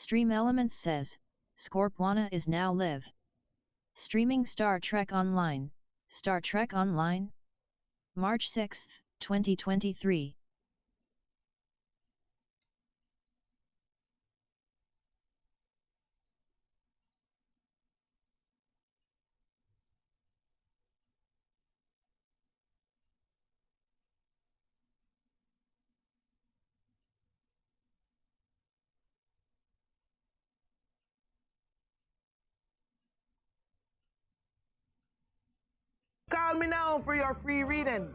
Stream Elements says, Scorpwana is now live. Streaming Star Trek Online. Star Trek Online? March 6, 2023. Call me now for your free reading.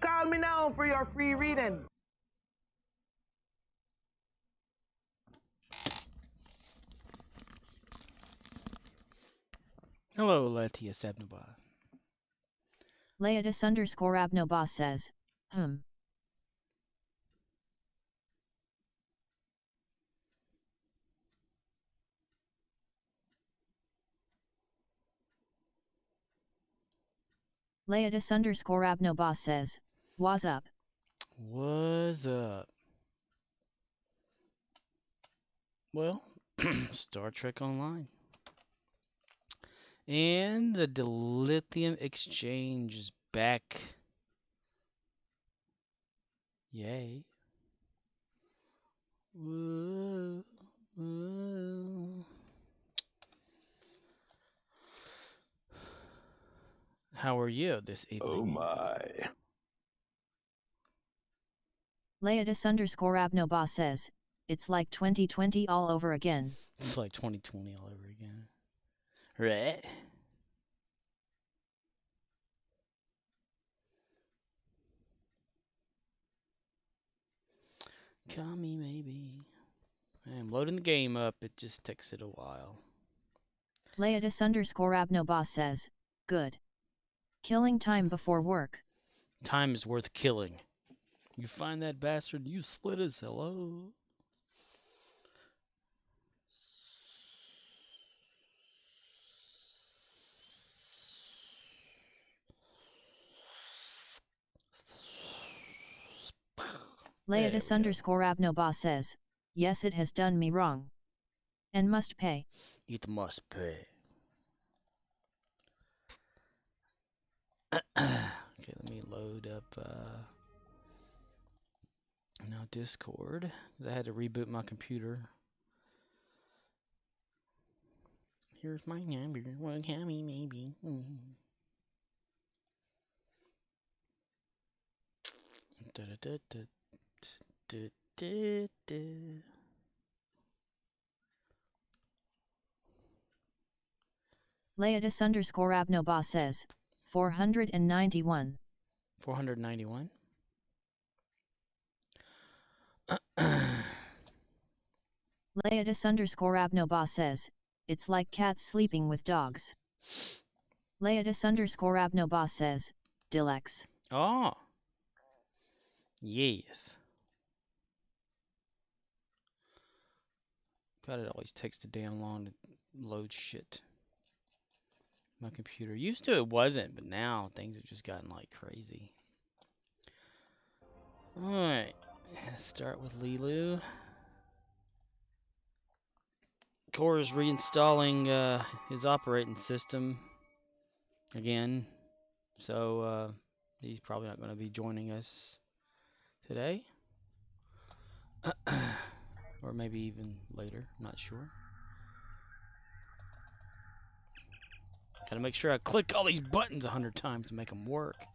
Call me now for your free reading. Hello, Latias Abnubah. Laetus_Abnobah says, Laetus_Abnobah says, what's up? What's up? Well, Star Trek Online. And the Dilithium Exchange is back. Yay. Woo, woo. How are you this evening? Oh my. Laetus_Abnobah says, it's like 2020 all over again. It's like 2020 all over again. Right? Call me maybe. I'm loading the game up. It just takes it a while. Laetus_Abnobah says, good. Killing time before work. Time is worth killing. You find that bastard, you slit his hello. Laetus_Abnobah says, yes, it has done me wrong. And must pay. It must pay. Okay, let me load up now Discord. I had to reboot my computer. Here's my number. Well, call me maybe. Laetus_Abnobah says, 491. 491. Laetus_Abnobah says, it's like cats sleeping with dogs. Laetus_Abnobah says, Dilex. Oh. Yes. God, it always takes too damn long to load shit. My computer. Used to it wasn't, but now things have just gotten like crazy. Alright. Start with Lilu. Core is reinstalling his operating system again. So he's probably not going to be joining us today. Or maybe even later. I'm not sure. Gotta make sure I click all these buttons 100 times to make them work.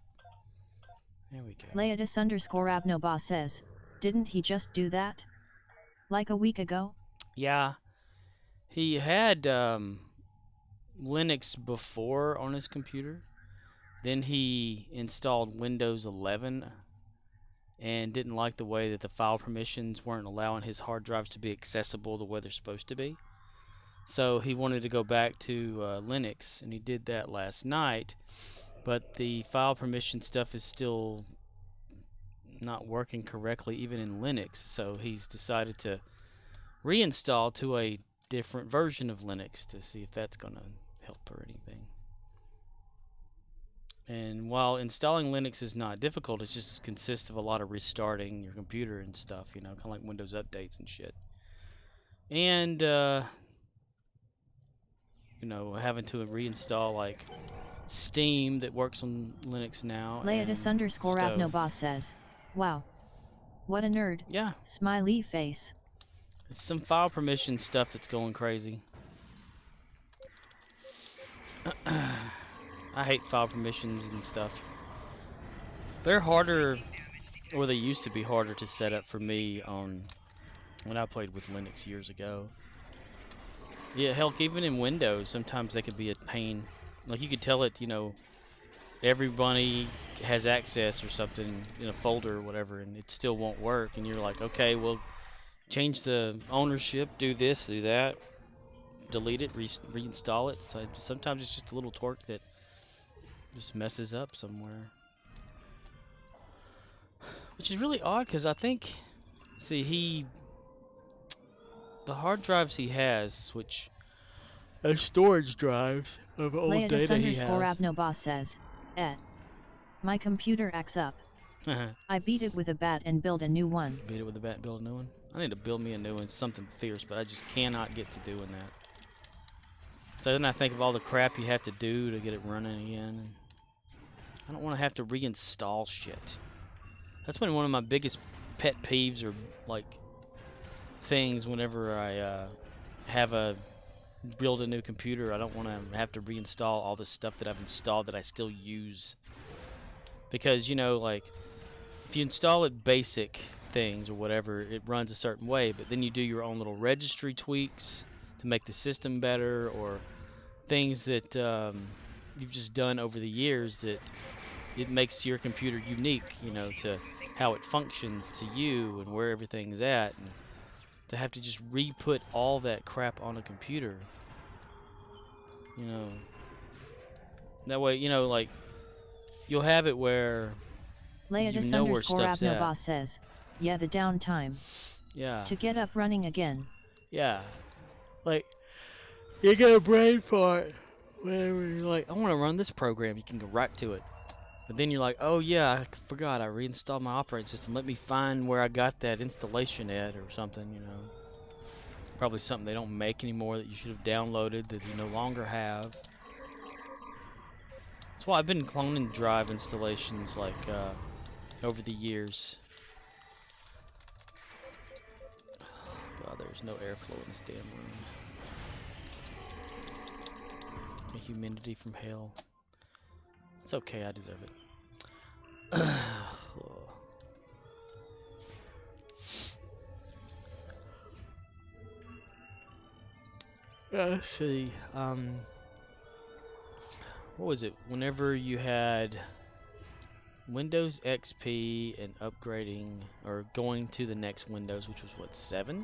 There we go. Laetus_Abnobah says, didn't he just do that? Like a week ago? Yeah. He had Linux before on his computer. Then he installed Windows 11 and didn't like the way that the file permissions weren't allowing his hard drives to be accessible the way they're supposed to be. So he wanted to go back to Linux, and he did that last night, but the file permission stuff is still not working correctly even in Linux, so he's decided to reinstall to a different version of Linux to see if that's going to help or anything. And while installing Linux is not difficult, it just consists of a lot of restarting your computer and stuff, you know, kind of like Windows updates and shit. And, you know, having to reinstall, like, Steam that works on Linux now. Leodis_Abnoboss says, wow. What a nerd. Yeah. Smiley face. It's some file permission stuff that's going crazy. I hate file permissions and stuff. They're harder, or they used to be harder to set up for me on when I played with Linux years ago. Yeah, hell, even in Windows, sometimes they could be a pain. Like you could tell it, you know, everybody has access or something in a folder or whatever, and it still won't work. And you're like, okay, well, change the ownership, do this, do that, delete it, reinstall it. So sometimes it's just a little torque that just messes up somewhere. Which is really odd, because I think, see, the hard drives he has, which are storage drives of old data he has. Leodis_Abnoboss says, my computer acts up. I beat it with a bat and build a new one. Beat it with a bat, build a new one? I need to build me a new one, something fierce, but I just cannot get to doing that. So then I think of all the crap you have to do to get it running again. I don't want to have to reinstall shit. That's been one of my biggest pet peeves, or like things whenever I build a new computer. I don't want to have to reinstall all the stuff that I've installed that I still use. Because, you know, like, if you install it basic things or whatever, it runs a certain way, but then you do your own little registry tweaks to make the system better, or things that you've just done over the years that it makes your computer unique, you know, to how it functions to you and where everything's at. And to have to just re-put all that crap on a computer, you know, that way, you know, like, you'll have it where you know where stuff's at. says, yeah, the downtime. Yeah. To get up running again. Yeah. Like, you get a brain fart whenever you're like, I want to run this program. You can go right to it. But then you're like, oh yeah, I forgot. I reinstalled my operating system. Let me find where I got that installation at, or something, you know. Probably something they don't make anymore that you should have downloaded that you no longer have. That's why I've been cloning drive installations, like, over the years. Oh, God, there's no airflow in this damn room. The humidity from hell. It's okay, I deserve it. Let's see. What was it? Whenever you had Windows XP and upgrading, or going to the next Windows, which was what, 7?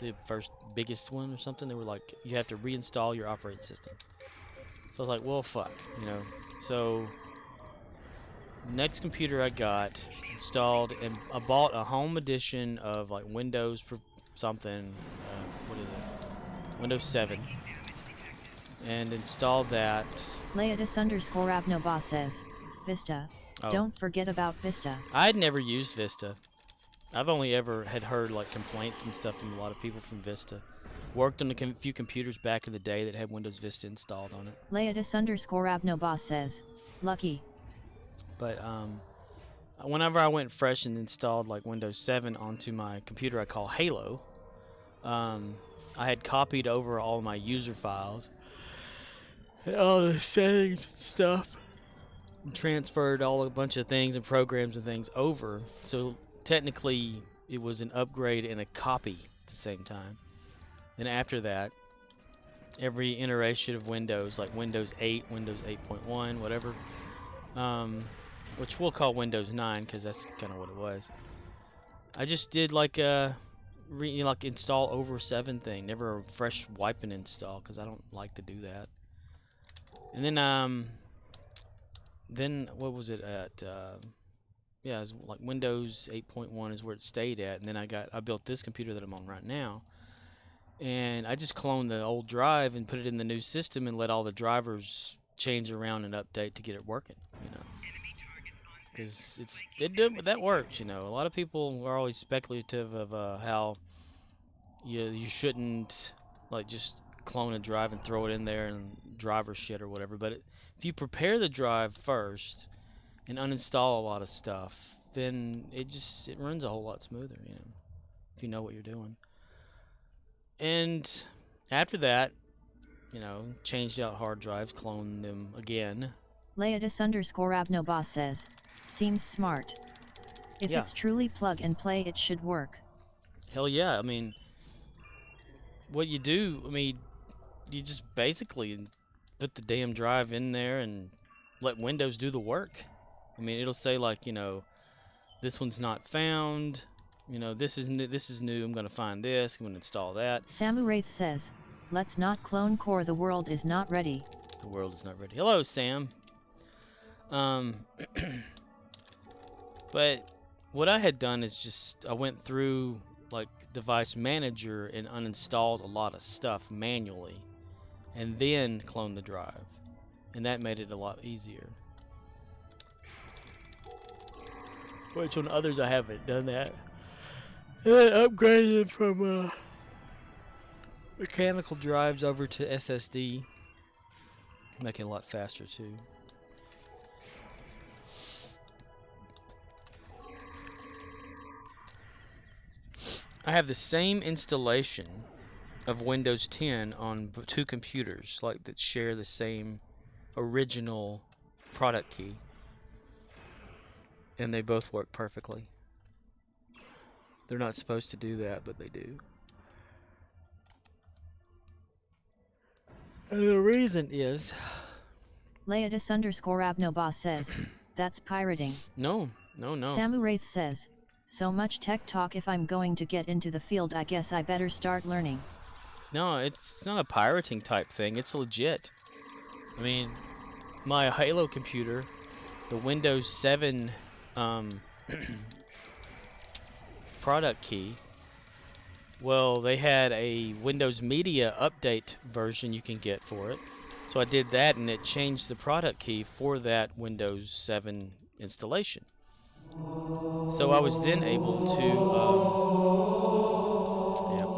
The first biggest one or something, they were like, you have to reinstall your operating system. So I was like, well, fuck, you know. So next computer I got installed, and I bought a home edition of like Windows something, what is it? Windows 7, and installed that. Leodis_Abnoboss says, Vista. Oh. Don't forget about Vista. I'd never used Vista. I've only ever had heard like complaints and stuff from a lot of people from Vista. Worked on a few computers back in the day that had Windows Vista installed on it. Leodis_Abnoboss says, lucky. But whenever I went fresh and installed like Windows 7 onto my computer I call Halo, I had copied over all my user files and all the settings and stuff, and transferred a bunch of things and programs and things over. So technically it was an upgrade and a copy at the same time. And after that, every iteration of Windows, like Windows 8, Windows 8.1, whatever, which we'll call Windows 9 because that's kind of what it was. I just did like a like install over 7 thing, never a fresh wipe and install because I don't like to do that. And then what was it at? Yeah, it was like Windows 8.1 is where it stayed at, and then I built this computer that I'm on right now, and I just cloned the old drive and put it in the new system and let all the drivers change around and update to get it working, you know. Because that works, you know. A lot of people are always speculative of how you shouldn't like just clone a drive and throw it in there and driver shit or whatever. But if you prepare the drive first and uninstall a lot of stuff, then it runs a whole lot smoother, you know, if you know what you're doing. And after that, you know, changed out hard drives, cloned them again. Leodis_Abnoboss says, seems smart. If Yeah. it's truly plug and play, it should work. Hell yeah. I mean, what you do, I mean, you just basically put the damn drive in there and let Windows do the work. I mean, it'll say like, you know, this one's not found. You know, this is new. I'm going to find this. I'm going to install that. Samu Wraith says, let's not clone core. The world is not ready. The world is not ready. Hello, Sam. But what I had done is I went through like Device Manager and uninstalled a lot of stuff manually, and then cloned the drive, and that made it a lot easier. Which on others I haven't done that. And I upgraded it from mechanical drives over to SSD, make it a lot faster too. I have the same installation of Windows 10 on 2 computers, like that share the same original product key, and they both work perfectly. They're not supposed to do that, but they do. And the reason is... Leodis_Abnoboss says, that's pirating. No. Samu Wraith says, so much tech talk. If I'm going to get into the field, I guess I better start learning. No, it's not a pirating type thing. It's legit. I mean, my Halo computer, the Windows 7 product key, well, they had a Windows Media Update version you can get for it. So I did that, and it changed the product key for that Windows 7 installation. So I was then able to, yep.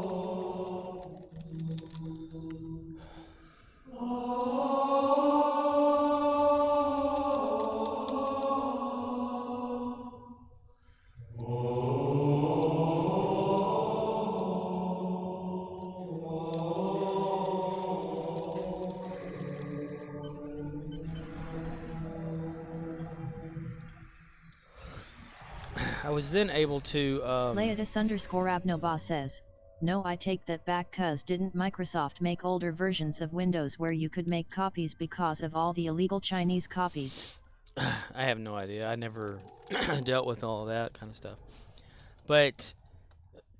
I was then able to... Leodis_Abnoboss says, no, I take that back, cause didn't Microsoft make older versions of Windows where you could make copies because of all the illegal Chinese copies? I have no idea. I never dealt with all that kind of stuff. But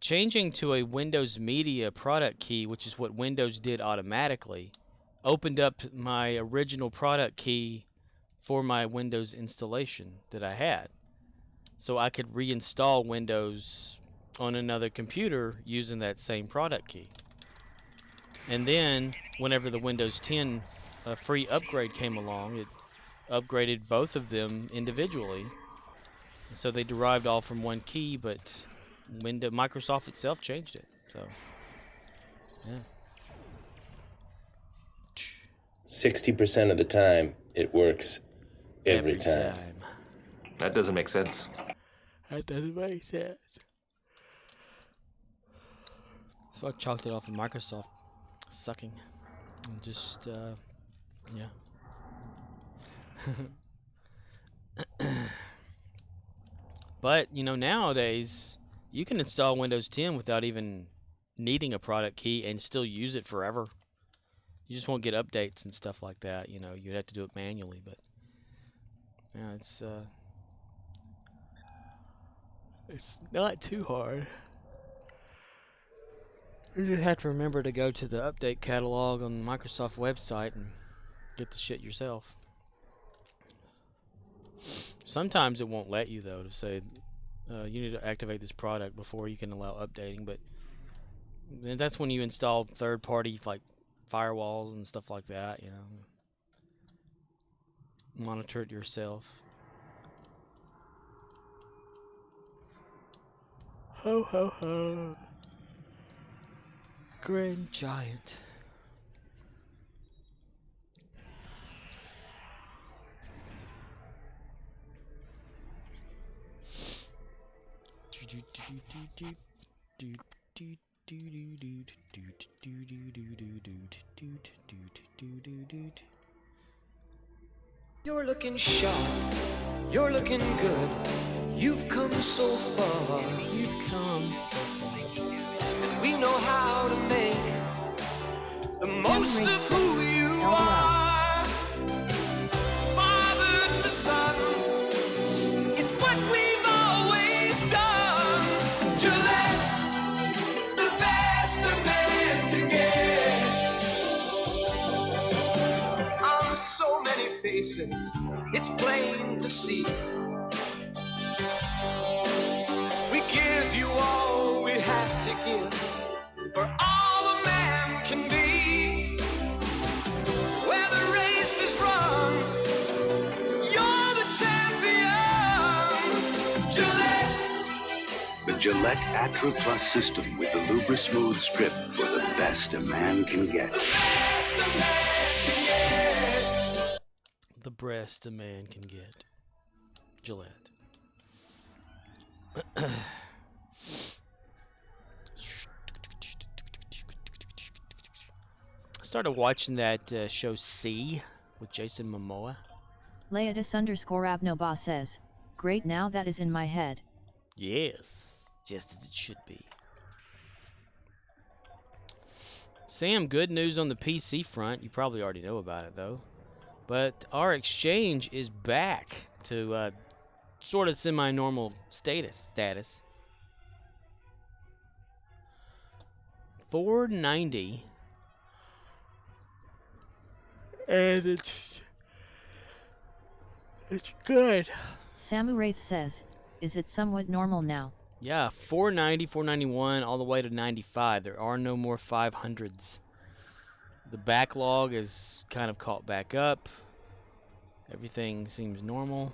changing to a Windows Media product key, which is what Windows did automatically, opened up my original product key for my Windows installation that I had. So I could reinstall Windows on another computer using that same product key. And then, whenever the Windows 10 free upgrade came along, it upgraded both of them individually. So they derived all from one key, but Microsoft itself changed it. So, yeah. 60% of the time, it works every time. That doesn't make sense. That doesn't make sense. So I chalked it off to Microsoft sucking. And just, yeah. But, you know, nowadays, you can install Windows 10 without even needing a product key and still use it forever. You just won't get updates and stuff like that. You know, you'd have to do it manually, but yeah, It's not too hard. You just have to remember to go to the update catalog on the Microsoft website and get the shit yourself. Sometimes it won't let you, though, to say you need to activate this product before you can allow updating, but that's when you install third-party like firewalls and stuff like that, you know. Monitor it yourself. Ho ho ho. Grand Giant. You're looking sharp, you're looking good. You've come so far. You've come so far. And we know how to make the most Sam of who you LOL. are. Father to son, it's what we've always done. To let the best of man can get. On so many faces, it's plain to see. We give you all we have to give, for all a man can be. Where the race is run, you're the champion. Gillette. The Gillette Atra Plus system with the Lubra Smooth strip for the best a man can get. The best a man can get. The breast a man can get. Gillette. I started watching that show C with Jason Momoa. Leatus_Abnoba says, great, now that is in my head. Yes, just as it should be. Sam, good news on the PC front. You probably already know about it, though. But our exchange is back to sort of semi-normal status. 490. And it's good. Samuraith says, is it somewhat normal now? Yeah, 490, 491, all the way to 95. There are no more 500s. The backlog is kind of caught back up. Everything seems normal.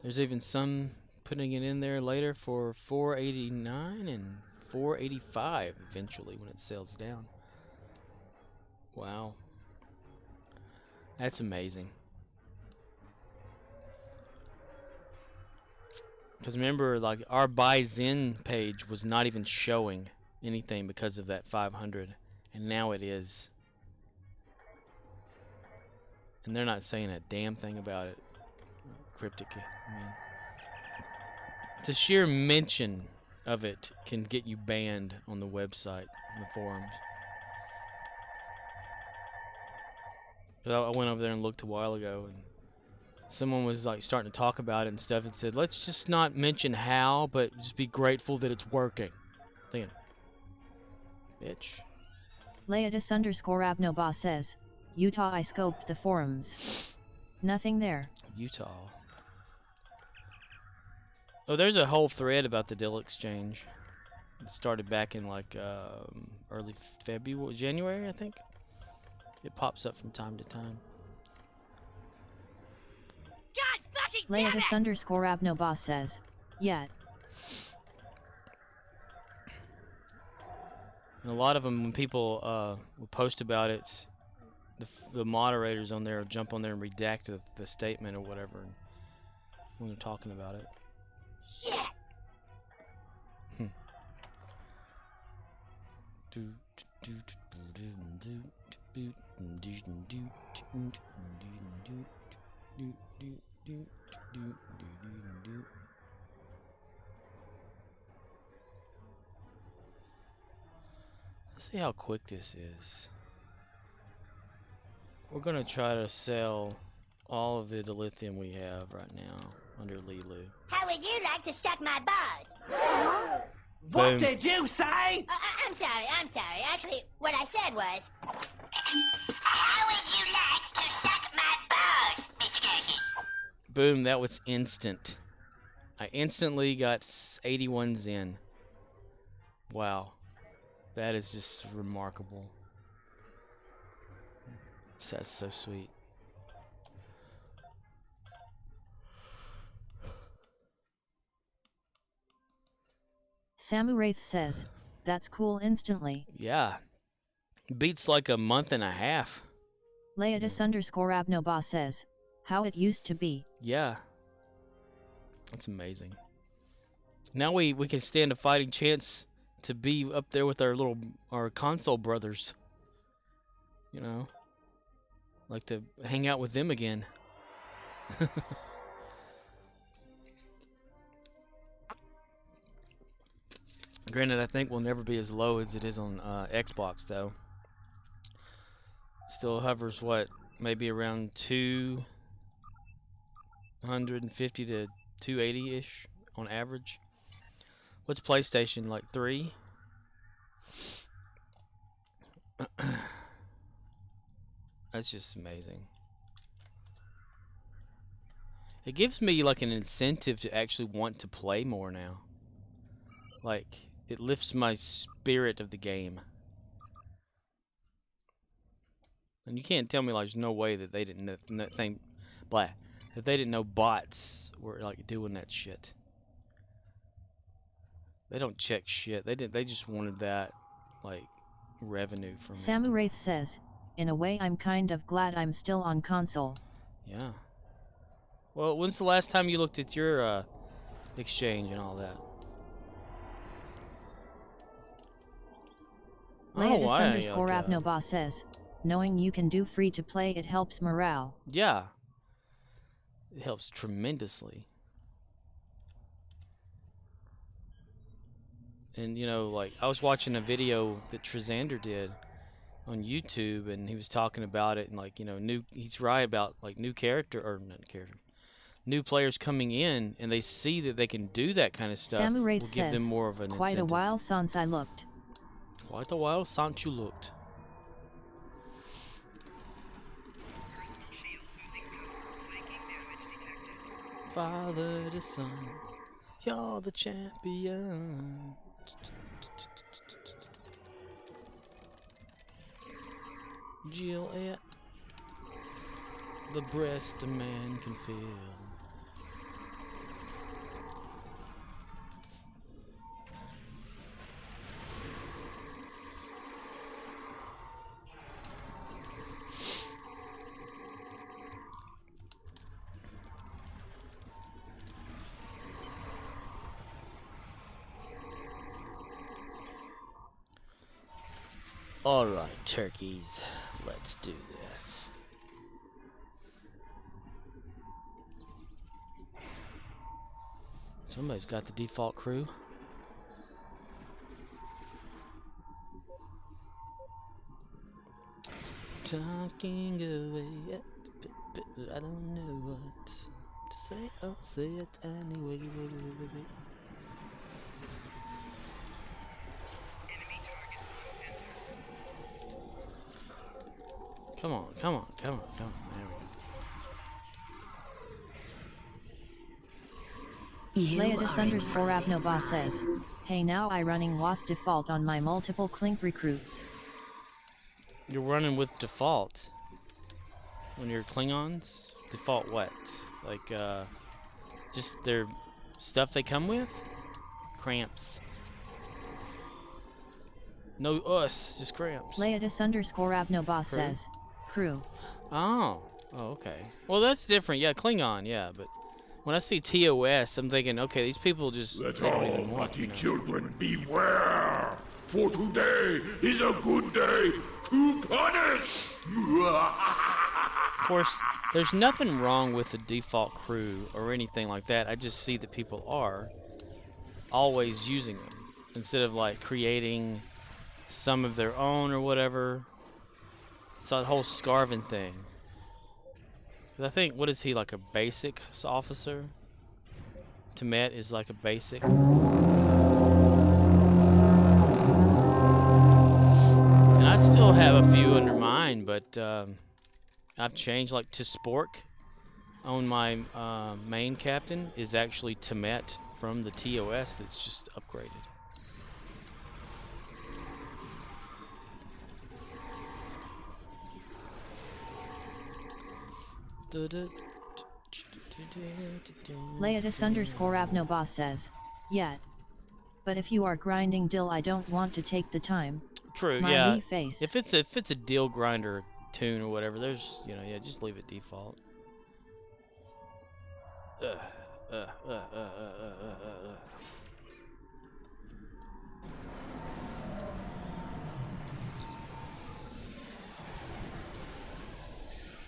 There's even some putting it in there later for 489 and 485 eventually when it sells down. Wow. That's amazing. Because remember, like, our Buy Zen page was not even showing anything because of that 500, and now it is. And they're not saying a damn thing about it. Cryptic. I mean, the sheer mention of it can get you banned on the website, on the forums. I went over there and looked a while ago, and someone was like starting to talk about it and stuff, and said, "Let's just not mention how, but just be grateful that it's working." Thinking, bitch. Leatus_Abnoba says, Utah, I scoped the forums. Nothing there. Utah. Oh, there's a whole thread about the Dilex exchange. It started back in like early February, January, I think. It pops up from time to time. Leatus_Abnoba says, yet. And a lot of them, when people will post about it, the moderators on there will jump on there and redact the statement or whatever when they're talking about it. Shit! Let's see how quick this is. We're gonna try to sell all of the dilithium we have right now under Lilu. How would you like to suck my balls? What Boom. did you say? I'm sorry. Actually, what I said was... How would you like to suck my balls, Mr. Turkey? Boom, that was instant. I instantly got 81 Zen. Wow. That is just remarkable. That's so sweet. Samuraith says, that's cool instantly. Yeah. Beats like a month and a half. Leodis_Abnoba says, how it used to be. Yeah. That's amazing. Now we can stand a fighting chance to be up there with our console brothers. You know? Like to hang out with them again. Granted, I think we'll never be as low as it is on Xbox, though. Still hovers, what, maybe around 250 to 280-ish on average. What's PlayStation, like 3? That's just amazing. It gives me like an incentive to actually want to play more now. Like, it lifts my spirit of the game. And you can't tell me like there's no way that they didn't know that they didn't know bots were like doing that shit. They don't check shit. They just wanted that like revenue from it. Samuraith says, in a way I'm kind of glad I'm still on console. Yeah. Well, when's the last time you looked at your exchange and all that? Leodis_Abnoba says, knowing you can do free to play, it helps morale. Yeah. It helps tremendously. And you know, like I was watching a video that Trezander did on YouTube, and he was talking about it, and like, you know, he's right about like new players coming in, and they see that they can do that kind of stuff. Samuraith will give them more of an quite incentive. a while since I looked. Quite a while since you looked. Father to son, you're the champion. Jill at the breast a man can feel. Alright, turkeys, let's do this. Somebody's got the default crew. Talking away, I don't know what to say, I'll say it anyway. Come on. There we go. Leodis_Abnoba says, hey, now I running Wath default on my multiple Clink recruits. You're running with default on your Klingons? Default what? Like, just their stuff they come with? Cramps. No us, just cramps. Leodis_Abnoba says, crew. Oh, okay. Well, that's different. Yeah, Klingon, yeah, but when I see TOS, I'm thinking, okay, these people just Let they don't all even want, naughty children beware, for today is a good day to punish. Of course, there's nothing wrong with the default crew or anything like that. I just see that people are always using them instead of like creating some of their own or whatever. It's that whole Scarvin thing. 'Cause I think, what is he, like a basic officer? Temet is like a basic. And I still have a few under mine, but I've changed, like, to Spork on my main captain is actually Temet from the TOS that's just upgraded. Laetus_Avnoboss says, yet. But if you are grinding Dill, I don't want to take the time. True, Smiley yeah. face. If it's a deal grinder tune or whatever, there's, you know, yeah, just leave it default.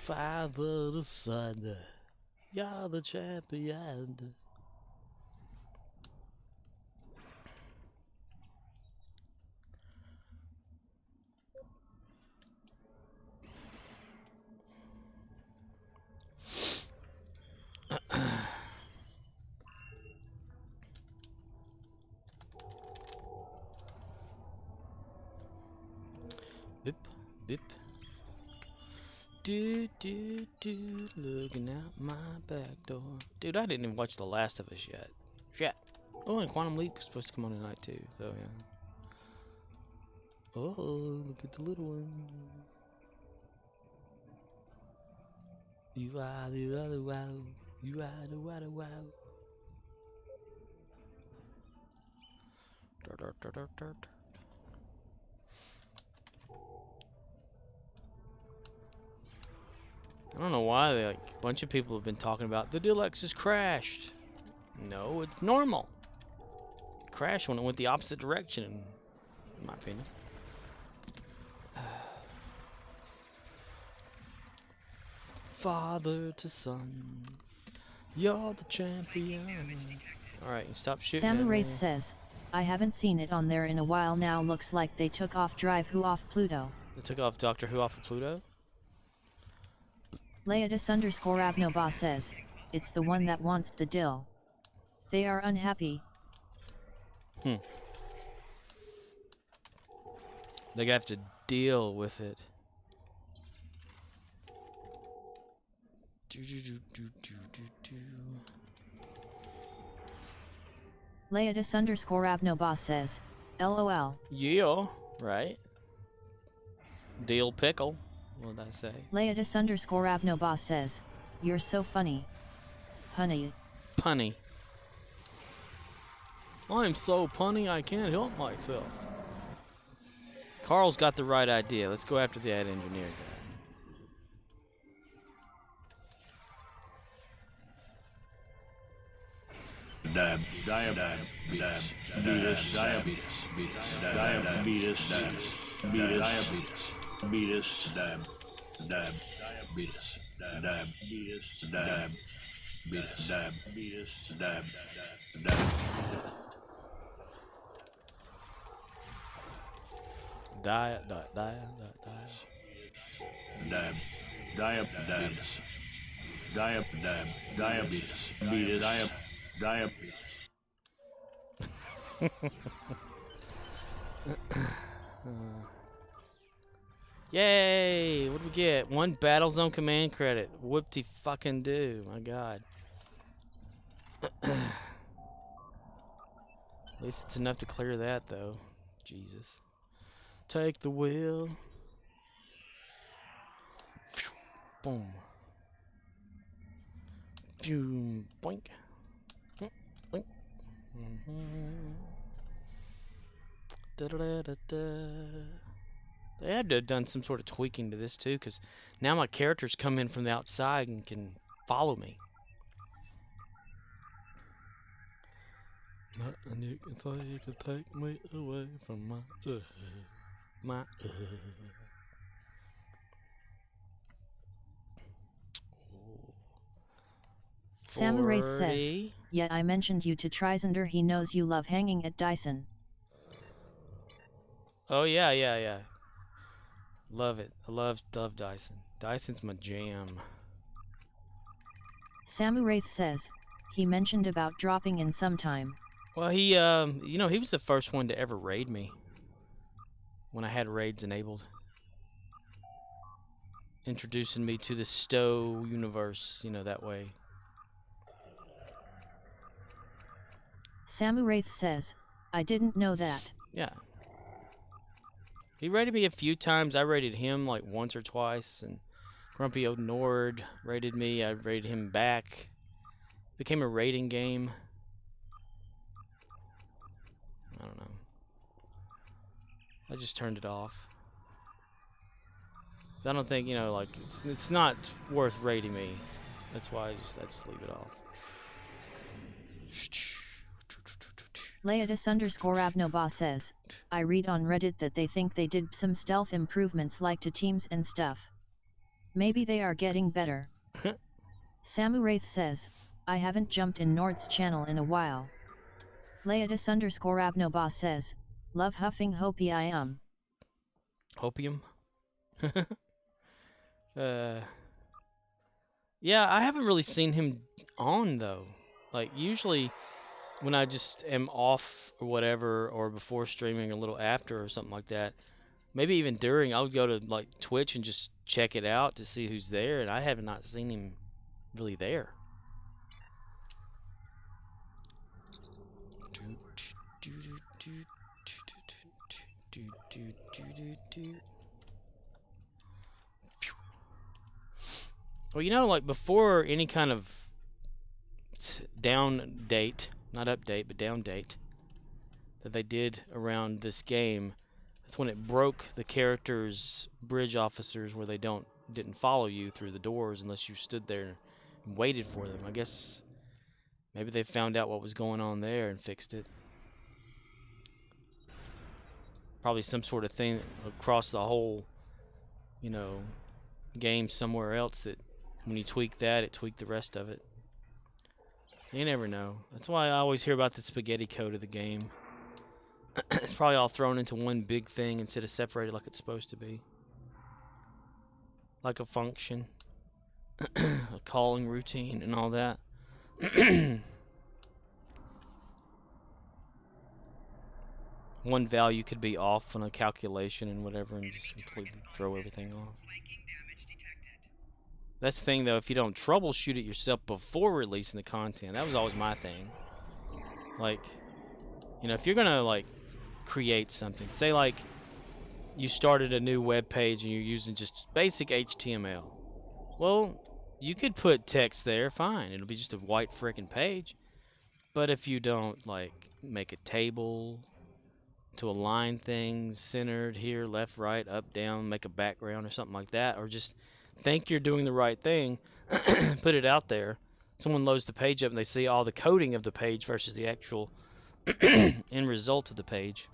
Father the Son, you're the champion. Bip, bip. Do, looking out my back door. Dude, I didn't even watch The Last of Us yet. Shit. Oh, and Quantum Leap was supposed to come on tonight too, so yeah. Oh, look at the little one. You are the other wow. You are the water wow. I don't know why a bunch of people have been talking about the Dilex has crashed. No, it's normal. It crashed when it went the opposite direction, in my opinion. Father to son, you're the champion. Alright, stop shooting. Sam Wraith says, I haven't seen it on there in a while now. Looks like they took off Drive Who off Pluto. They took off Doctor Who off of Pluto? Laetus_Avnoboss says, it's the one that wants the Dill. They are unhappy. They have to deal with it. Laetus_Avnoboss says, LOL. Yeah, right. Deal pickle. What did I say? Laetus_Avnoboss says, you're so funny. Honey. Punny. I'm so punny I can't help myself. Carl's got the right idea. Let's go after that engineer guy. Yay! What do we get? 1 Battlezone command credit. Whoop-de fucking do. My god. At least it's enough to clear that, though. Jesus. Take the wheel. Boom. Boom. Boink. Boink. They had to have done some sort of tweaking to this too, because now my characters come in from the outside and can follow me. Nothing you can say to take me away from my Sam Wraith says, yeah, I mentioned you to Trisander. He knows you love hanging at Dyson. Oh yeah. Love it. I love Dyson. Dyson's my jam. Samuraith says, he mentioned about dropping in sometime. Well, he, you know, he was the first one to ever raid me when I had raids enabled. Introducing me to the Stowe universe, you know, that way. Samuraith says, I didn't know that. Yeah. He raided me a few times. I raided him like once or twice, and Grumpy Old Nord raided me. I raided him back. Became a raiding game. I don't know. I just turned it off. I don't think, you know, like it's not worth raiding me. That's why I just leave it off. Leatus_Abnoba says, I read on Reddit that they think they did some stealth improvements like to teams and stuff. Maybe they are getting better. Samuraith says, I haven't jumped in Nord's channel in a while. Leatus_Abnoba says, love huffing hopium. Hopium? Yeah, I haven't really seen him on, though. Like, usually when I just am off or whatever, or before streaming, a little after or something like that, maybe even during, I would go to, like, Twitch and just check it out to see who's there, and I have not seen him really there. Well, you know, like before any kind of down date, not update, but down date that they did around this game, that's when it broke the characters' bridge officers where they didn't follow you through the doors unless you stood there and waited for them. I guess maybe they found out what was going on there and fixed it. Probably some sort of thing across the whole, you know, game somewhere else that when you tweak that, it tweaked the rest of it. You never know. That's why I always hear about the spaghetti code of the game. It's probably all thrown into one big thing instead of separated like it's supposed to be. Like a function. A calling routine and all that. One value could be off on a calculation and whatever and just completely throw everything off. That's the thing, though, if you don't troubleshoot it yourself before releasing the content. That was always my thing. Like, you know, if you're gonna, like, create something, say, like, you started a new web page and you're using just basic HTML. Well, you could put text there, fine. It'll be just a white frickin' page. But if you don't, like, make a table to align things centered here, left, right, up, down, make a background or something like that, or just think you're doing the right thing, put it out there. Someone loads the page up and they see all the coding of the page versus the actual end result of the page.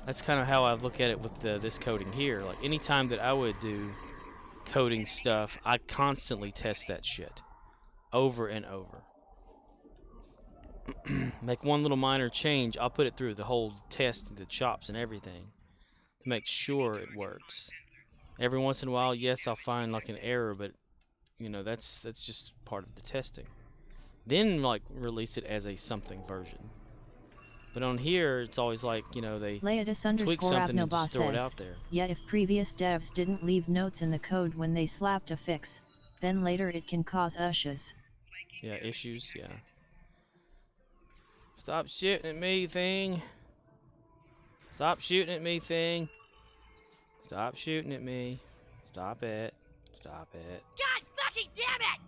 That's kind of how I look at it with this coding here. Like, anytime that I would do coding stuff, I constantly test that shit over and over. Make one little minor change, I'll put it through the whole test, the chops and everything to make sure it works. Every once in a while, yes, I'll find like an error, but you know, that's just part of the testing. Then like release it as a something version. But on here, it's always like, you know, they tweak something and just throw it out there. Yet if previous devs didn't leave notes in the code when they slapped a fix, then later it can cause issues. Yeah, issues, yeah. Stop shooting at me, thing. Stop shooting at me, thing. Stop shooting at me. Stop it. Stop it. God fucking damn it!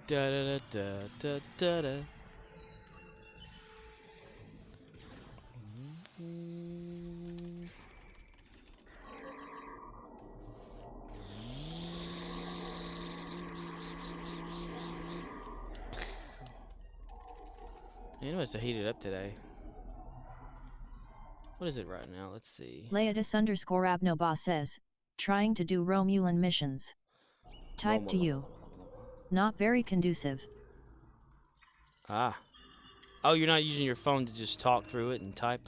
Da da da da da da. It must have heated up today. What is it right now? Let's see. Leatus_Abnoba says, trying to do Romulan missions. Type to you. Not very conducive. Ah. Oh, you're not using your phone to just talk through it and type?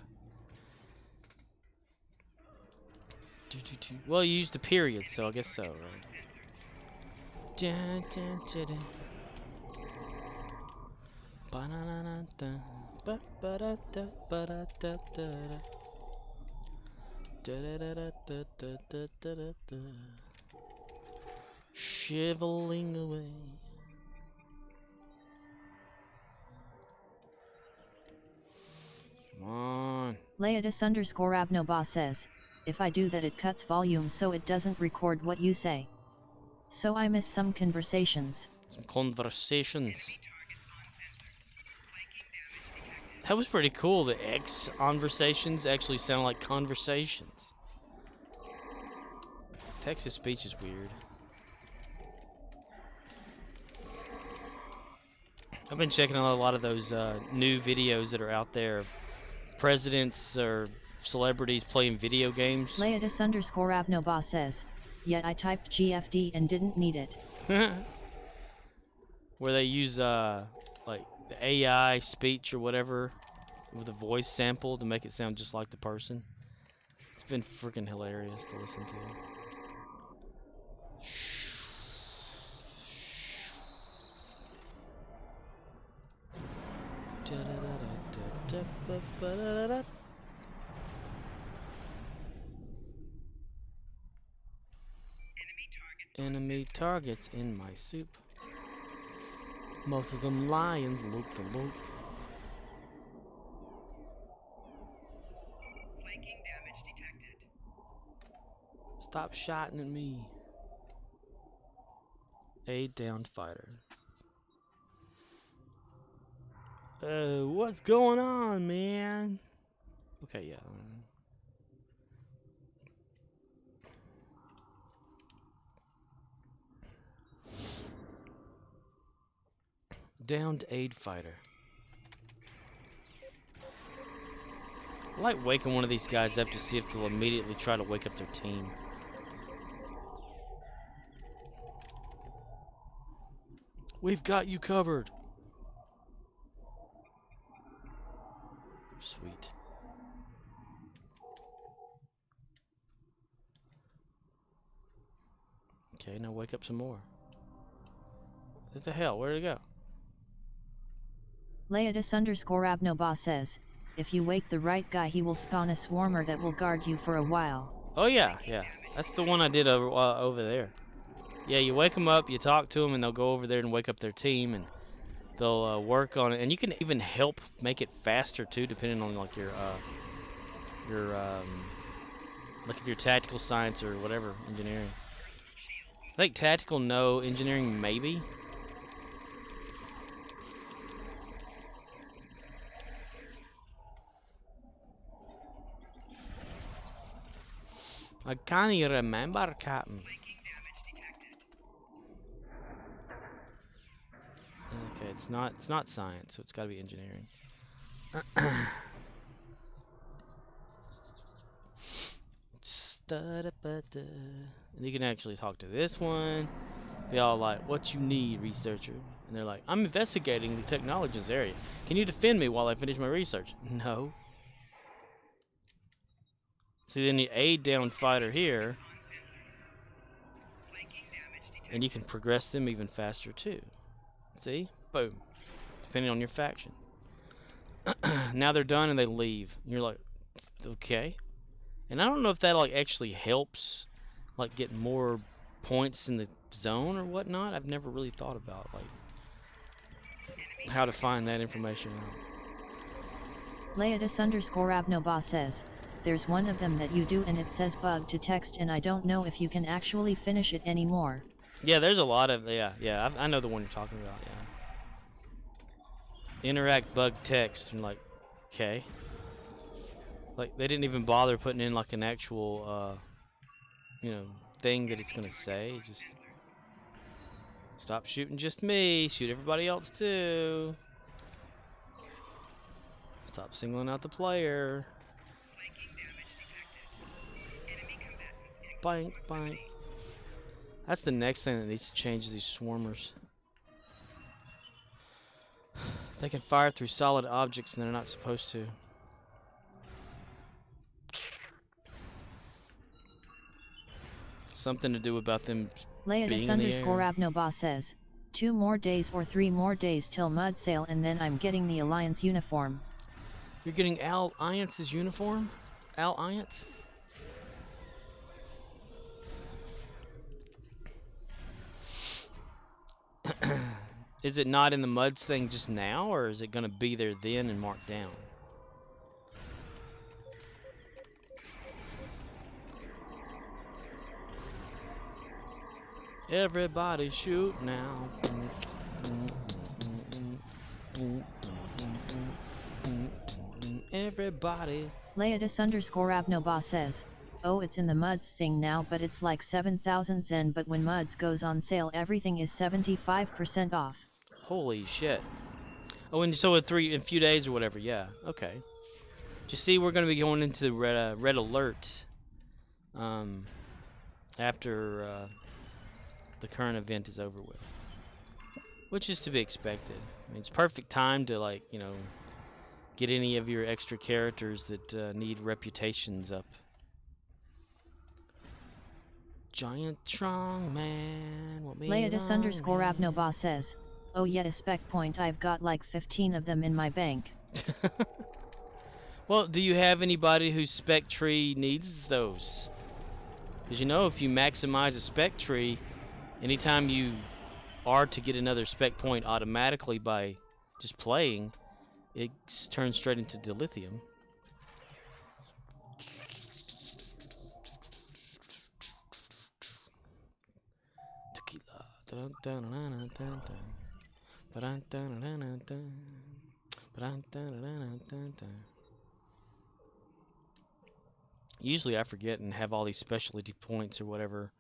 Well, you used a period, so I guess so, right? Dun, dun, dun, dun. Ba-na-na-na-dun. Ba-ba-da-da-ba-da-da-da-da. Da-da-da-da-da-da-da-da-da. Shiveling away. Come on. Leatus_Abnoba says, if I do that it cuts volume so it doesn't record what you say. So I miss some conversations. Some conversations. That was pretty cool. The X conversations actually sound like conversations. Text-to-speech is weird. I've been checking out a lot of those new videos that are out there of presidents or celebrities playing video games. Leatus_Abnoba says, yet I typed GFD and didn't need it. Where they use like the AI speech or whatever with a voice sample to make it sound just like the person. It's been freaking hilarious to listen to. Enemy targets in my soup. Most of them lions loop to loop. Stop shotting at me. A downed fighter. What's going on, man? Okay, yeah. Downed aid fighter. I like waking one of these guys up to see if they'll immediately try to wake up their team. We've got you covered. Sweet. Okay, now wake up some more. What the hell? Where'd it go? Leatus_Abnoba says, if you wake the right guy he will spawn a swarmer that will guard you for a while. Oh yeah, yeah. That's the one I did over there. Yeah, you wake them up, you talk to them, and they'll go over there and wake up their team, and they'll work on it. And you can even help make it faster too, depending on like your like if you're tactical science or whatever engineering. I think tactical no, engineering maybe. I can't remember, Captain. Okay, it's not science, so it's got to be engineering. And you can actually talk to this one. Be all like, "What you need, researcher?" And they're like, "I'm investigating the technologies area. Can you defend me while I finish my research?" No. See, then you aid down fighter here, and you can progress them even faster too. See? Boom. Depending on your faction. Now they're done and they leave. And you're like, okay. And I don't know if that like actually helps, like get more points in the zone or whatnot. I've never really thought about like how to find that information out. Leatus_Abnoba says, there's one of them that you do and it says bug to text and I don't know if you can actually finish it anymore. Yeah, there's a lot of, yeah, I know the one you're talking about, yeah. Interact bug text, and like, okay. Like, they didn't even bother putting in like an actual, you know, thing that it's gonna say. Just stop shooting just me, shoot everybody else too. Stop singling out the player. Bank, bank. That's the next thing that needs to change, these swarmers. They can fire through solid objects and they're not supposed to. Something to do about them Leatus underscore Abnoba says, 2 more days or 3 more days till mud sale and then I'm getting the Alliance uniform. You're getting Al Iance's uniform? Al Iance? Is it not in the MUDs thing just now, or is it going to be there then and marked down? Everybody shoot now. Everybody. Leatus underscore Abnoba says, oh, it's in the MUDs thing now, but it's like 7,000 Zen, but when MUDs goes on sale everything is 75% off. Holy shit. Oh, and so in a few days or whatever, yeah, okay. You see, we're going to be going into the red alert after the current event is over with, which is to be expected. I mean, it's perfect time to, like, you know, get any of your extra characters that need reputations up. Giant strong man. Leatus underscore Abnoba says, oh yeah, a spec point, I've got like 15 of them in my bank. Well, do you have anybody whose spec tree needs those? Because you know, if you maximize a spec tree, anytime you are to get another spec point automatically by just playing, it turns straight into dilithium. Usually I forget and have all these specialty points or whatever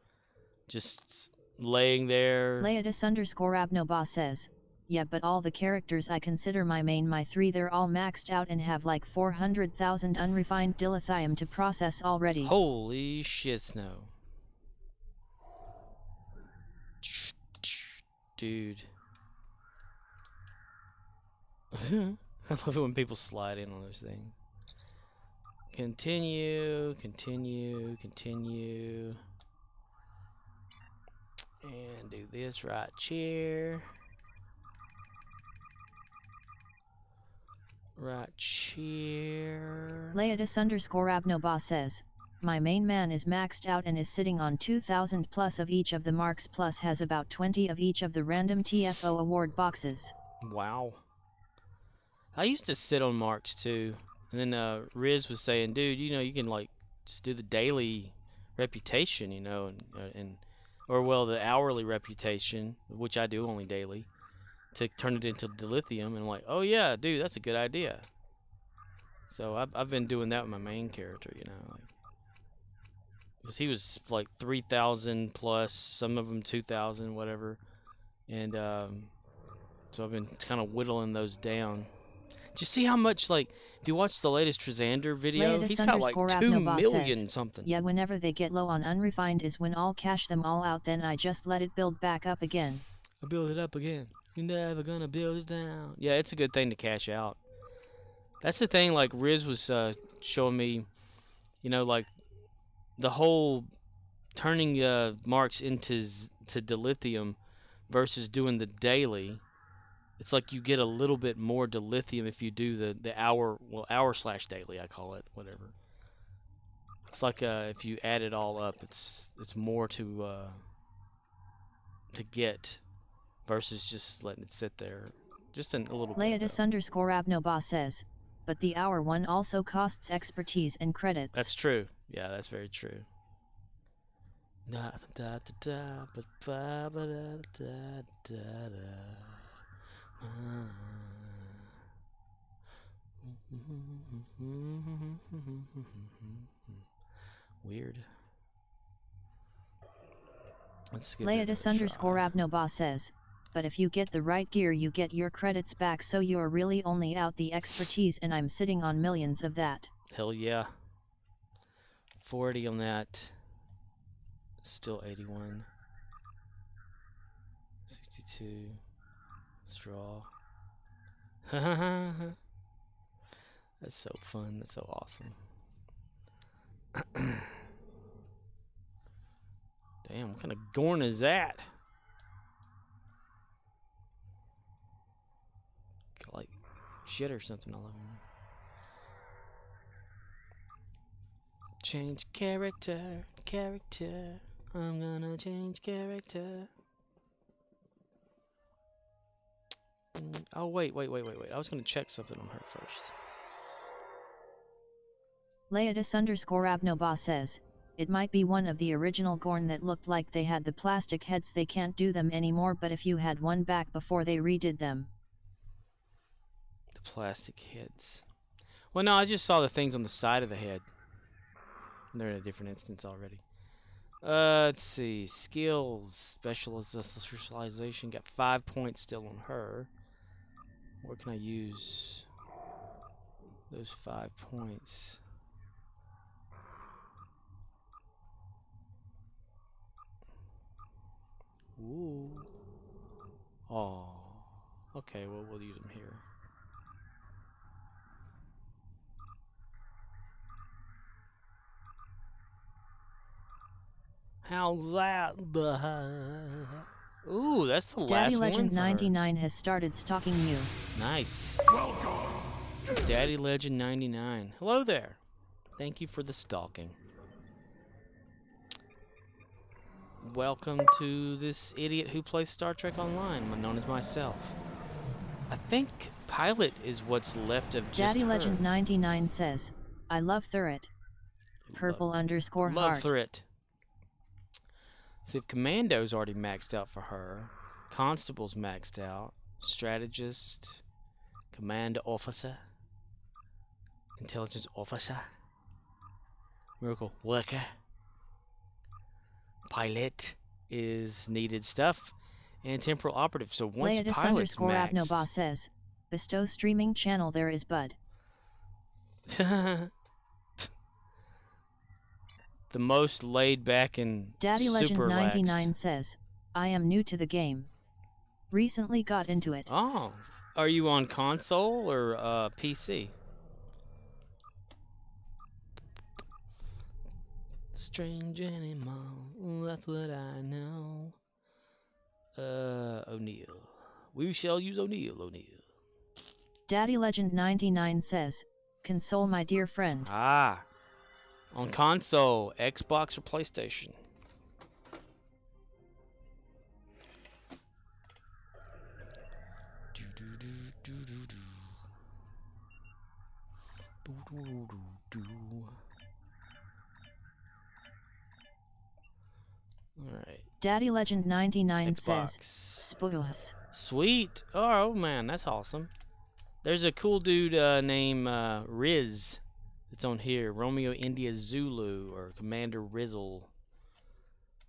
just laying there. Leatus underscore Abnoba says, yeah, but all the characters I consider my main, my 3, they're all maxed out and have like 400,000 unrefined dilithium to process already. Holy shit, Snow. Dude. I love it when people slide in on those things. Continue, continue, continue. And do this right here. Right here. Leatus underscore Abnoba says, my main man is maxed out and is sitting on 2,000 plus of each of the marks, plus has about 20 of each of the random TFO award boxes. Wow. I used to sit on marks too. And then Riz was saying, dude, you know, you can like just do the daily reputation, you know, or well, the hourly reputation, which I do only daily, to turn it into dilithium. And I'm like, oh yeah, dude, that's a good idea. So I've been doing that with my main character, you know, like, because he was like 3,000 plus, some of them 2,000, whatever. And so I've been kind of whittling those down. Did you see how much, like, if you watch the latest Trisander video, he's got like 2 million says, something. Yeah, whenever they get low on unrefined is when I'll cash them all out, then I just let it build back up again. I'll build it up again. You're never gonna build it down. Yeah, it's a good thing to cash out. That's the thing, like Riz was showing me, you know, like the whole turning marks into dilithium versus doing the daily. It's like you get a little bit more dilithium if you do the hour/daily, I call it, whatever. It's like if you add it all up, it's more to get versus just letting it sit there. Just a little bit. Leatus underscore Abnoba says, but the hour one also costs expertise and credits. That's true. Yeah, that's very true. Da da da da da da da da. Weird. Leatus underscore Abnoba says, but if you get the right gear you get your credits back, so you're really only out the expertise, and I'm sitting on millions of that. Hell yeah. 40 on that. Still 81. 62. Straw. That's so fun. That's so awesome. Damn, what kind of Gorn is that? Got like shit or something all over him. Change character. I'm gonna change character. Oh, wait. I was gonna check something on her first. Leatus_Abnoba says, it might be one of the original Gorn that looked like they had the plastic heads. They can't do them anymore, but if you had one back before they redid them. The plastic heads. Well, no, I just saw the things on the side of the head. They're in a different instance already. Let's see. Skills. Specialization. Got 5 points still on her. Where can I use those 5 points? Ooh. Oh. Okay, well, we'll use them here. How's that? Ooh, that's the Daddy last Legend one for 99 has started stalking you. Nice. Welcome. Daddy Legend 99. Hello there. Thank you for the stalking. Welcome to this idiot who plays Star Trek Online, known as myself. I think Pilot is what's left of just Daddy her. Legend 99 says, I love Thurret. Purple_heart. Love Thurret. See, if Commando's already maxed out for her, Constable's maxed out, Strategist, Command Officer, Intelligence Officer, Miracle Worker, Pilot is needed stuff, and Temporal Operative. So once Pilot's maxed... Leatus_Abnoba says, bestow streaming channel there is Bud. The most laid back and Daddy Legend super 99 laxed. says, I am new to the game. Recently got into it. Oh, are you on console or PC? Strange animal, that's what I know. O'Neill. We shall use O'Neill. Daddy Legend 99 says, console my dear friend. Ah, on console, Xbox or PlayStation. Alright. Daddy Legend 99 Xbox. says, spoilers. Sweet. Oh man, that's awesome. There's a cool dude named Riz that's on here. Romeo India Zulu or Commander Rizzle.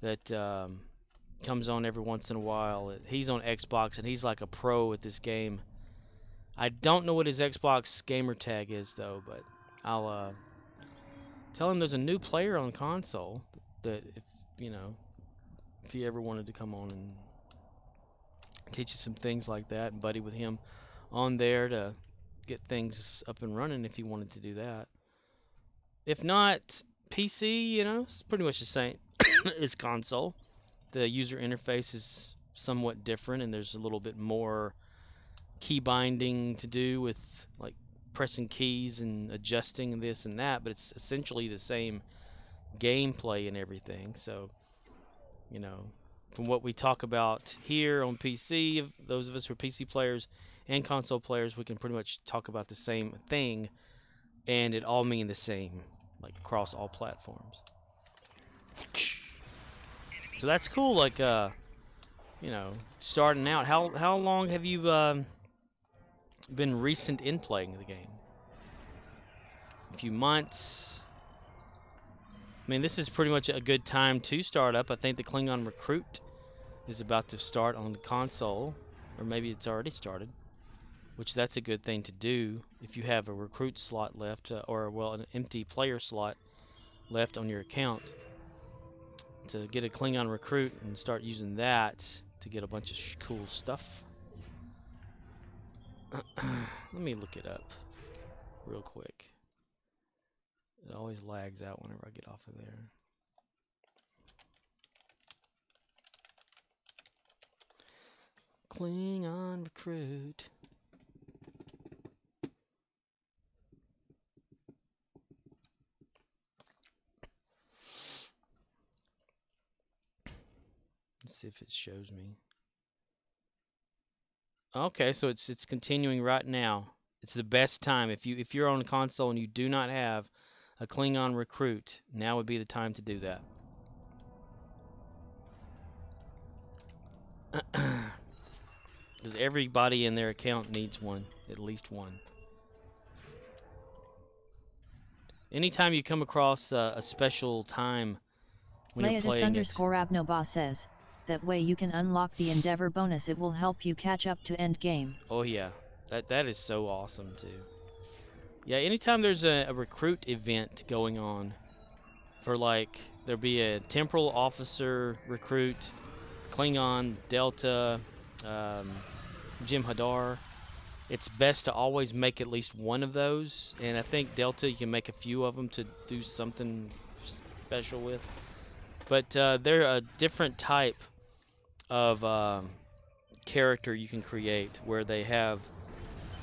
That comes on every once in a while. He's on Xbox and he's like a pro at this game. I don't know what his Xbox gamer tag is though, but I'll tell him there's a new player on console that if he ever wanted to come on and teach you some things like that and buddy with him on there to get things up and running if you wanted to do that. If not, PC, it's pretty much the same as console. The user interface is somewhat different and there's a little bit more key binding to do with like pressing keys and adjusting this and that, but it's essentially the same gameplay and everything. So, from what we talk about here on PC, those of us who are PC players and console players, we can pretty much talk about the same thing, and it all mean the same, like across all platforms. So that's cool. Like, starting out. How long have you been recent in playing the game? A few months. I mean, this is pretty much a good time to start up. I think the Klingon Recruit is about to start on the console, or maybe it's already started, which that's a good thing to do if you have a recruit slot left, or an empty player slot left on your account, to get a Klingon Recruit and start using that to get a bunch of cool stuff. Let me look it up real quick. It always lags out whenever I get off of there. Klingon recruit. Let's see if it shows me. Okay, so it's continuing right now. It's the best time if you're on a console and you do not have a Klingon recruit, now would be the time to do that. Because everybody in their account needs one, at least one. Anytime you come across a special time when you're playing it. _Abnoba says, that way you can unlock the Endeavor bonus. It will help you catch up to end game. Oh yeah, that is so awesome too. Yeah, anytime there's a recruit event going on, for like there'll be a temporal officer recruit, Klingon, Delta, Jim Hadar. It's best to always make at least one of those, and I think Delta you can make a few of them to do something special with. But they're a different type of character you can create where they have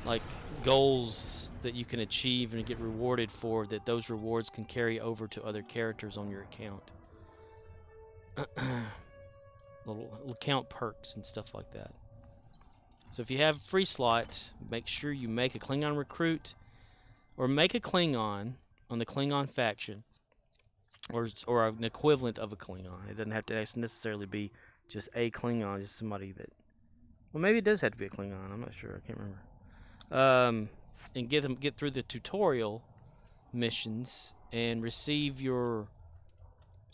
like goals that you can achieve and get rewarded for, that those rewards can carry over to other characters on your account. little account perks and stuff like that. So if you have free slot, make sure you make a Klingon recruit or make a Klingon on the Klingon faction, or an equivalent of a Klingon. It doesn't have to necessarily be just a Klingon, just somebody that... Well, maybe it does have to be a Klingon. I'm not sure. I can't remember. And get through the tutorial missions and receive your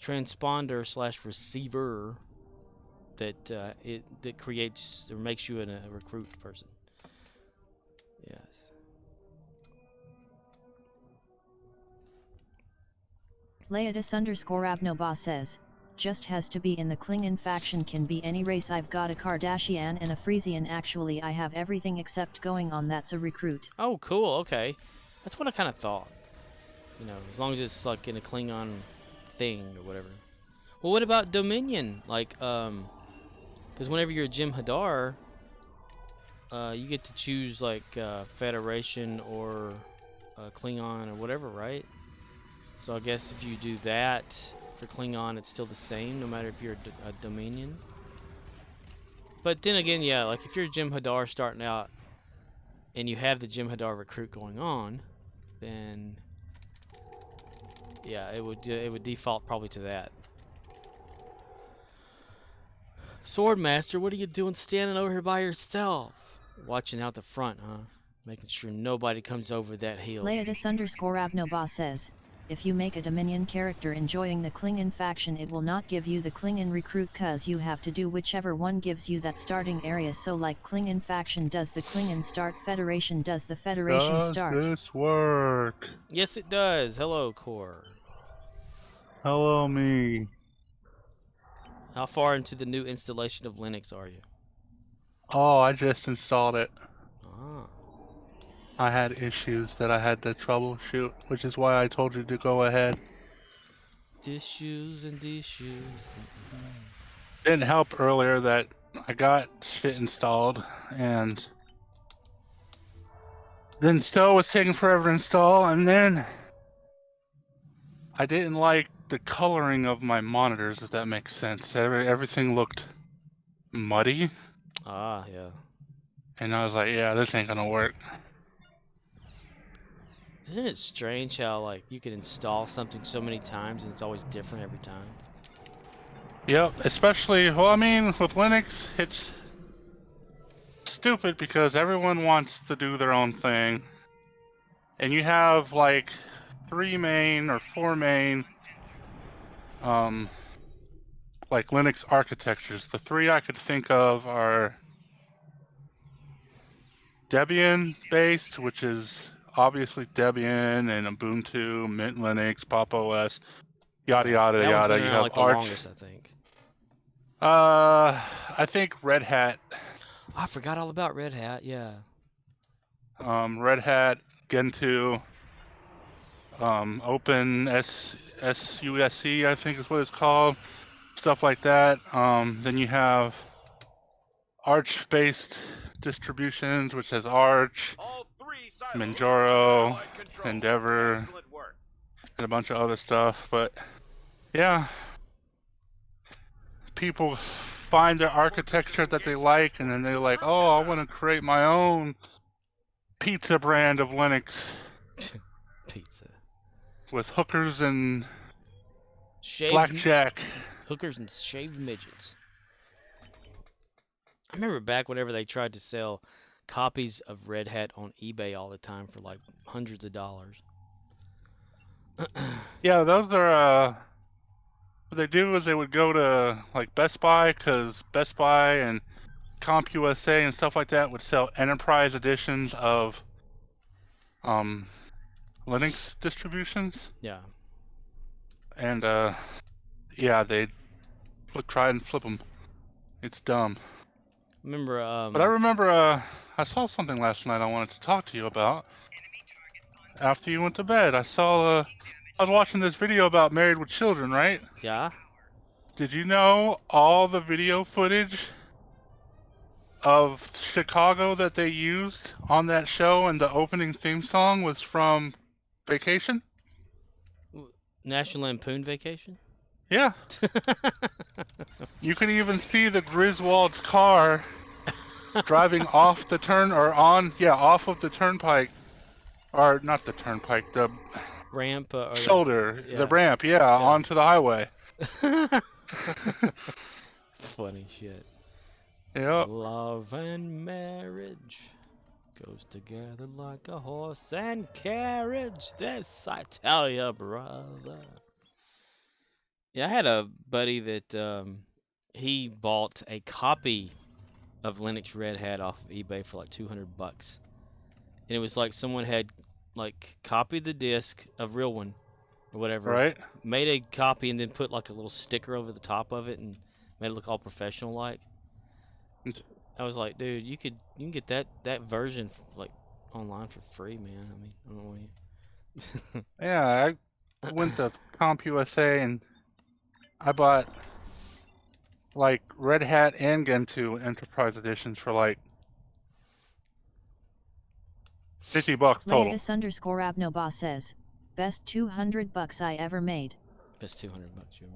transponder / receiver that creates or makes you a recruit person. Yes. Leodis_Abnoba says, just has to be in the Klingon faction, can be any race. I've got a Kardashian and a Frisian. Actually, I have everything except going on. That's a recruit. Oh, cool. Okay. That's what I kind of thought. You know, as long as it's like in a Klingon thing or whatever. Well, what about Dominion? Like, because whenever you're a Jim Hadar, you get to choose like Federation or Klingon or whatever, right? So I guess if you do that for Klingon, it's still the same, no matter if you're a Dominion. But then again, yeah, like if you're Jim Hadar starting out and you have the Jim Hadar recruit going on, then yeah, it would default probably to that. Swordmaster, what are you doing standing over here by yourself? Watching out the front, huh? Making sure nobody comes over that hill. Leodis_Abnoba says, if you make a Dominion character enjoying the Klingon faction, it will not give you the Klingon recruit, cause you have to do whichever one gives you that starting area. So like Klingon faction does the Klingon start, Federation does the Federation start. Does this work? Yes, it does. Hello, Core. Hello, me. How far into the new installation of Linux are you? Oh, I just installed it. Ah. I had issues that I had to troubleshoot, which is why I told you to go ahead. Issues and issues. Didn't help earlier that I got shit installed, and then still was taking forever to install, and then I didn't like the coloring of my monitors, if that makes sense. Everything looked muddy. Ah, yeah. And I was like, yeah, this ain't gonna work. Isn't it strange how like you can install something so many times and it's always different every time? Yep, especially, well, I mean, with Linux, it's stupid because everyone wants to do their own thing. And you have like 3 main or 4 main like Linux architectures. The 3 I could think of are Debian based, which is obviously Debian and Ubuntu, Mint Linux, Pop OS, yada yada That one's yada. been You around have like the Arch. longest, I think. I think Red Hat. I forgot all about Red Hat. Yeah. Red Hat, Gentoo, Open SUSE, I think is what it's called. Stuff like that. Then you have Arch-based distributions, which has Arch, Manjaro, Endeavor, and a bunch of other stuff. But yeah, people find their architecture that they like, and then they're like, oh, I want to create my own pizza brand of Linux. Pizza. With hookers and shaved blackjack. Hookers and shaved midgets. I remember back whenever they tried to sell copies of Red Hat on eBay all the time for like hundreds of dollars. Yeah, those are, what they do is they would go to like Best Buy, because Best Buy and CompUSA and stuff like that would sell enterprise editions of Linux distributions. Yeah. And yeah, they would try and flip them. It's dumb. Remember, But I remember I saw something last night I wanted to talk to you about. After you went to bed, I saw I was watching this video about Married with Children, right? Yeah. Did you know all the video footage of Chicago that they used on that show and the opening theme song was from Vacation? National Lampoon Vacation? Yeah. You can even see the Griswold's car driving off the off of the turnpike. Or not the turnpike, the ramp or shoulder, the ramp, onto the highway. Funny shit. Yep. Love and marriage goes together like a horse and carriage. This I tell ya, brother. Yeah, I had a buddy that he bought a copy of Linux Red Hat off of eBay for like $200, and it was like someone had like copied the disc, a real one or whatever, right? Made a copy and then put like a little sticker over the top of it and made it look all professional like. I was like, dude, you can get that version like online for free, man. I mean, I don't know what you. Yeah, I went to CompUSA and I bought like Red Hat and Gentoo Enterprise editions for like $50 total. Latest_Abnoba says, best $200 I ever made. Best $200 you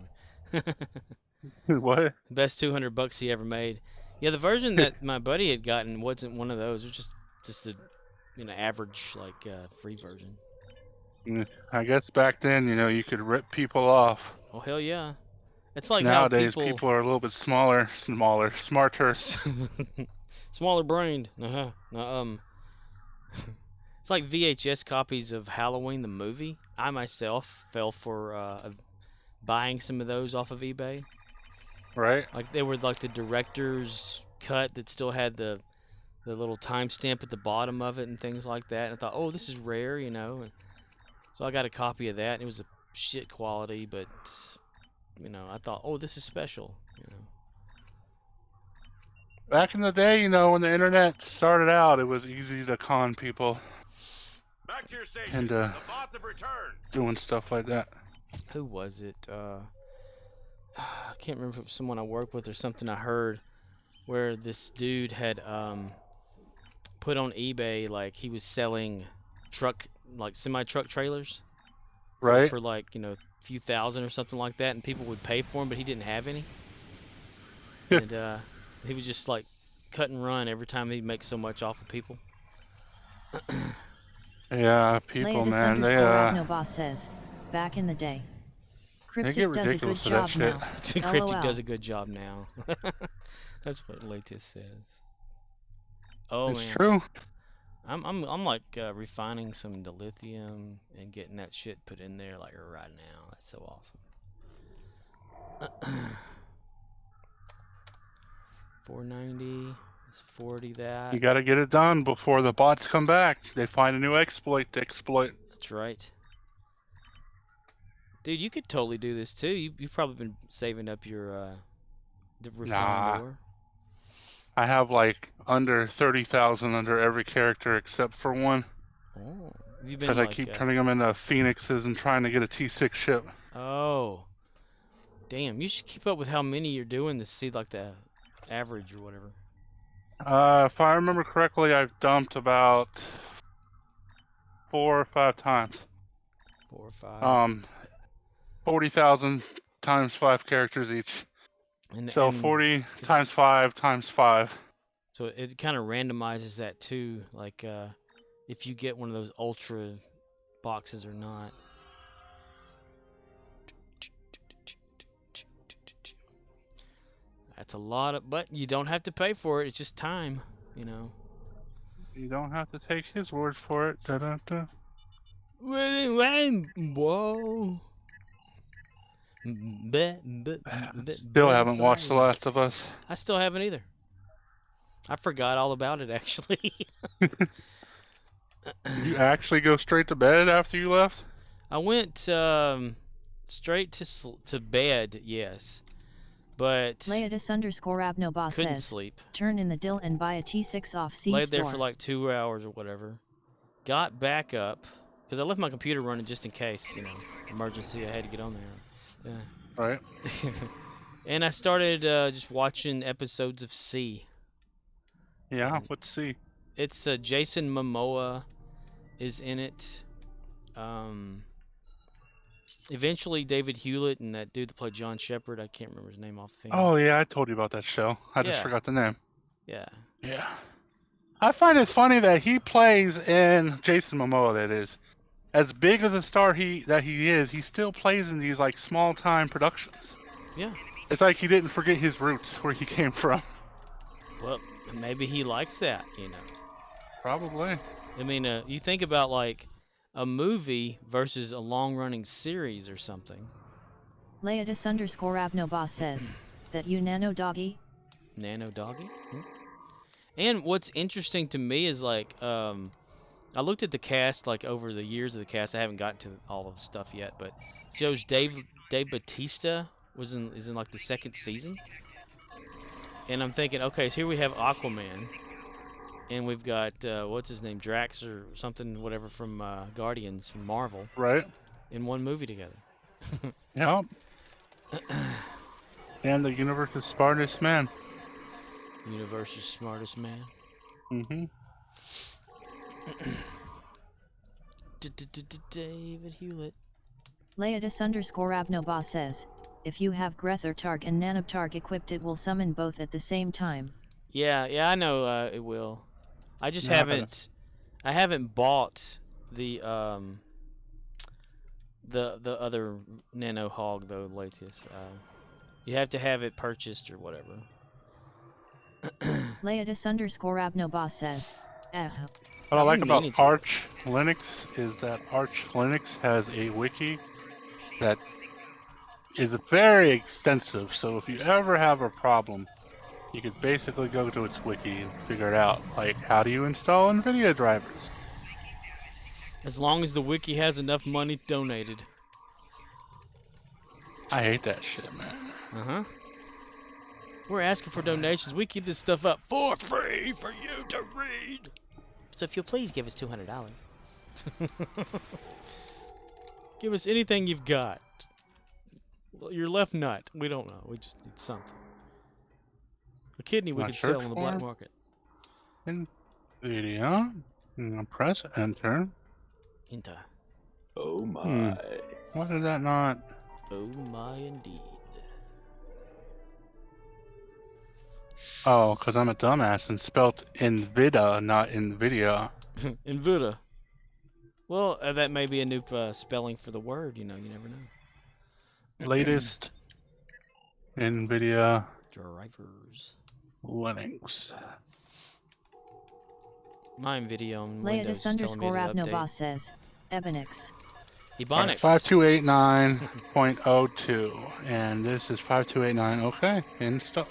ever made. What? Best $200 he ever made. Yeah, the version that my buddy had gotten wasn't one of those. It was just a average like free version. I guess back then, you could rip people off. Oh hell yeah! It's like nowadays people are a little bit smarter, smaller brained. It's like VHS copies of Halloween the movie. I myself fell for buying some of those off of eBay. Right. Like they were like the director's cut that still had the little timestamp at the bottom of it and things like that. And I thought, oh, this is rare, And so I got a copy of that. And it was a shit quality, but I thought, oh, this is special. Back in the day, when the internet started out, it was easy to con people. Back to your station. And the bots have returned. Doing stuff like that. Who was it? I can't remember if it was someone I worked with or something I heard where this dude had put on eBay like he was selling semi-truck trailers. Right. For like, a few thousand or something like that, and people would pay for them, but he didn't have any. And he would just like cut and run every time he'd make so much off of people. Yeah, people, man, Nobas says, back in the day. Cryptic does a good job now. Cryptic does a good job now. That's what Latest says. Oh it's man, it's true. I'm like refining some dilithium and getting that shit put in there like right now. That's so awesome. 490. It's 40 that. You got to get it done before the bots come back. They find a new exploit to exploit. That's right. Dude, you could totally do this too. You've probably been saving up your refined ore. I have like under 30,000 under every character except for one. Oh, because I keep turning them into phoenixes and trying to get a T6 ship. Oh, damn! You should keep up with how many you're doing to see like the average or whatever. If I remember correctly, I've dumped about 4 or 5 times. 4 or 5. 40,000 times 5 characters each. So And 40 times 5 times 5. So it kind of randomizes that too, like if you get one of those ultra boxes or not. That's a lot of, but you don't have to pay for it. It's just time, you know. You don't have to take his word for it. Da-da-da. Whoa. Still haven't watched The Last of Us. I still haven't either. I forgot all about it, actually. Did you actually go straight to bed after you left? I went straight to bed, yes. But Leatus_Abnoboss couldn't says, sleep. turn in the dill and buy a T6 off C Laid store. there for like 2 hours or whatever. Got back up because I left my computer running just in case, you know, emergency. I had to get on there. Yeah. Right. And I started just watching episodes of C. Yeah, what's C? It's Jason Momoa is in it. Eventually David Hewlett and that dude that played John Shepard, I can't remember his name offhand. Oh yeah, I told you about that show. I just forgot the name. Yeah. Yeah. I find it funny that he plays in Jason Momoa. That is, as big of a star that he is, he still plays in these like small time productions. Yeah. It's like he didn't forget his roots, where he came from. Well, maybe he likes that, you know. Probably. I mean, you think about like a movie versus a long-running series or something. Leatus_Abnoboss says, that you nano doggy? Nano doggy? And what's interesting to me is like, I looked at the cast like over the years of the cast. I haven't gotten to all of the stuff yet, but it shows Dave Bautista is in like the 2nd season. And I'm thinking, okay, so here we have Aquaman. And we've got, what's his name, Drax or something, whatever, from Guardians, from Marvel. Right. In one movie together. Yep. And the universe's smartest man. Universe's smartest man. Mm-hmm. David Hewlett. Leatus_Abnoboss says, if you have Grether Targ and Nanoptarg equipped, it will summon both at the same time. Yeah, I know it will. I just haven't. I haven't bought the other Nano Hog though, latest. You have to have it purchased or whatever. Leatus_Abnoboss says, What I like about Arch Linux is that Arch Linux has a wiki that is very extensive. So if you ever have a problem, you could basically go to its wiki and figure it out. Like, how do you install NVIDIA drivers? As long as the wiki has enough money donated. I hate that shit, man. Uh-huh. We're asking for donations. We keep this stuff up for free for you to read. So if you'll please give us $200. Give us anything you've got. Your left nut. We don't know. We just need something. A kidney we could sell on the black market. NVIDIA. Press enter. Enter. Oh my. Why did that not? Oh my indeed. Oh, because I'm a dumbass and spelt Nvidia, not Nvidia. Nvidia. Well, that may be a new spelling for the word, you know, you never know. Latest Nvidia drivers. Linux. My Nvidia on Windows is telling me to Leatus_Abnoboss says, Ebonix. Ebonix. 5289.02, and this is 5289. Okay, install.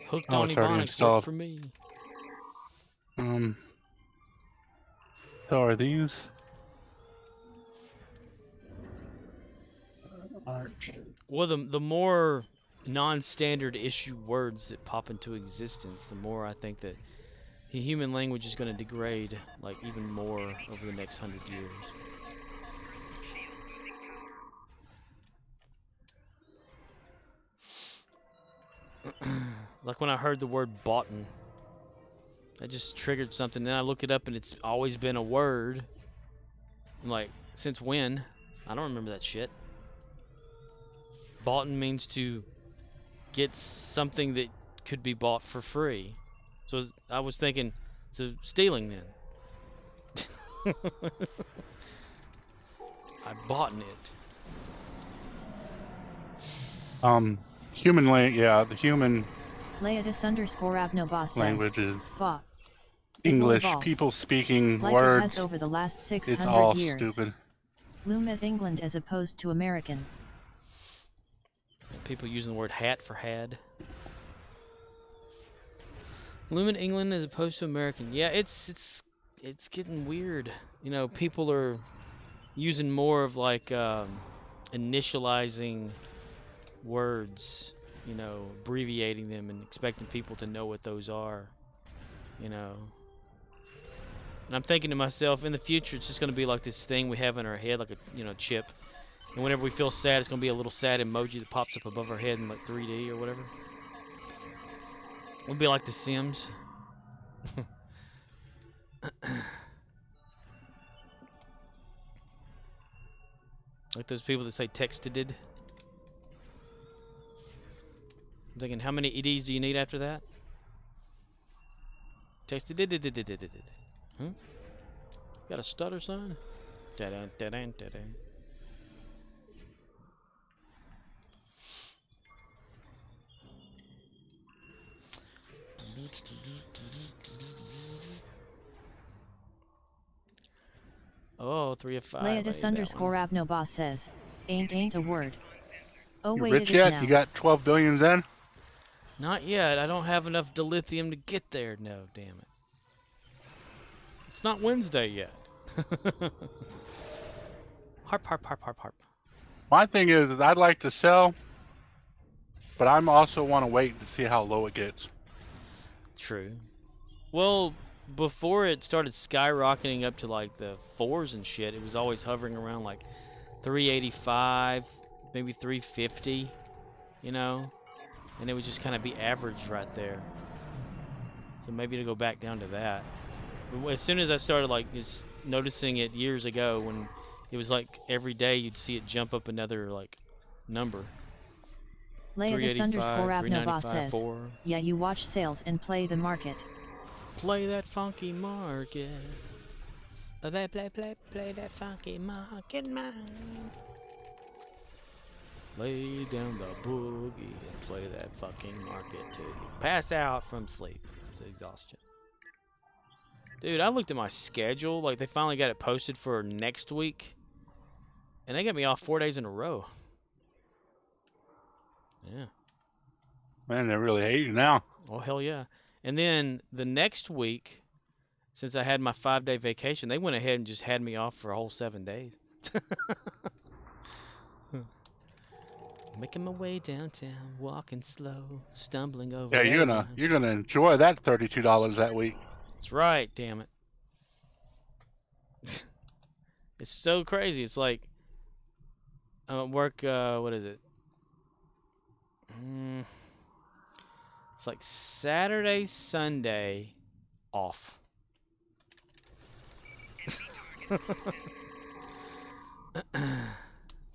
Hooked on Ebonix. Installed for me. So are these? Well, the more non-standard issue words that pop into existence, the more I think that the human language is going to degrade, like, even more over the next 100 years. Like when I heard the word boughten. That just triggered something. Then I look it up, and it's always been a word. I'm like, since when? I don't remember that shit. Boughten means to get something that could be bought for free. So I was thinking, so stealing then. I bought it. The human Leodis_Abnobos says, language is Fa. English. Evolve. People speaking Like words. it has over the last 600 it's all years. stupid. Loom at England as opposed to American. People using the word hat for had. Loom in England as opposed to American. Yeah, it's getting weird. You know, people are using more of like initializing words, you know, abbreviating them and expecting people to know what those are, you know. And I'm thinking to myself, in the future, it's just going to be like this thing we have in our head, like a, you know, chip. And whenever we feel sad, it's going to be a little sad emoji that pops up above our head in like 3D or whatever. It'll be like The Sims. Like those people that say texted. I'm thinking, how many EDs do you need after that? Texted. Huh? Got a stutter, son? Da-dun, da-dun, da-dun. Oh, 3 of 5. Leodis_Abnobos says, ain't a word. Oh You wait, rich it is yet? now. You got 12 billions in? Not yet. I don't have enough dilithium to get there. No, damn it. It's not Wednesday yet. Harp. My thing is I'd like to sell, but I also want to wait to see how low it gets. True. Well, before it started skyrocketing up to like the 4s and shit, it was always hovering around like 385, maybe 350, you know? And it would just kind of be average right there. So maybe to go back down to that. But as soon as I started like just noticing it years ago, when it was like every day you'd see it jump up another like number. Leodis_Abnobos says, 4. yeah, you watch sales and play the market. Play that funky market. Play that funky market, man. Lay down the boogie and play that fucking market till you pass out from sleep. It's exhaustion. Dude, I looked at my schedule. Like, they finally got it posted for next week. And they got me off 4 days in a row. Yeah. Man, they're really hating now. Oh, hell yeah. And then the next week, since I had my 5-day vacation, they went ahead and just had me off for a whole 7 days. Making my way downtown, walking slow, stumbling over. Yeah, you're gonna enjoy that $32 that week. That's right, damn it. It's so crazy. It's like work. What is it? It's like Saturday, Sunday, off.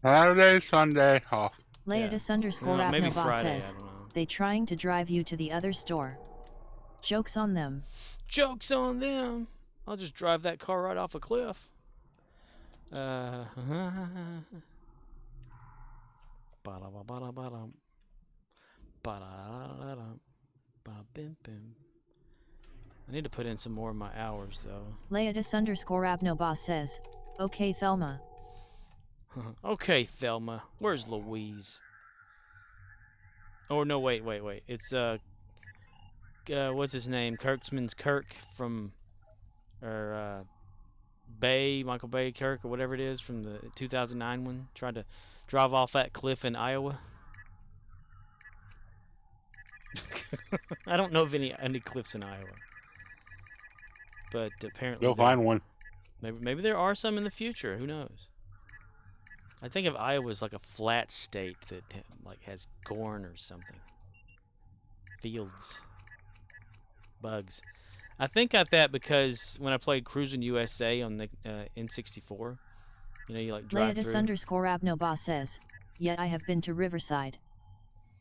Saturday, Sunday, off. Leodis_Abnobos says, they trying to drive you to the other store. Joke's on them. Joke's on them. I'll just drive that car right off a cliff. I need to put in some more of my hours, though. Leodis_Abnobos says, okay, Thelma. Okay, Thelma. Where's Louise? Oh, no, wait. It's, what's his name? Kirksman's Kirk from, or, Michael Bay Kirk, or whatever it is, from the 2009 one. Tried to drive off that cliff in Iowa. I don't know of any cliffs in Iowa. But apparently... Go find one. Maybe there are some in the future. Who knows? I think of Iowa as like a flat state that like has corn or something. Fields. Bugs. I think got that because when I played Cruising USA on the N64, you know, you like drive Leatus through. _Abnoba says, yeah, I have been to Riverside.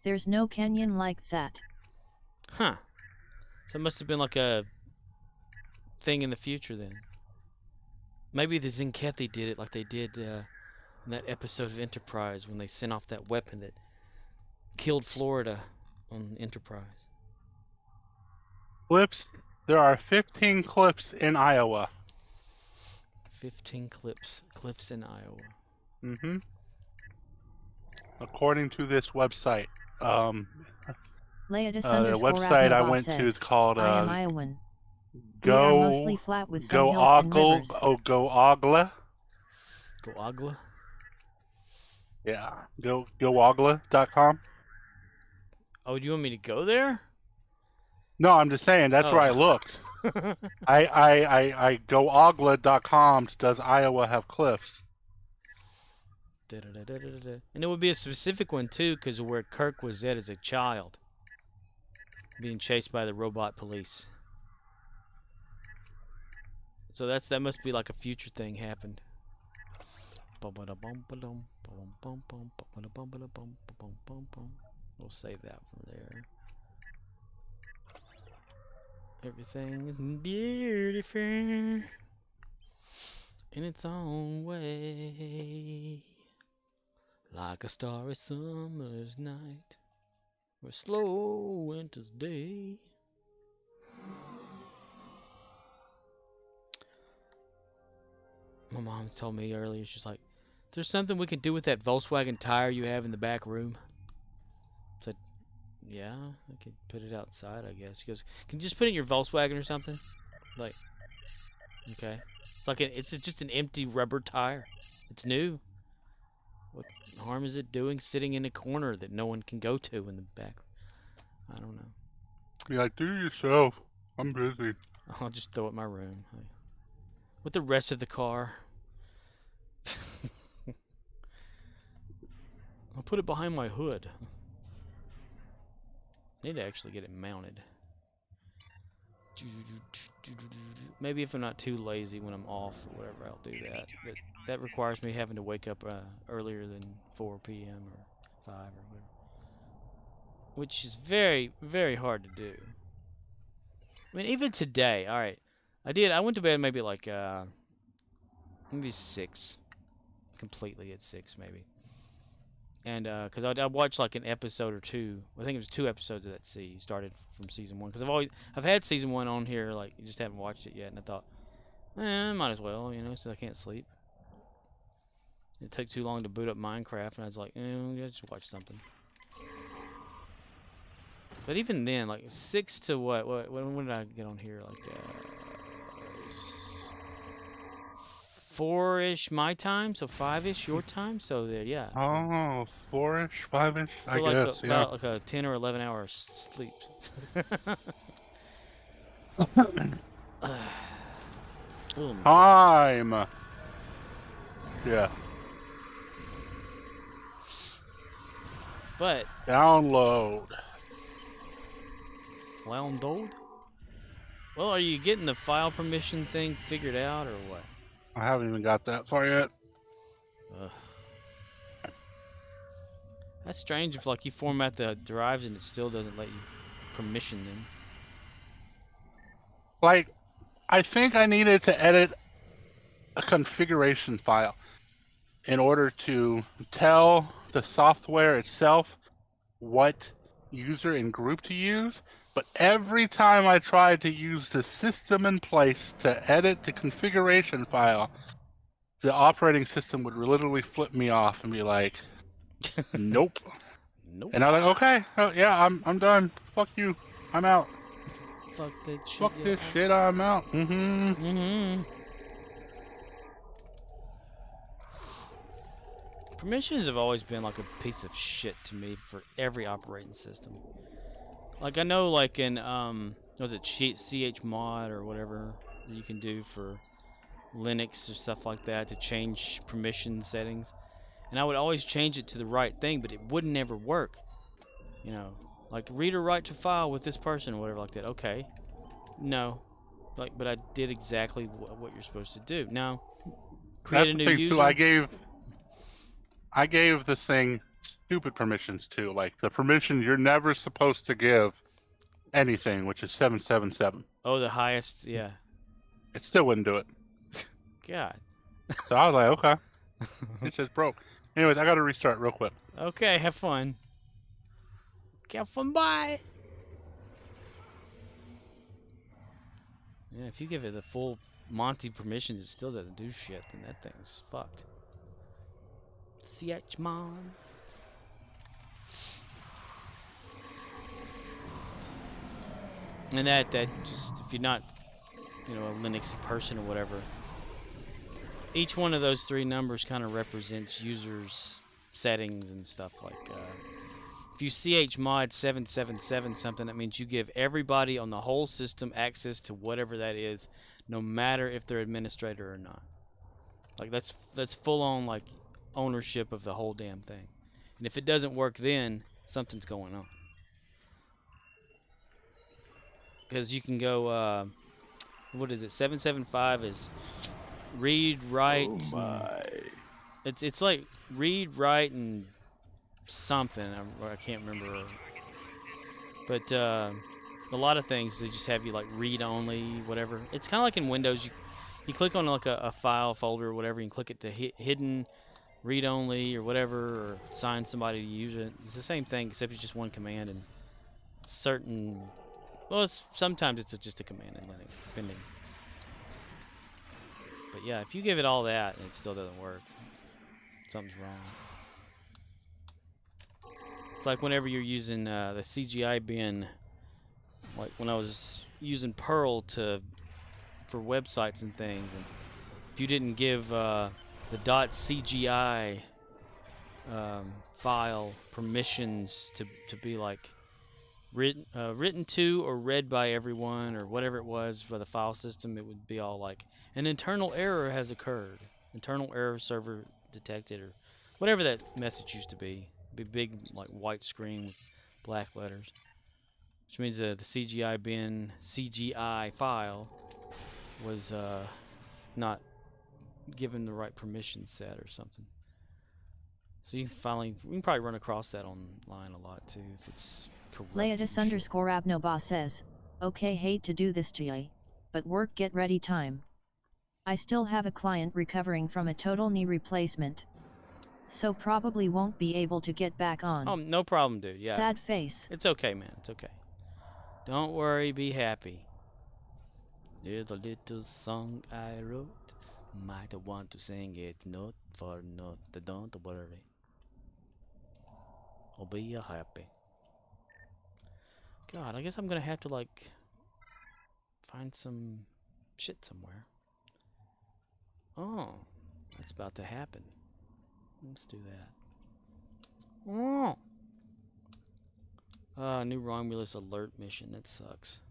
There's no canyon like that. Huh. So it must have been like a thing in the future then. Maybe the Zinkethi did it like they did in that episode of Enterprise when they sent off that weapon that killed Florida on Enterprise. Clips. There are 15 clips in Iowa. 15 cliffs in Iowa. Mm-hmm. According to this website. The website I went to is called I am Iowan. Go We are mostly flat with some hills and rivers. Go Ogla. Go Ogla? Yeah. GoOgla.com. Oh, do you want me to go there? No, I'm just saying that's where I looked. I GoOgla.com. Does Iowa have cliffs? And it would be a specific one too, because of where Kirk was at as a child, being chased by the robot police. So that must be like a future thing happened. We'll save that from there. Everything is beautiful in its own way, like a starry summer's night or a slow winter's day. My mom told me earlier, she's like, "There's something we can do with that Volkswagen tire you have in the back room." I said, "Yeah, I could put it outside, I guess." She goes, "Can you just put it in your Volkswagen or something?" Like, okay. It's like it's just an empty rubber tire. It's new. What harm is it doing sitting in a corner that no one can go to in the back? I don't know. Be like, do it yourself. I'm busy. I'll just throw it in my room. With the rest of the car. I'll put it behind my hood. Need to actually get it mounted. Maybe if I'm not too lazy when I'm off or whatever, I'll do that. But that requires me having to wake up earlier than 4 p.m. or 5 or whatever. Which is very, very hard to do. I mean, even today, alright. I went to bed maybe like, maybe 6. Completely at 6, maybe. And, because I watched like an episode or two. I think it was 2 episodes of that started from season 1. Because I've had season 1 on here, like, you just haven't watched it yet. And I thought, might as well, you know, since I can't sleep. It took too long to boot up Minecraft, and I was like, let's just watch something. But even then, like 6 to when did I get on here? Like 4-ish my time, so 5-ish your time. So there, yeah. Oh, 4-ish, 5-ish. So I guess, yeah. about like a 10 or 11 hours sleep. Time. Yeah. But download. Well, are you getting the file permission thing figured out or what? I haven't even got that far yet. Ugh. That's strange if like you format the drives and it still doesn't let you permission them. Like, I think I needed to edit a configuration file in order to tell the software itself what user and group to use. But every time I tried to use the system in place to edit the configuration file, the operating system would literally flip me off and be like, nope. Nope. And I'm like, okay, yeah, I'm done. Fuck you. I'm out. Fuck that shit. Fuck this shit, I'm out. Permissions have always been like a piece of shit to me for every operating system. Like I know like in was it chmod or whatever that you can do for Linux or stuff like that to change permission settings. And I would always change it to the right thing, but it wouldn't ever work. You know, like read or write to file with this person or whatever like that. Okay. No. Like, but I did exactly what you're supposed to do. Now, That's create a the new thing user. too. I gave this thing stupid permissions too, like the permission you're never supposed to give anything, which is 777. Oh, the highest, yeah. It still wouldn't do it. God. So I was like, okay, it just broke. Anyways, I got to restart real quick. Okay, have fun. Have fun, bye. Yeah, if you give it the full Monty permissions, it still doesn't do shit, then that thing's fucked. CHmon. And that just, if you're not, you know, a Linux person or whatever, each one of those 3 numbers kind of represents users' settings and stuff. Like, if you chmod 777 something, that means you give everybody on the whole system access to whatever that is, no matter if they're administrator or not. Like, that's full on, like, ownership of the whole damn thing. And if it doesn't work, then something's going on. Because you can go, what is it? 775 is read, write. Oh my. It's like read, write, and something. I can't remember. But a lot of things, they just have you like read only, whatever. It's kind of like in Windows. You click on like a file folder or whatever, and click it to hidden, read only, or whatever, or assign somebody to use it. It's the same thing, except it's just one command and certain. Well, sometimes it's just a command in Linux, depending. But yeah, if you give it all that and it still doesn't work, something's wrong. It's like whenever you're using the CGI bin, like when I was using Perl for websites and things, and if you didn't give the .cgi file permissions to be like written to or read by everyone or whatever it was for the file system, it would be all like, an internal error has occurred, internal error server detected, or whatever that message used to be. It'd be big like white screen with black letters, which means that the CGI bin CGI file was not given the right permission set or something. So you can probably run across that online a lot too if it's correct. Leatus_Abnoba says, okay, hate to do this to you, but work get ready time. I still have a client recovering from a total knee replacement, so probably won't be able to get back on. Oh, no problem, dude. Yeah. Sad face. It's okay, man. It's okay. Don't worry, be happy. There's a little song I wrote. Might want to sing it note for note. Don't worry. I'll be happy. God, I guess I'm gonna have to like find some shit somewhere. Oh, that's about to happen. Let's do that. Oh. New Romulus alert mission. That sucks.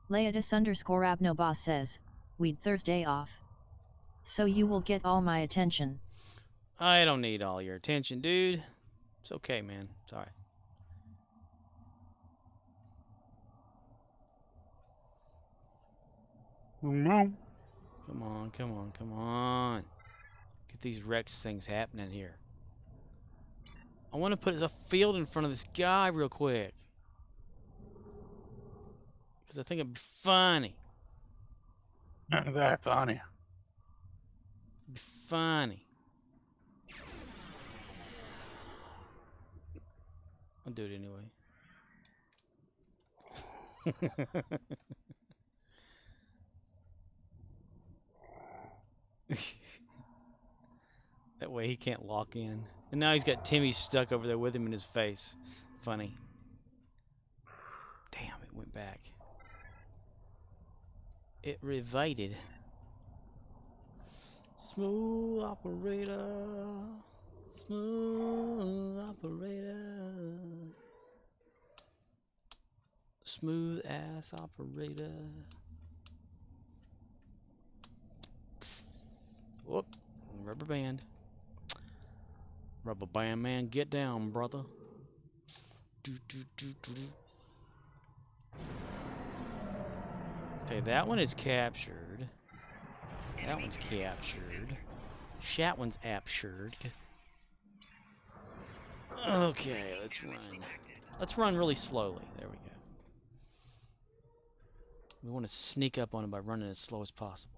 Leatus_Abnoba says, we'd Thursday off, so you will get all my attention. I don't need all your attention, dude. It's okay, man. It's alright. No. Come on, come on, come on. Get these Rex things happening here. I want to put a field in front of this guy real quick. Because I think it'd be funny. That's funny. It'd be funny. I'll do it anyway. That way he can't lock in. And now he's got Timmy stuck over there with him in his face. Funny. Damn, it went back. It revited. Smooth operator. Smooth operator. Smooth ass operator. Whoop. Rubber band. Rubber band man, get down, brother. Do, do, do, do, do. Okay, that one is captured. That one's captured. That one's captured. Okay, let's run. Let's run really slowly. There we go. We want to sneak up on it by running as slow as possible.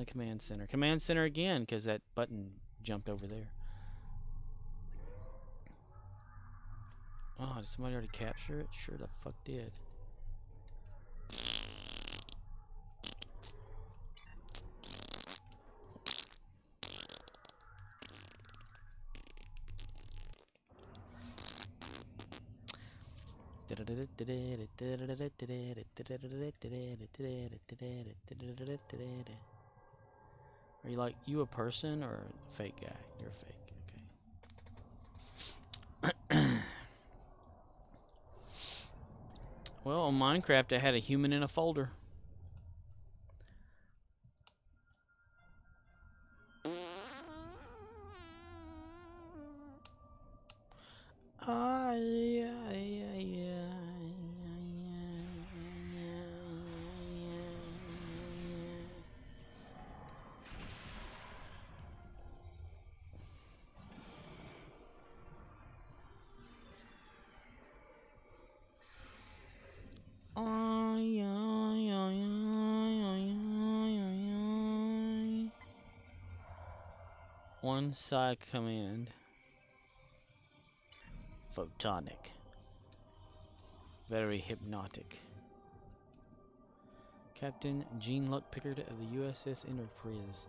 Command center. Command center again, because that button jumped over there. Oh, did somebody already capture it? Sure the fuck did. Are you like, you a person or a fake guy? You're fake, okay. Well, on Minecraft I had a human in a folder. One side command. Photonic. Very hypnotic. Captain Jean Luck Pickard of the USS Enterprise.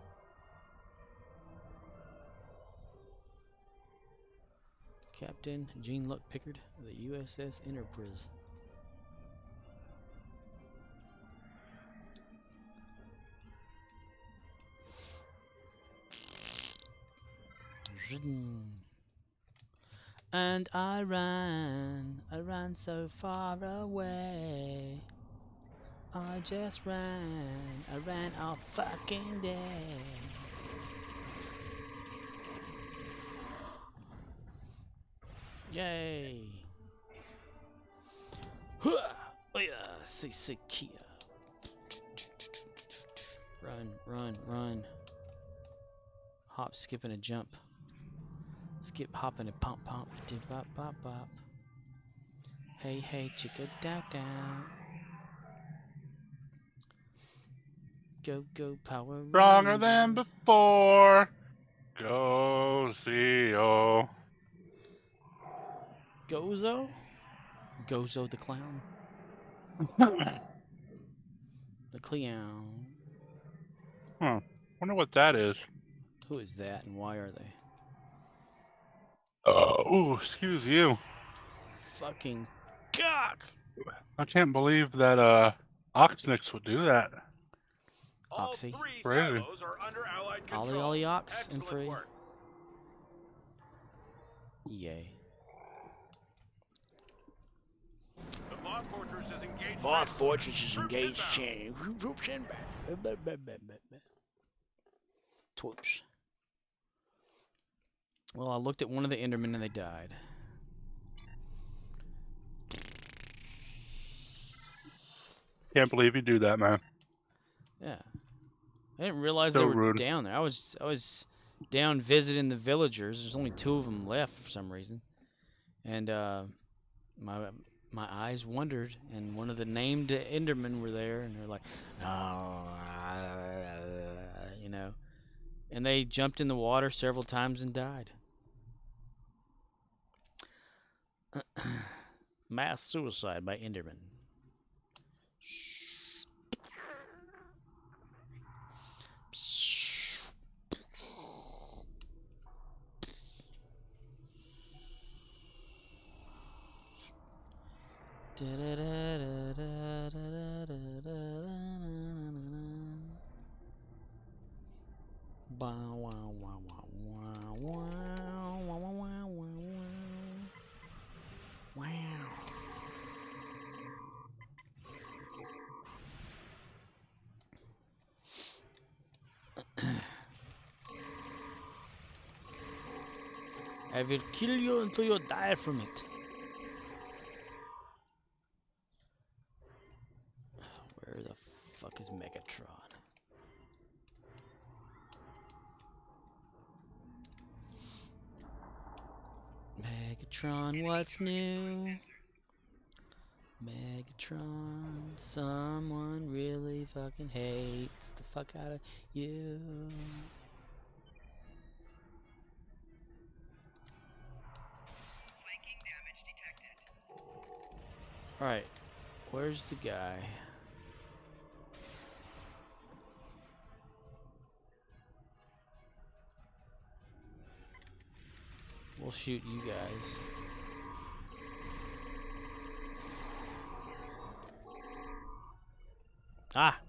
Captain Jean Luck Pickard of the USS Enterprise. And I ran so far away. I just I ran all fucking day. Yay! Oh yeah, say Kia. Run. Hop, skip, and a jump. Skip, hop, and a pump, dip, bop, bop, bop. Hey, chicka, dow, dow. Go, Power Stronger Ranger. than before. Go, CEO. Gozo? Gozo the clown. The clown. Huh. Wonder what that is. Who is that and why are they? Ooh, excuse you. Fucking cock! I can't believe that Oxnix would do that. Oxy. Crazy. Ollie Ox and free. Work. Yay. The Voth Fortress is engaged. Voth Fortress is engaged. Twerps. Well, I looked at one of the Endermen and they died. Can't believe you do that, man. Yeah. I didn't realize So they were rude. down there. I was down visiting the villagers. There's only 2 of them left for some reason. And my eyes wandered, and one of the named Endermen were there, and they're like, no, you know. And they jumped in the water several times and died. Mass suicide by Enderman. I will kill you until you die from it. Where the fuck is Megatron? Megatron, what's new? Megatron, someone really fucking hates the fuck out of you. Alright, where's the guy? We'll shoot you guys. Ah!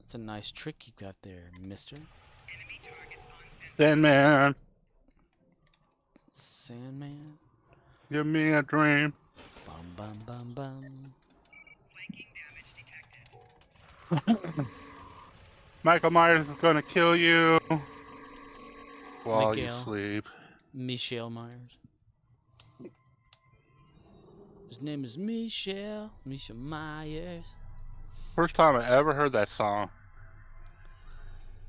That's a nice trick you got there, mister. Sandman, Sandman? give me a dream. Bum bum bum bum. Michael Myers is gonna kill you while you Miguel. sleep. Michelle Myers. His name is Michelle Myers. First time I ever heard that song,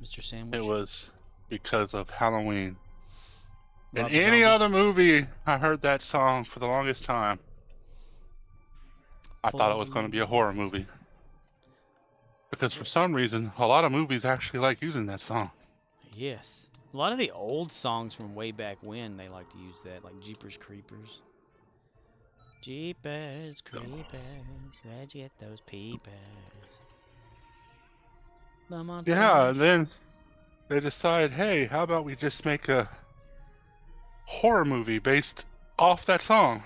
Mr. Sandwich. it was because of Halloween. In Rob any Zombies. other movie, I heard that song for the longest time. I thought it was going to be a horror movie. Because for some reason, a lot of movies actually like using that song. Yes. A lot of the old songs from way back when, they like to use that, like Jeepers Creepers. Jeepers Creepers, where'd you get those peepers? The monster Yeah, and Mash. then they decide, hey, how about we just make a horror movie based off that song?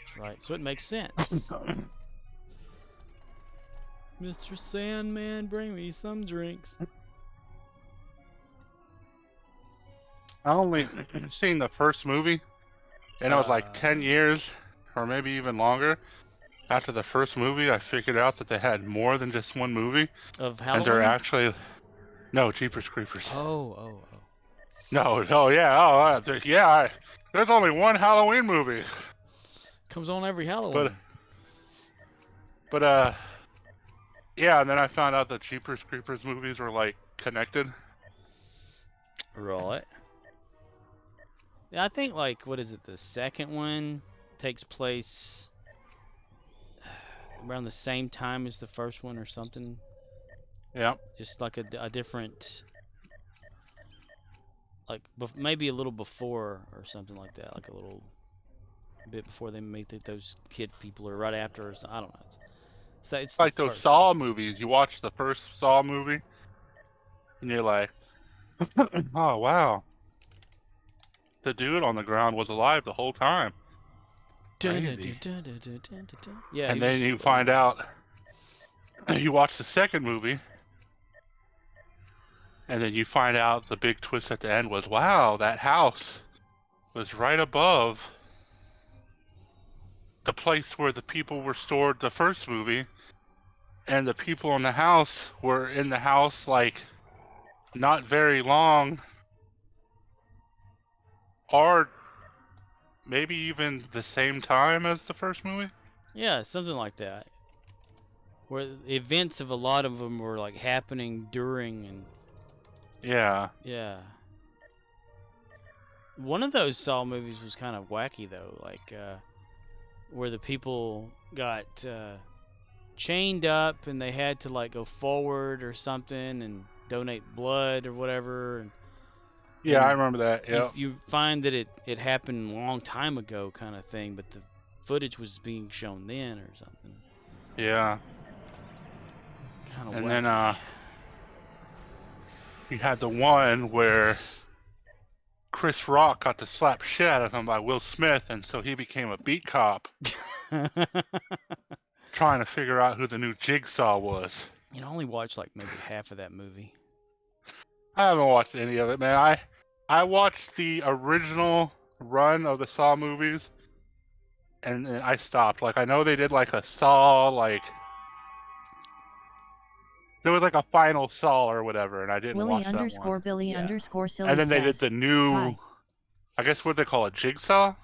That's right, so it makes sense. Mr. Sandman, bring me some drinks. I only seen the first movie, and it was like 10 years, or maybe even longer. After the first movie, I figured out that they had more than just one movie. Of Halloween? And they're actually... No, Jeepers Creepers. Oh. No, there's only one Halloween movie. Comes on every Halloween. But yeah, and then I found out that Jeepers Creepers movies were, like, connected. Right. Yeah, I think, like, what is it, the second one takes place around the same time as the first one or something. Yeah. Just like a different, like, maybe a little before or something like that, like a little bit before they meet those kid people, or right after, or something. I don't know. It's like those Saw movies. You watch the first Saw movie, and you're like, oh, wow. The dude on the ground was alive the whole time. Crazy. Yeah, and then you find out, you watch the second movie, and then you find out the big twist at the end was, wow, that house was right above the place where the people were stored the first movie, and the people in the house were in the house, like, not very long, or maybe even the same time as the first movie? Yeah, something like that. Where the events of a lot of them were, like, happening during and... Yeah. Yeah. One of those Saw movies was kind of wacky, though. Like, where the people got chained up and they had to, like, go forward or something and donate blood or whatever. And I remember that, yeah. You find that it happened a long time ago kind of thing, but the footage was being shown then or something. Yeah. Kind of and wacky. then, you had the one where Chris Rock got to slap shit out of him by Will Smith, and so he became a beat cop. Trying to figure out who the new Jigsaw was. You know, I only watched like maybe half of that movie. I haven't watched any of it, man. I watched the original run of the Saw movies, and I stopped. Like, I know they did like a Saw, like, There was like a Final Saw or whatever, and I didn't Willie watch that one. Billy Yeah. Silly And then they did says, the new, Hi. I guess what they call it, Jigsaw?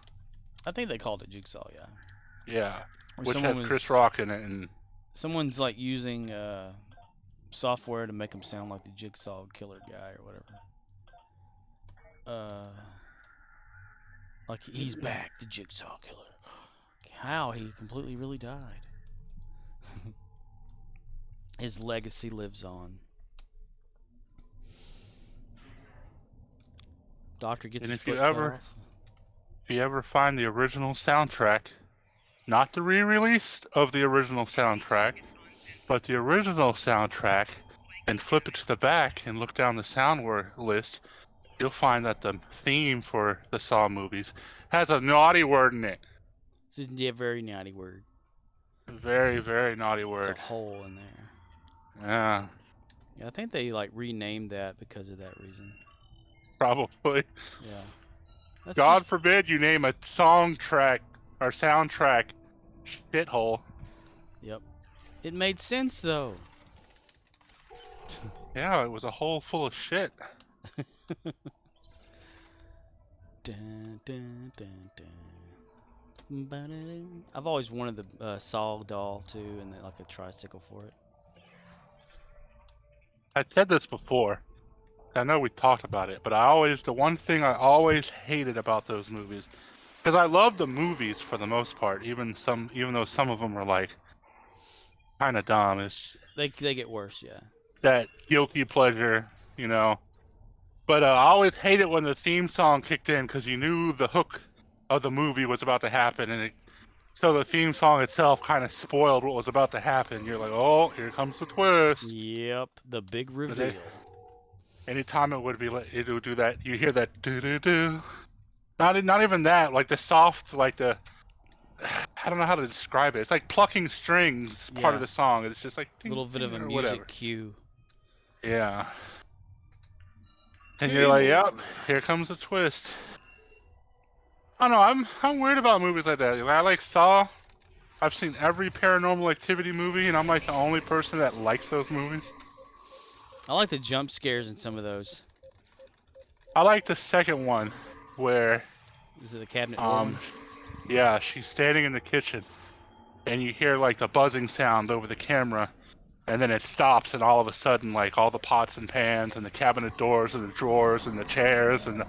I think they called it Jigsaw, yeah. Yeah, Where which someone has was, Chris Rock in it. And someone's like using software to make him sound like the Jigsaw killer guy or whatever. Like he's back, the Jigsaw killer. How he completely really died. His legacy lives on. Doctor gets and his if you foot cut ever, off. if you ever find the original soundtrack, not the re-release of the original soundtrack, but the original soundtrack, and flip it to the back and look down the sound list, you'll find that the theme for the Saw movies has a naughty word in it. It's a very naughty word. Very, very naughty word. It's a hole in there. Yeah. Yeah, I think they like renamed that because of that reason. Probably. Yeah. That's God just... forbid you name a song track or soundtrack shithole. Yep. It made sense though. Yeah, it was a hole full of shit. Dun, dun, dun, dun. I've always wanted the Saw doll too, and like a tricycle for it. I said this before. I know we talked about it, but the one thing I always hated about those movies, because I love the movies for the most part, even though some of them are like kind of dumb, is They get worse, yeah. that guilty pleasure, you know. But I always hated when the theme song kicked in because you knew the hook of the movie was about to happen, and so the theme song itself kind of spoiled what was about to happen. You're like, oh, here comes the twist. Yep, the big reveal. Anytime it would do that, you hear that do do do. Not even that, like the soft, like the, I don't know how to describe it. It's like plucking strings, part of the song. It's just like a little bit of a music cue. Yeah. And you're like, yep, here comes the twist. I don't know, I'm weird about movies like that. I like Saw. I've seen every Paranormal Activity movie, and I'm like the only person that likes those movies. I like the jump scares in some of those. I like the second one, where... Is it the cabinet door one? Yeah, she's standing in the kitchen, and you hear like the buzzing sound over the camera, and then it stops, and all of a sudden, like all the pots and pans, and the cabinet doors, and the drawers, and the chairs, and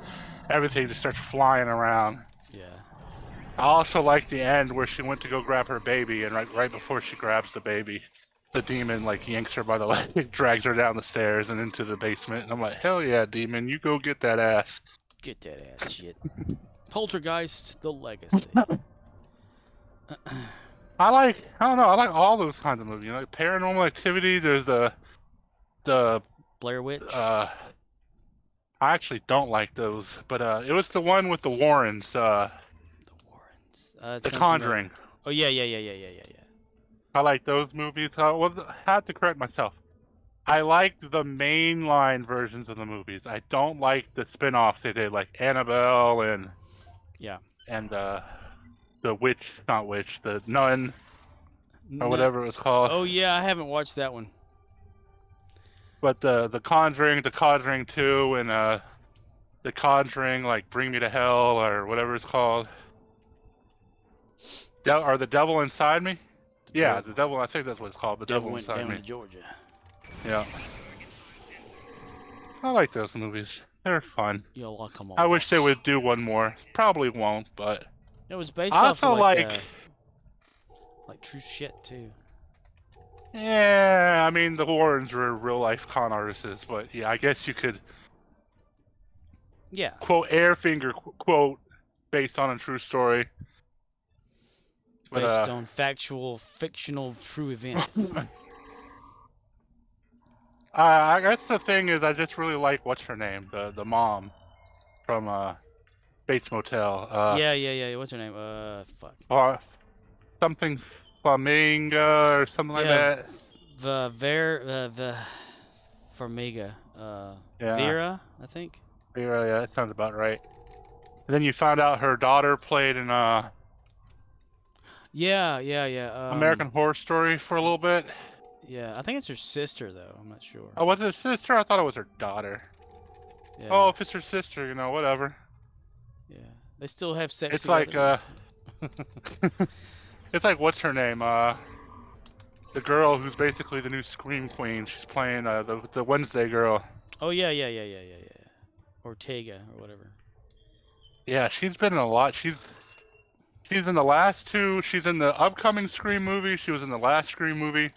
everything just starts flying around. Yeah. I also like the end where she went to go grab her baby, and right before she grabs the baby, the demon like yanks her by the leg, drags her down the stairs and into the basement, and I'm like, hell yeah, demon, you go get that ass. Get that ass shit. Poltergeist, the legacy. I don't know, I like all those kinds of movies. You know, like Paranormal Activity, there's the Blair Witch. I actually don't like those, but it was the one with the Warrens. The Warrens. The Conjuring. Familiar. Oh yeah. I like those movies. I had to correct myself. I liked the mainline versions of the movies. I don't like the spin-offs they did, like Annabelle and the witch, not witch, the nun, or whatever it was called. Oh yeah, I haven't watched that one. But the Conjuring 2, and the Conjuring, like Bring Me to Hell, or whatever it's called. Or The Devil Inside Me? Yeah, The Devil, I think that's what it's called, The Devil Inside Down Me. to Georgia. Yeah. I like those movies. They're fun. You'll like them all. I wish they would do one more. Probably won't, but... It was based I off also like true shit too. Yeah, I mean, the Warrens were real-life con artists, but yeah, I guess you could... Yeah. Quote, Airfinger, quote, based on a true story. Based on factual, fictional, true events. I guess the thing is, I just really like, what's her name? The mom from Bates Motel. Yeah. What's her name? Fuck. Or something Flaminga or something like that. Farmiga. Yeah. Vera, I think. Vera, yeah, that sounds about right. And then you found out her daughter played in Yeah. American Horror Story for a little bit. Yeah, I think it's her sister though. I'm not sure. Oh, was it her sister? I thought it was her daughter. Yeah. Oh, if it's her sister, you know, whatever. Yeah, they still have sex It's together. like it's like what's her name? The girl who's basically the new Scream Queen. She's playing the Wednesday girl. Oh yeah. Ortega or whatever. Yeah, she's been in a lot. She's in the last two. She's in the upcoming Scream movie. She was in the last Scream movie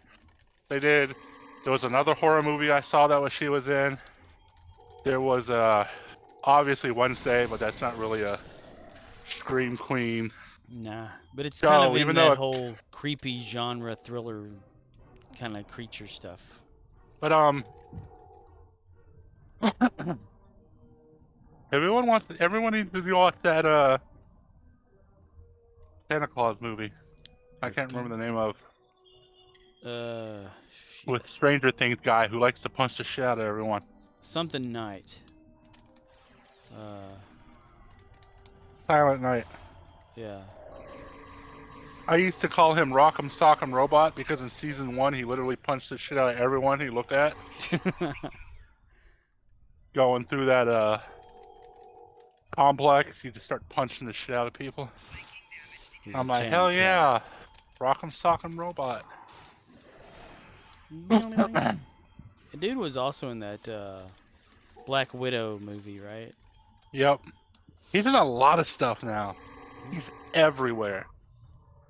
they did. There was another horror movie I saw that she was in. There was obviously Wednesday, but that's not really a Scream Queen. Nah, but it's kind of in even that though whole creepy genre thriller kind of creature stuff. But everyone needs to watch that Santa Claus movie. I can't remember the name of. With Stranger Things guy who likes to punch the shit out of everyone. Something Night. Silent Night. Yeah. I used to call him Rock'em Sock'em Robot because in season 1 he literally punched the shit out of everyone he looked at. Going through that complex, you just start punching the shit out of people. I'm like, hell yeah, Rock'em Sock'em Robot. The dude was also in that Black Widow movie, right? Yep. He's in a lot of stuff now. He's everywhere.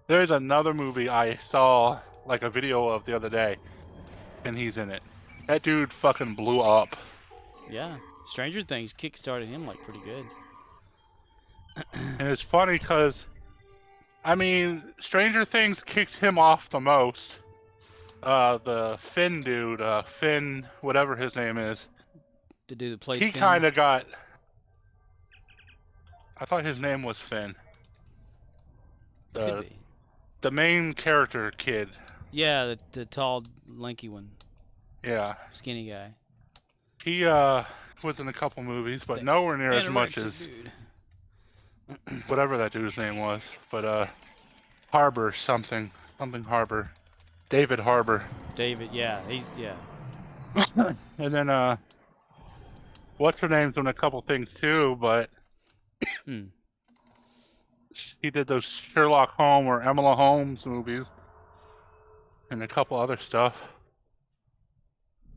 There's another movie I saw like a video of the other day, and he's in it. That dude fucking blew up. Yeah. Stranger Things kickstarted him like pretty good. And it's funny because, I mean, Stranger Things kicked him off the most. The Finn dude, Finn, whatever his name is. The dude that played He Finn? kind of got. I thought his name was Finn. Could be. The main character kid. Yeah, the tall, lanky one. Yeah. Skinny guy. He was in a couple movies, but nowhere near as much as dude. whatever that dude's name was. But Harbor something Harbor. David Harbor. David, yeah, yeah. And then what's her name's in a couple things too, but he did those Sherlock Holmes or Enola Holmes movies and a couple other stuff.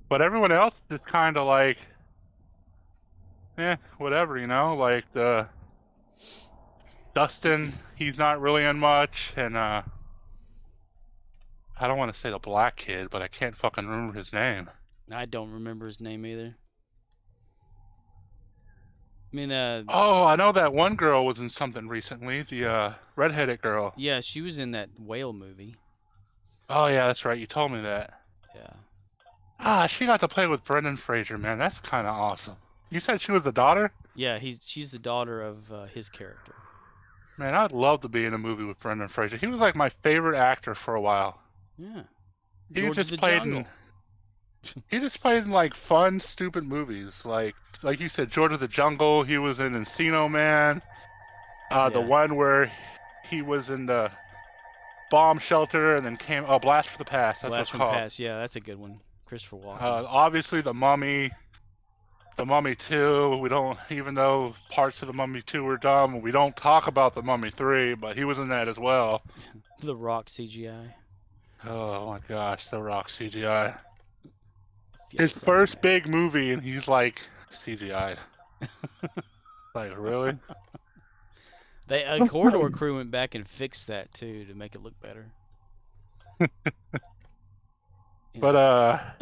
But everyone else is kind of like, whatever, you know, like the Dustin, he's not really in much, and I don't want to say the black kid, but I can't fucking remember his name. I don't remember his name either. I mean, oh, I know that one girl was in something recently, the redheaded girl. Yeah, she was in that whale movie. Oh yeah, that's right, you told me that. Yeah. Ah, she got to play with Brendan Fraser, man. That's kind of awesome. You said she was the daughter? Yeah, she's the daughter of his character. Man, I'd love to be in a movie with Brendan Fraser. He was like my favorite actor for a while. Yeah. He George just the played Jungle. He just played in like fun, stupid movies. Like you said, George of the Jungle. He was in Encino Man. The one where he was in the bomb shelter and then came. Oh, Blast from the Past. That's Blast what from it's the called. Past. Yeah, that's a good one. Christopher Walken. Obviously, The Mummy. The Mummy 2. We don't, even though parts of The Mummy 2 were dumb, we don't talk about The Mummy 3, but he was in that as well. The Rock CGI. Oh my gosh, The Rock CGI. His first big movie, and he's like CGI'd. Like, really? The Corridor crew went back and fixed that too to make it look better. But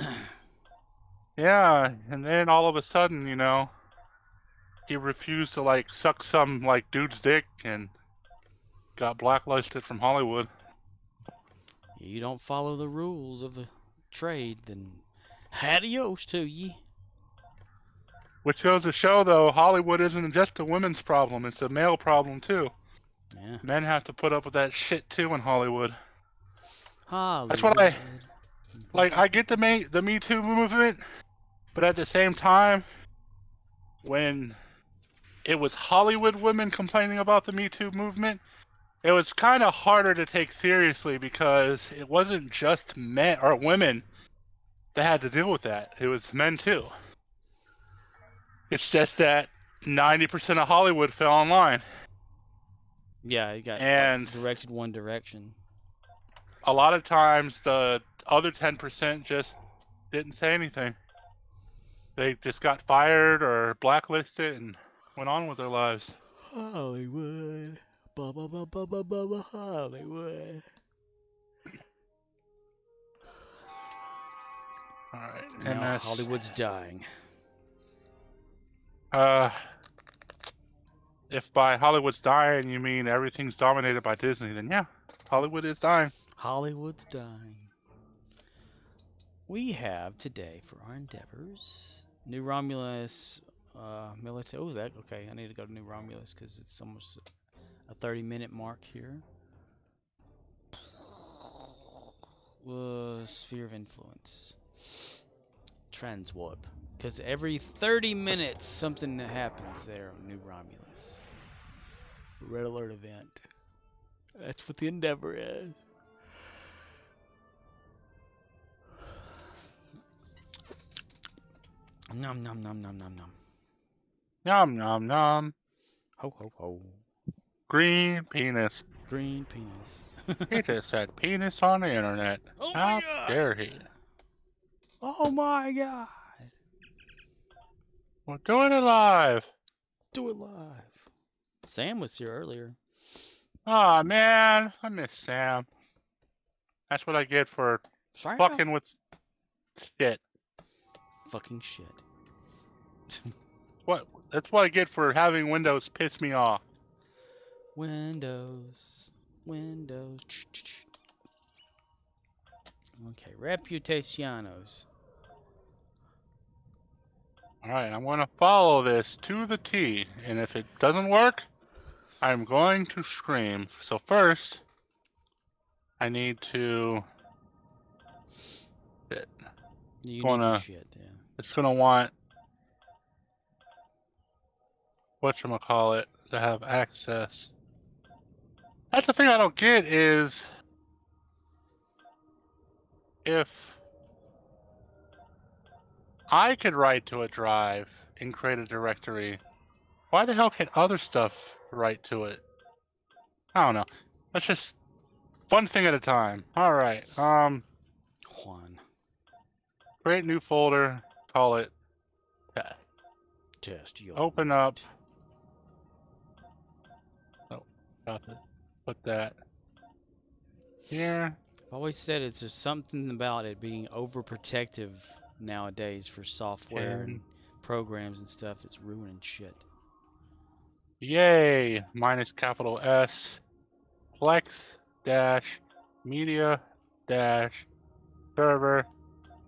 yeah, and then all of a sudden, you know, he refused to like suck some like dude's dick and got blacklisted from Hollywood. You don't follow the rules of the trade, then adios to ye. Which goes to show, though, Hollywood isn't just a women's problem; it's a male problem too. Yeah. Men have to put up with that shit too in Hollywood. Hollywood. That's what I get the Me Too movement, but at the same time, when it was Hollywood women complaining about the Me Too movement, it was kind of harder to take seriously because it wasn't just men or women that had to deal with that. It was men too. It's just that 90% of Hollywood fell in line. Yeah, it got And directed one direction. A lot of times the other 10% just didn't say anything. They just got fired or blacklisted and went on with their lives. Hollywood. Ba ba ba ba ba ba ba Hollywood. Alright, Now MS. Hollywood's dying. If by Hollywood's dying you mean everything's dominated by Disney, then yeah, Hollywood is dying. Hollywood's dying. We have today for our endeavors New Romulus military. Oh, that okay? I need to go to New Romulus because it's almost a 30-minute mark here. Sphere of influence. Transwarp. Because every 30 minutes something happens there on New Romulus. Red alert event. That's what the endeavor is. Nom nom nom nom nom nom. Nom nom nom. Ho ho ho. Green penis. Green penis. He just said penis on the internet. Oh How my God. dare he? Oh my God. We're doing it live. Do it live. Sam was here earlier. Aw, man. I miss Sam. That's what I get for Sam. fucking with shit. Fucking shit. That's what I get for having Windows piss me off. Windows. Okay, reputacionos. Alright, I'm going to follow this to the T, and if it doesn't work, I'm going to scream. So first, I need to... Shit. You need to shit, yeah. It's going to want... whatchamacallit to have access. That's the thing I don't get is... if I could write to a drive and create a directory, why the hell can other stuff write to it? I don't know. Let's just one thing at a time. Alright, Juan. Create new folder, call it test. Test your Open up. Oh, got it. Put that here. I've always said it's just something about it being overprotective nowadays for software and programs and stuff. It's ruining shit. Yay! Minus capital S. Plex dash media dash server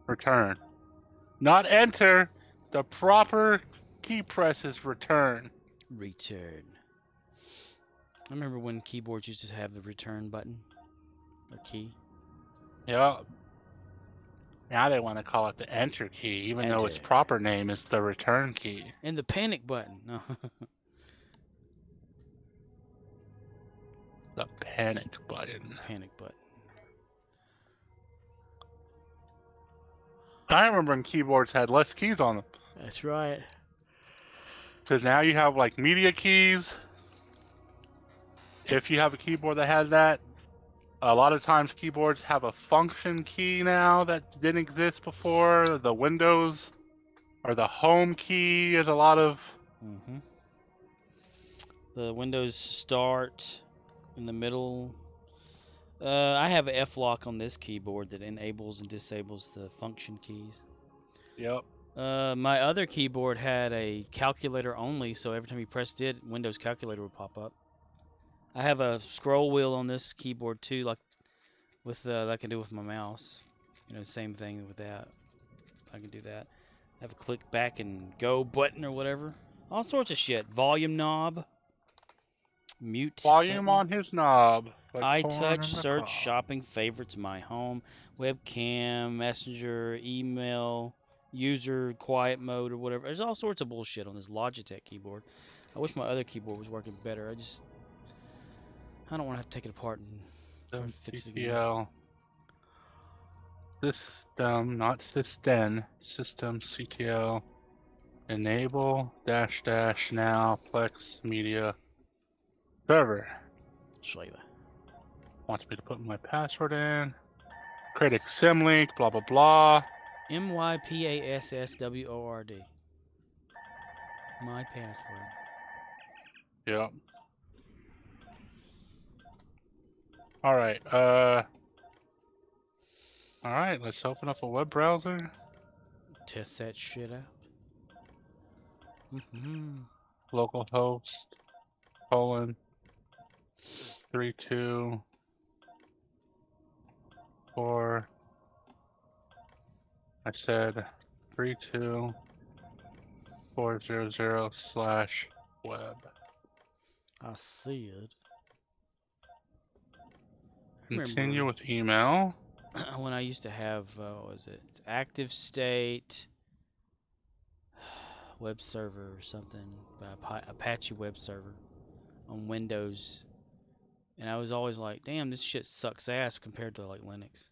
return. Not enter. The proper key press is return. Return. I remember when keyboards used to have the return button or key. Yeah. Now they want to call it the enter key, even though its proper name is the return key. And the panic button. No. The panic button. Panic button. I remember when keyboards had less keys on them. That's right. Because now you have like media keys. If you have a keyboard that has that, a lot of times keyboards have a function key now that didn't exist before. The Windows or the home key is a lot of... The Windows Start in the middle. I have an F-lock on this keyboard that enables and disables the function keys. Yep. My other keyboard had a calculator only, so every time you pressed it, Windows calculator would pop up. I have a scroll wheel on this keyboard too, like with that I can do with my mouse. You know, same thing with that. I can do that. I have a click back and go button or whatever. All sorts of shit. Volume knob. Mute. Volume button. on his knob. Like iTouch, search, shopping, favorites, my home, webcam, messenger, email, user, quiet mode, or whatever. There's all sorts of bullshit on this Logitech keyboard. I wish my other keyboard was working better. I don't want to have to take it apart and try to fix it again. CTL. System, not system. System CTL. Enable dash dash now Plex Media Server. Schleiber. Wants me to put my password in. Create a symlink, blah blah blah. MYPASSWORD. My password. Yep. Alright, alright, let's open up a web browser. Test that shit out. Localhost, :324. I said 32400/web. I see it. Continue with email. When I used to have, what was it? It's Active State web server or something, Apache web server on Windows, and I was always like, damn, this shit sucks ass compared to like Linux,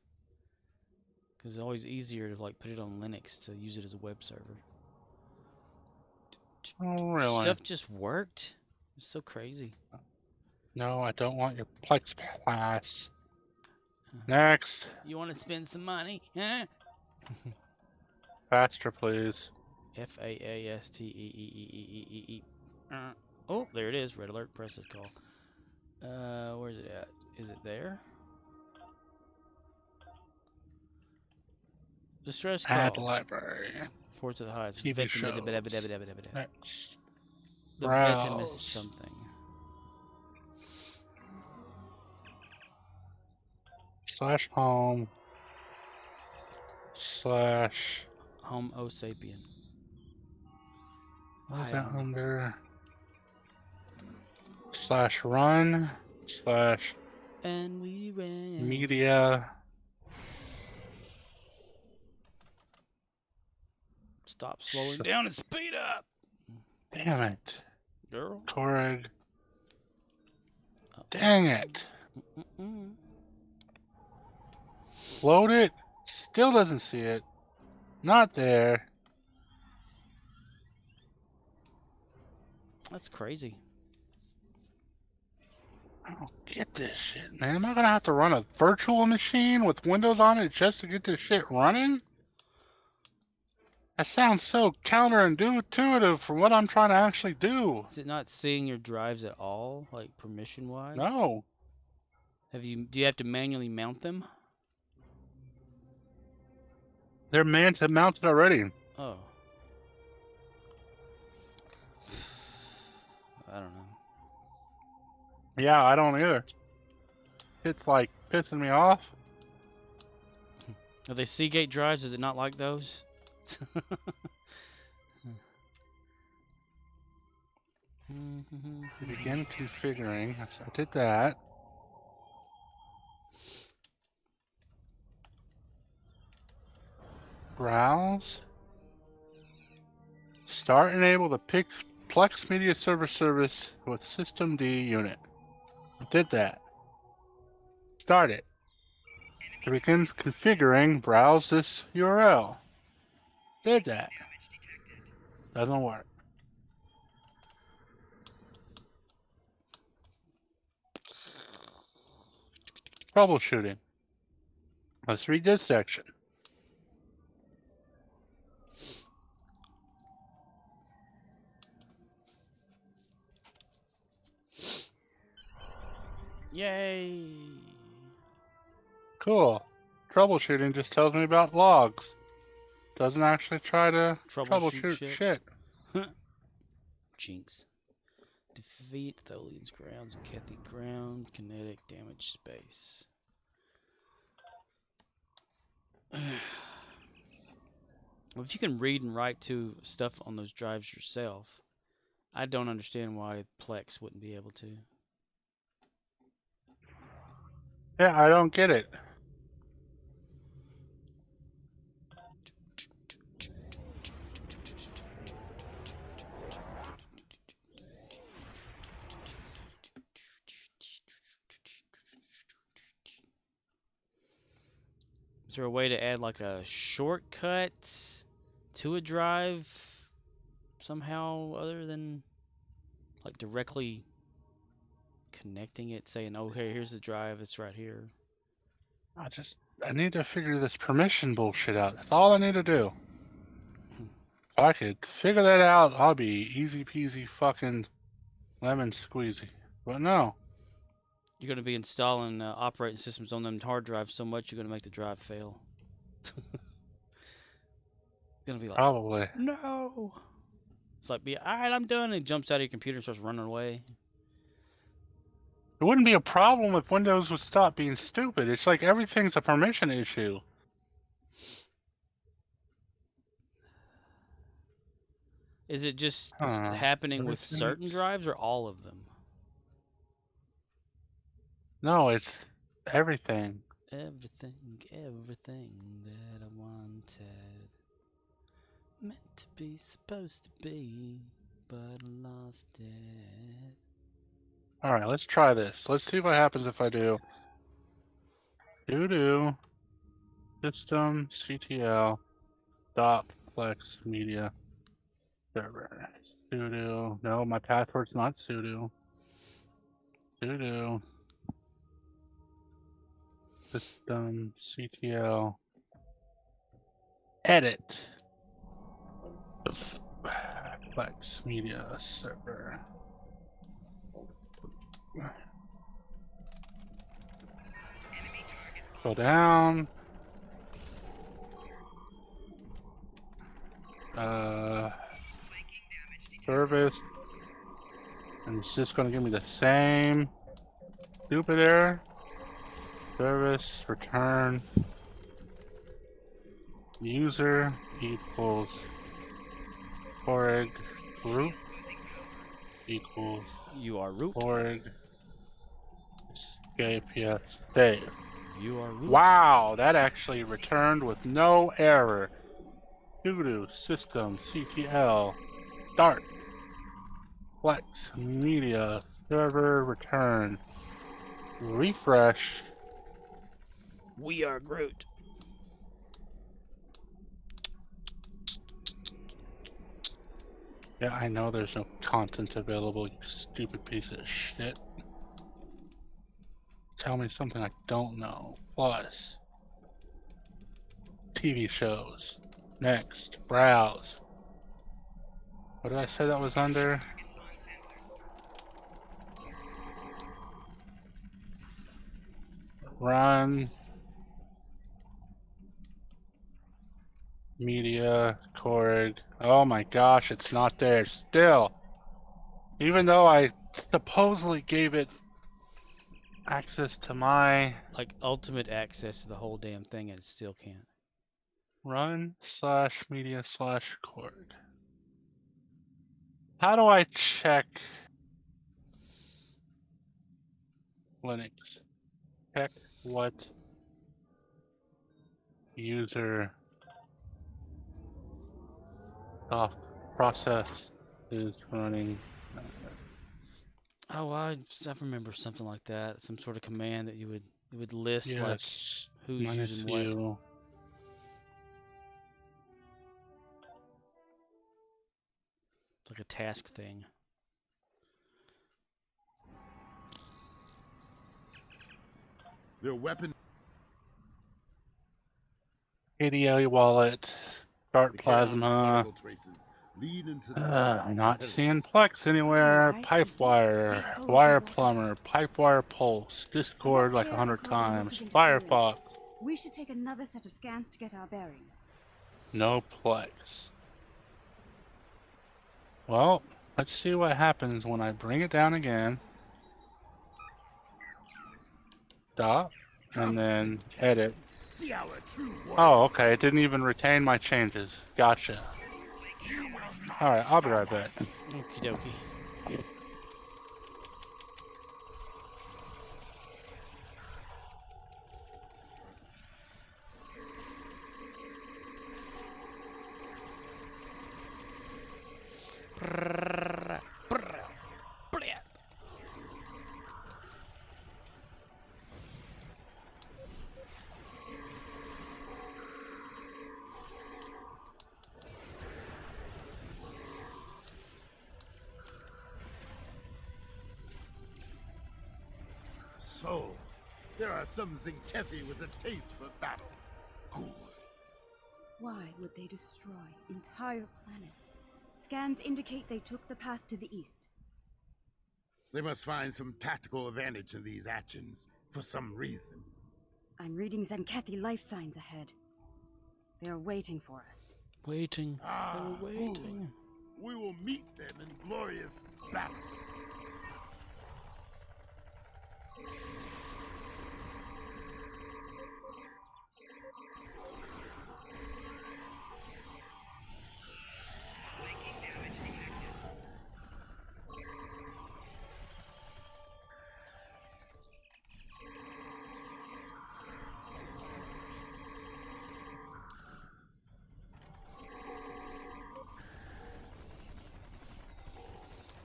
because it's always easier to like put it on Linux to use it as a web server. Oh, really? Stuff just worked. It's so crazy. No, I don't want your Plex Pass. Next. You want to spend some money? Huh? Faster, please. FAASTEEEEEE. Oh, there it is. Red alert. Press this call. Where's it at? Is it there? Distress call. Add library. Report to the highest. TV shows. Next. The Browse. victim is something. /home/ Homo sapien. What's that under? /run/ and we ran. media. Stop slowing down and speed up. Damn it. Girl. Corrig. Dang it. Load it. Still doesn't see it. Not there. That's crazy. I don't get this shit, man. Am I gonna have to run a virtual machine with Windows on it just to get this shit running? That sounds so counterintuitive from what I'm trying to actually do. Is it not seeing your drives at all, like permission-wise? No. Do you have to manually mount them? They're mounted already. Oh. I don't know. Yeah, I don't either. It's like pissing me off. Are they Seagate drives? Is it not like those? Begin configuring. I did that. Browse. Start and enable the Plex Media Server service with System D unit. I did that. Start it. To begin configuring, browse this URL. Did that. Doesn't work. Troubleshooting. Let's read this section. Yay! Cool. Troubleshooting just tells me about logs. Doesn't actually try to troubleshoot shit. Jinx. Defeat Tholian's grounds, Kethy ground, kinetic damage space. Well, if you can read and write to stuff on those drives yourself, I don't understand why Plex wouldn't be able to. Yeah, I don't get it. Is there a way to add like a shortcut to a drive somehow other than like directly connecting it, saying, "Oh, hey, here's the drive. It's right here." I need to figure this permission bullshit out. That's all I need to do. If I could figure that out, I'll be easy peasy fucking lemon squeezy. But no. You're going to be installing operating systems on them hard drives so much you're going to make the drive fail. Going to be like, Probably. no. It's like, all right, I'm done. And it jumps out of your computer and starts running away. It wouldn't be a problem if Windows would stop being stupid. It's like everything's a permission issue. Is it just happening with certain drives or all of them? No, it's everything. Everything that I wanted. Meant to be, supposed to be, but I lost it. Alright, let's try this. Let's see what happens if I do sudo system ctl dot plex media server. Sudo, no, my password's not sudo. Sudo system ctl edit plex media server. Go down. Service. And it's just gonna give me the same stupid error. Service return user equals org group equals you are root org escape yes save. You are root. Wow, that actually returned with no error. Sudo system ctl start plex media server return refresh. We are Groot. Yeah, I know there's no content available, you stupid piece of shit. Tell me something I don't know. Plus TV shows. Next, browse. What did I say that was under? Run. Media, Korg. Oh my gosh, it's not there still. Even though I supposedly gave it access to my... like ultimate access to the whole damn thing and it still can't. Run/media/Korg. How do I check Linux? Check what user process is running. Oh, I remember something like that. Some sort of command that you would list Yes, like who's using what. you. It's like a task thing. Their weapon. ADL wallet. Start plasma. I'm not seeing Plex anywhere. Pipewire. Wire plumber. Pipewire pulse. Discord like 100 times. Firefox. We should take another set of scans to get our bearings. No Plex. Well, let's see what happens when I bring it down again. Stop. And then edit. Oh, okay. It didn't even retain my changes. Gotcha. Alright, I'll be right back. Okie dokie. So, there are some Zinkethi with a taste for battle. Good. Why would they destroy entire planets? Scans indicate they took the path to the east. They must find some tactical advantage in these actions for some reason. I'm reading Zenkethi life signs ahead. They're waiting for us. Waiting. Ah, They're waiting. good. We will meet them in glorious battle.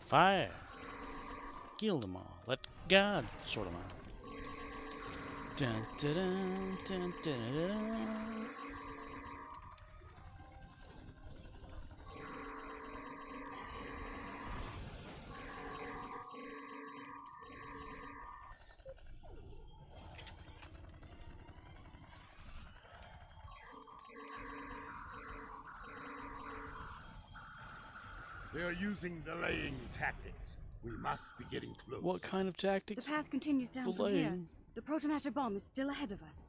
Fire! Kill them all. Let God sort them out. Dun, dun, dun, dun, dun, dun, dun. They are using delaying tactics. We must be getting close. What kind of tactics? The path continues down from here. Delaying. The protomatter bomb is still ahead of us.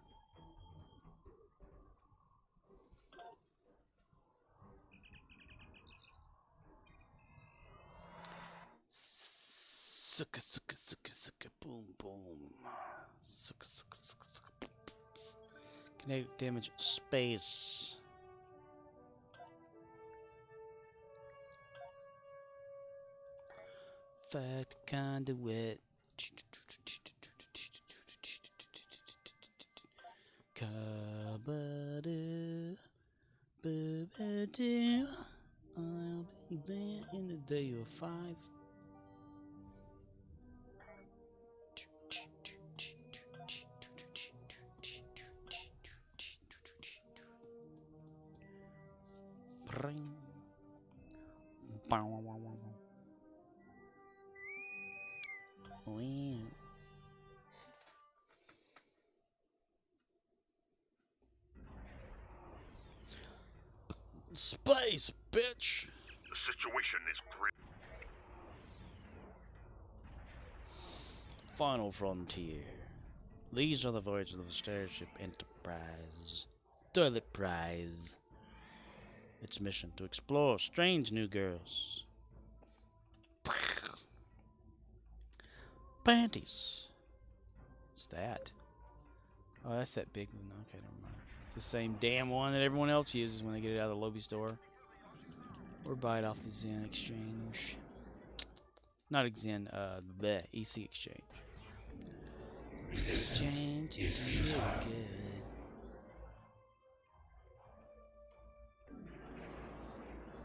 Sucka, sucka, sucka, sucka, boom, boom. Sucka, sucka, sucka, sucka. Kinetic damage space. Fat conduit. Kabadoo, boobadoo. I'll be there in the day of 5. Bring. Bow, wow, wow, wow. Wow. Space, bitch! The situation is grim. Final frontier. These are the voyages of the Starship Enterprise. Toilet Prize. Its mission to explore strange new girls. Panties. What's that? Oh, that's that big one. Okay, never mind. It's the same damn one that everyone else uses when they get it out of the Lobby store. Or buy it off the Zen Exchange. Not Zen, the EC Exchange. Exchange is really good.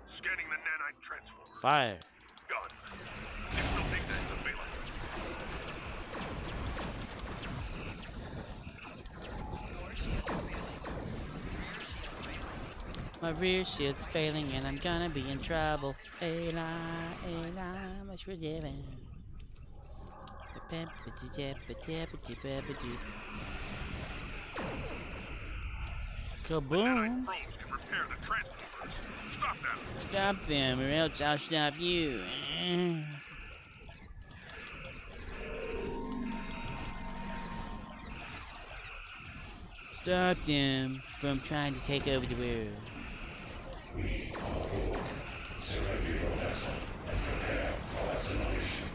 Scanning the nanite transformer. Fire. Done. Additional data is available. My rear shield's failing and I'm gonna be in trouble. Eli, much forgiven. Kaboom! Drones can repair the transformers. Stop them. Stop them or else I'll stop you. Stop them from trying to take over the world. Surrender your vessel and prepare for assimilation.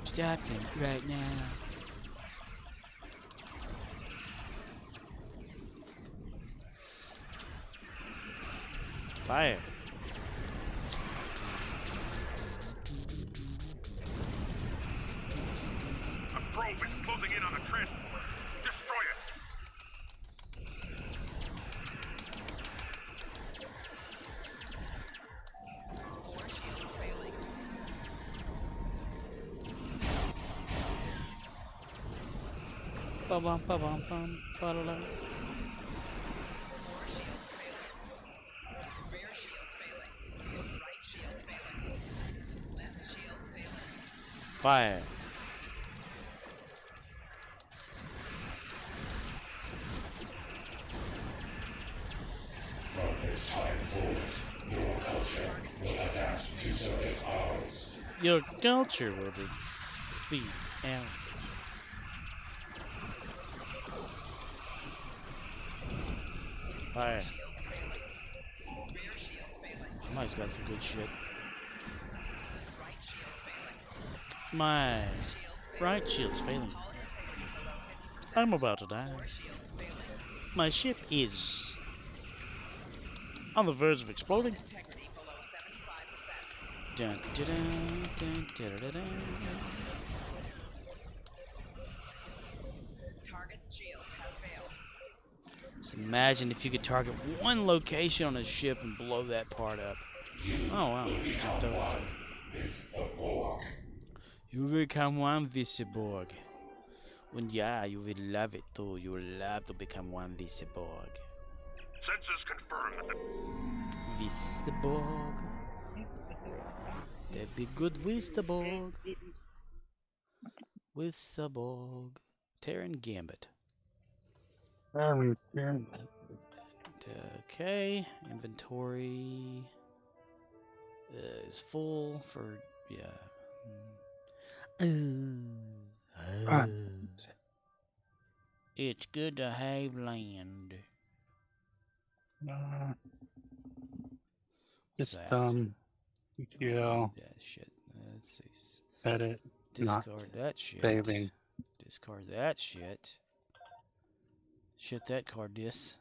Stop them right now. Fire. A probe is closing in on the transformer. Destroy it. Bum bum bum bum bum ba-da-da. Fire. From this time forward, your culture will adapt to service ours. Your culture will be out. Fire. Somebody's got some good shit. My right shield's failing. I'm about to die. My ship is on the verge of exploding. Dun, dun, dun, dun, dun, dun, dun. Just imagine if you could target one location on a ship and blow that part up. Oh wow, you jumped over. You will become one with the Borg. And yeah, you will love it too. You will love to become one with the Borg. Census confirmed. With the Borg. That'd be good with the Borg. With the Borg. Terran Gambit. Okay, inventory is full for, yeah. It's good to have land. Just that? ETL. That shit. Let's see. Edit. Discard that shit. Saving. Discard that shit. Shit that card dis.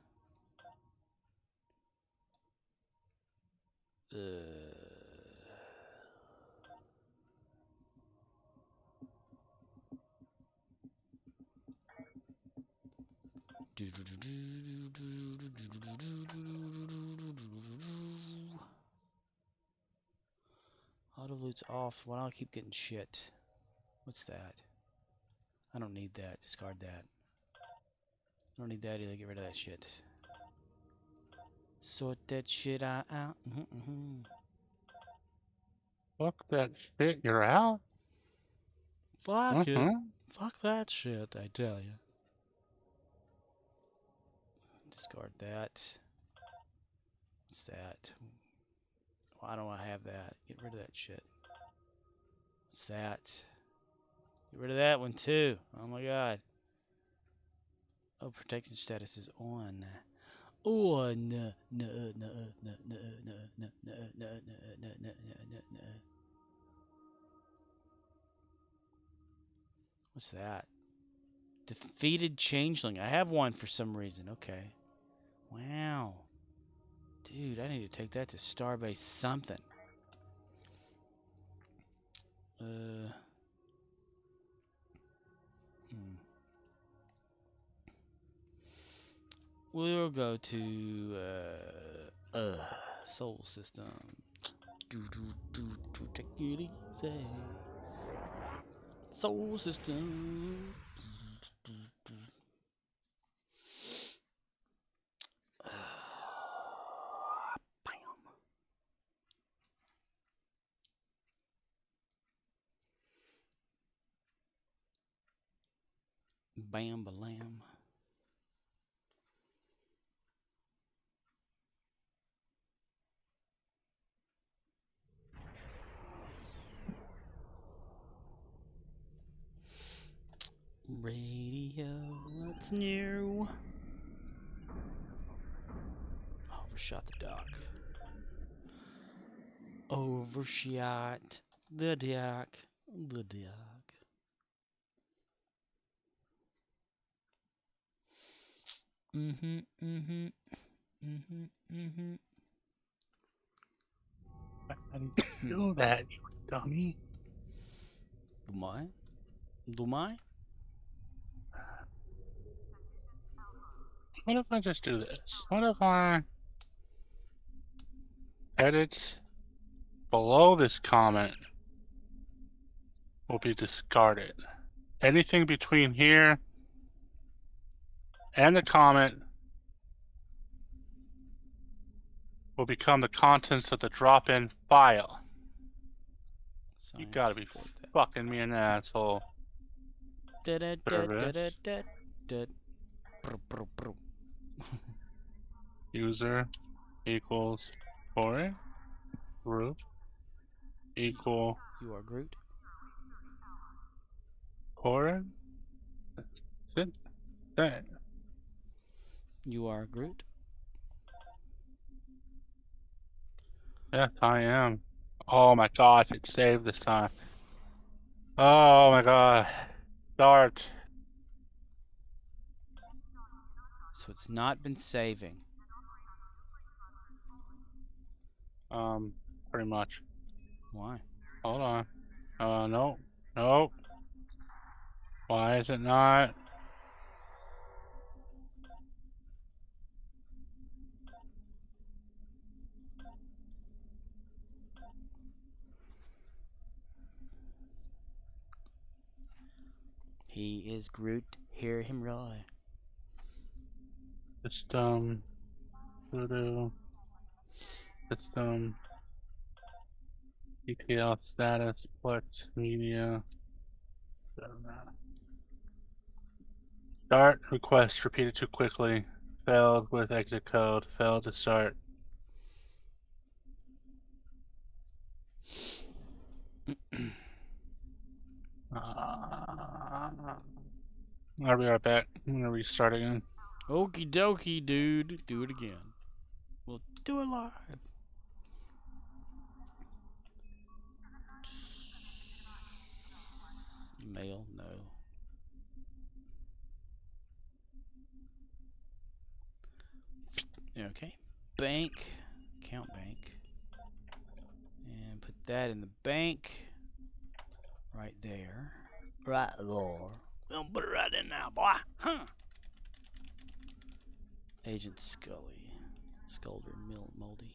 Auto loot's off. Why do I keep getting shit? What's that? I don't need that. Discard that. I don't need that either. Get rid of that shit. Sort that shit out. Fuck that shit, you're out? Fuck it. Fuck that shit, I tell you. Discard that. What's that? Why don't I have that? Get rid of that shit. What's that? Get rid of that one too. Oh my god. Oh, protection status is on. On. No. What's that? Defeated changeling. I have one for some reason. Okay. Wow. Dude, I need to take that to Starbase something. We'll go to Soul System. Take it easy. Soul System. Bam balam. Radio, what's new? Overshot the dock. Overshot the dock. The dock. How do you do that, you dummy? Do I? Do I? What if I just do this? What if I edit below this comment will be discarded. Anything between here and the comment will become the contents of the drop-in file. You gotta be fucking me an asshole. Service. User equals foreign group equal You are Groot. foreign. Sit that. You are Groot. Yes, I am. Oh my gosh, it saved this time. Oh my god. Start. So it's not been saving. Pretty much. Why? Hold on. No. No. Why is it not? He is Groot. Hear him roar. System. Sudo. System. ETL status. Plex media. Start request repeated too quickly. Failed with exit code. Failed to start. I'll be right back. I'm gonna restart again. Okie dokie, dude. Do it again. We'll do it live. Mail, no. Okay. Bank. Account bank. And put that in the bank. Right there. Right there. Gonna put it right in now, boy. Huh. Agent Scully. Sculder Moldy.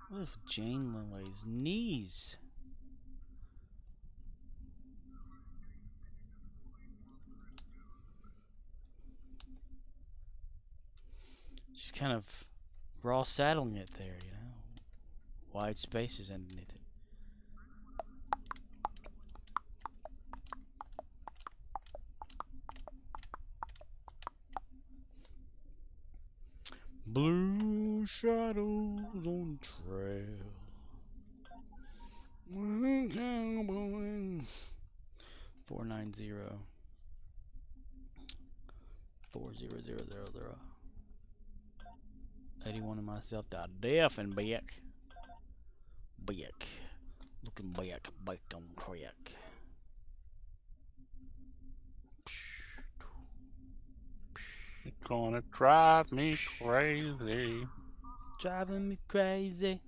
What if Jane Lilly's knees? She's kind of raw saddling it there, you know. Wide spaces underneath it. Blue shadows on the trail. 490 40000. 81 of myself to death and back. Looking back on track. It's gonna drive me crazy. Driving me crazy,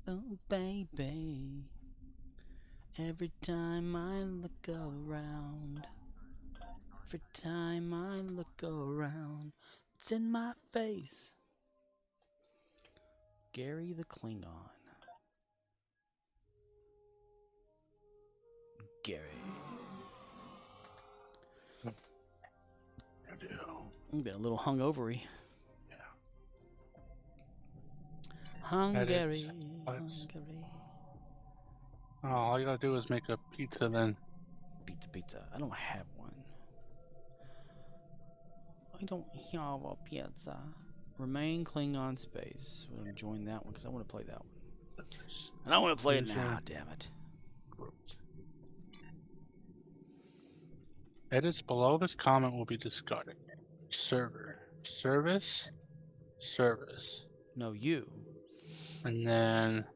oh baby. Every time I look around, every time I look around, it's in my face. Gary the Klingon. Gary. I do. You've been a little hungovery. Yeah. Hungary. Oh, all you gotta do is make a pizza then. Pizza. I don't have one. I don't have a pizza. Remain Klingon space. We're gonna join that one because I want to play that one. And I want to play it now. Damn it. Edits below this comment will be discarded. Server. Service. Service. No, you. And then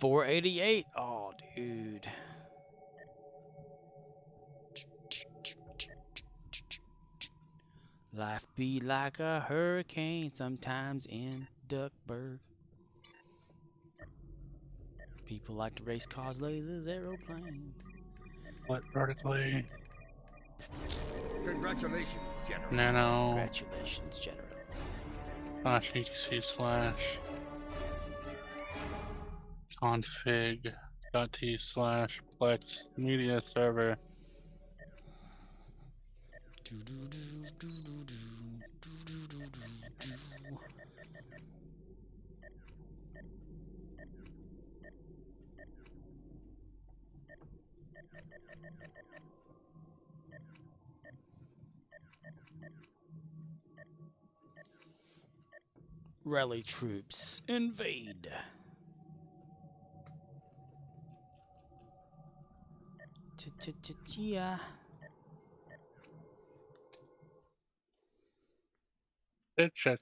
$488. Oh, dude. Life be like a hurricane sometimes in Duckburg. People like to race cars, lasers, aeroplanes. What vertically? Congratulations, General. Nano. Congratulations, General. Slash etc slash config .t slash plex media server. Rally troops invade. Yeah. Chat.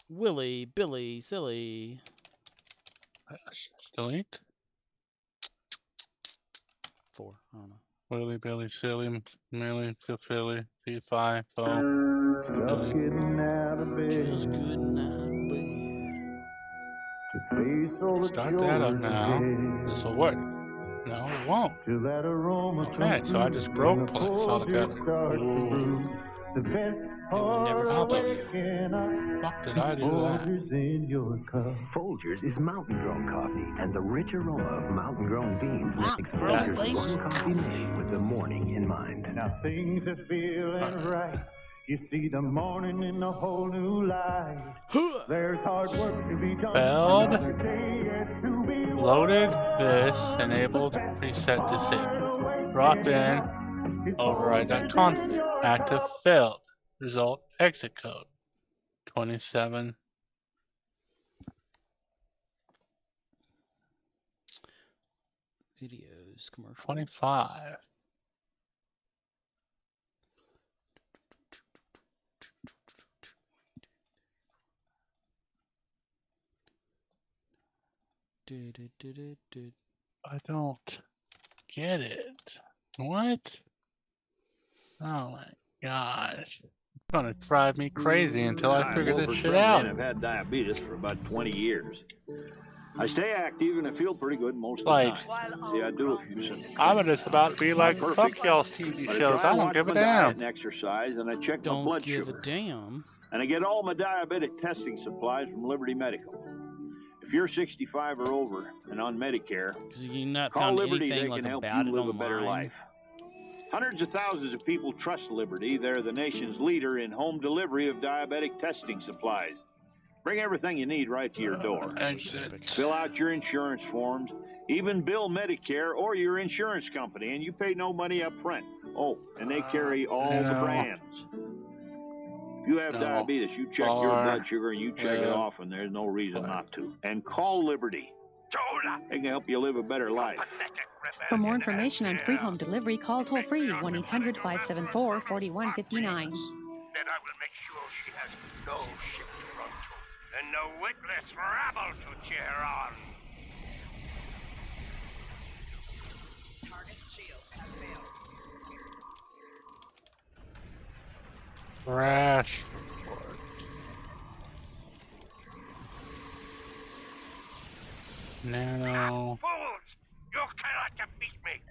Willy, Billy, silly. Delete. 4. I don't know. Willy, Billy, silly, Millie, Philly, P5, Bo. Just getting out of bed. Just getting out of bed. To face all the Start that up chores now. ahead. This will work. No, it won't. Till that aroma Okay, comes so I through, just broke and the Plex cold altogether. just starts to brew. The best will never part of forgive you. waking up. Fuck did I do that? Folgers in your cup. Folgers is mountain-grown coffee, and the rich aroma of mountain-grown beans makes Mountain-grown Folgers beans? one coffee made with the morning in mind. Now things are feeling right. You see the morning in a whole new light. There's hard work to be done. Spelled, Another day yet to be loaded won. this, enabled, preset disabled. Brought in, override.config. Active failed. Result, exit code. 27. Videos, commercial. 25. I don't get it. What? Oh my gosh. It's gonna drive me crazy until I figure this shit out. I've had diabetes for about 20 years. I stay active and I feel pretty good most of the Like, time. See, I do a few simple I'm things. just about to be like, Not fuck perfect, y'all's TV but shows. try I and don't watch give a my diet damn. and exercise, and I check my Don't blood give sugar. a damn. And I get all my diabetic testing supplies from Liberty Medical. If you're 65 or over and on Medicare, Because you've not call found Liberty. anything They like can help about you it live a better online. life. Hundreds of thousands of people trust Liberty. They're the nation's leader in home delivery of diabetic testing supplies. Bring everything you need right to your door. Exit. Fill out your insurance forms, even bill Medicare or your insurance company, and you pay no money up front. Oh, and they carry all the no. brands. If you have No. diabetes, you check your Bar. blood sugar and you check it Well. off, and there's no reason not to. And call Liberty. They can help you live a better life. For more information on free home delivery, call toll-free 1-800-574-4159. Then I will make sure she has no ship to run to, and no witless rabble to cheer on. Target shield has failed. Crash. Nano. Fools! You cannot defeat me!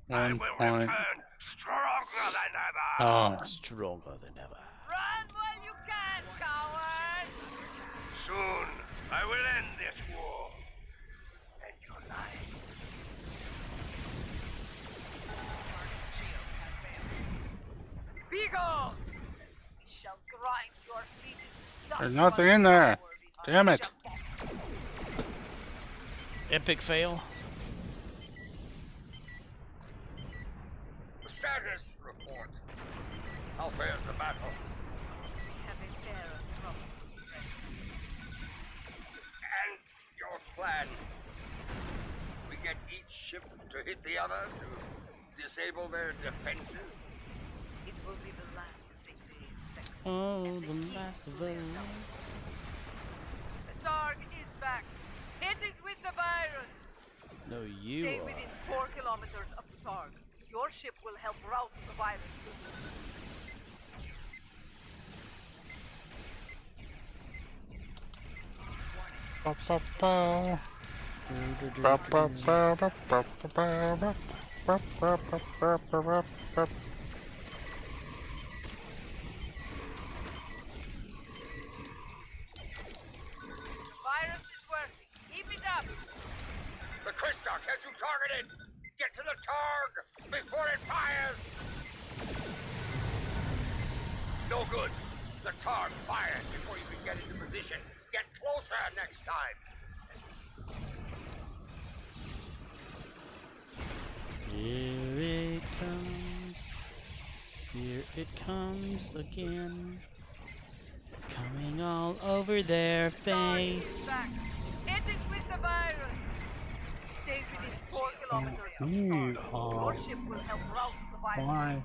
I 1 will point. return stronger than ever! Oh. Stronger than ever. Run while you can, coward! Soon, I will end this war. And your life. Beagle! We shall grind your feet. There's nothing in there. Damn it. Epic fail. The status report. How fares the battle? And your plan? We get each ship to hit the other to disable their defenses? If will be the last thing they expect. Oh, the last of the last. The Targ is back. It is with the virus. No, you Stay are. within 4 kilometers of the Targ. Your ship will help rout the virus. Virus is working. Keep it up. The Christock has you targeted! Get to the Targ before it fires! No good. The Targ fires before you can get into position. Get closer next time. Here it comes. Here it comes again. Coming all over their face. Back. It is with the virus. Stay within 4 kilometers of the Targ. Your ship will help rout the virus. Why?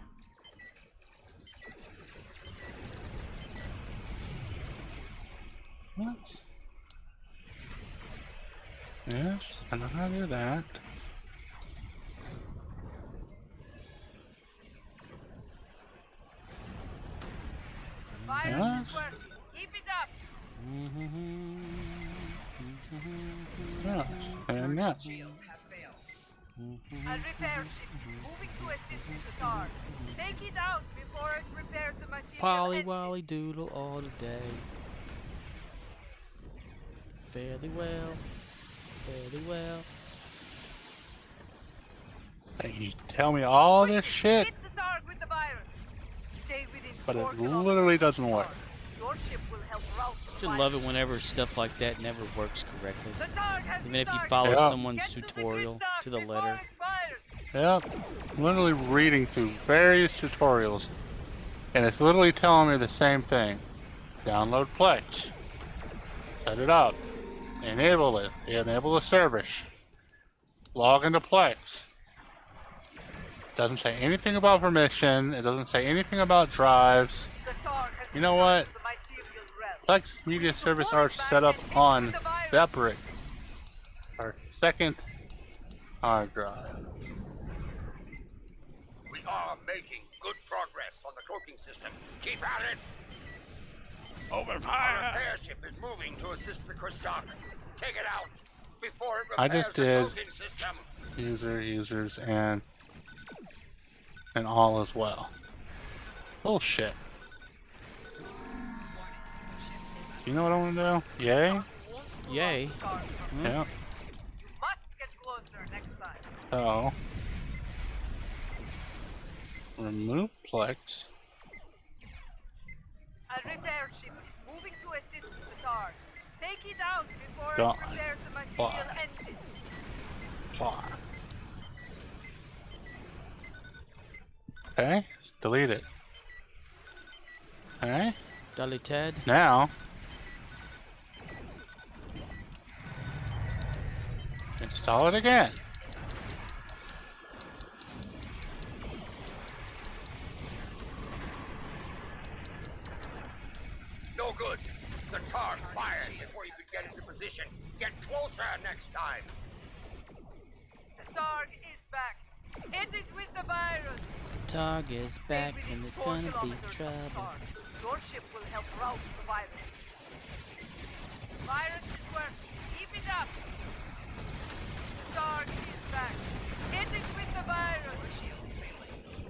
What? Yes, I know how to do that. Virus Yes. is working. Keep it up. Yes, and yes. A repair ship moving to assist the Targ. Take it out before it repairs the material Polly engine. Wally Doodle all day. Fairly well. Fairly well. Hey, you tell me all this shit, Hit the Targ with the virus. Stay within but 4 it kilometers literally of the doesn't work. Targ. Your ship will help rout the Just virus. love it whenever stuff like that never works correctly. The Targ has Even been if you targeted. follow Yeah. someone's Get to the tutorial Christock to the before letter. it fires. Yep, literally reading through various tutorials, and it's literally telling me the same thing. Download Plex, set it up, enable it, enable the service, log into Plex. Doesn't say anything about permission, it doesn't say anything about drives. The Targ has You know what? the material realm. Plex Media Service are set up on Separate, our second hard drive. We are making good progress on the cloaking system. Keep at it. Open Our fire! repair ship is moving to assist the Christock. Take it out before it I repairs just the did cloaking system. users, and all as well. Bullshit. You know what I want to do? Yay? Yay. Yeah. Must get closer next time. So, remove Plex. A repair ship is moving to assist the Targ. Take it out before Gone. it repairs the material Fly. engine. Fly. Okay, let's delete it. Okay, Deleted. now install it again. No good. The Targ fired before you could get into position. Get closer next time. The Targ is back. It is with the virus. Targ is back Stay and within there's 4 gonna be kilometers of the trouble. Targ. Your ship will help rout the virus. Virus is working. Keep it up. The Targ is back. It is with the virus.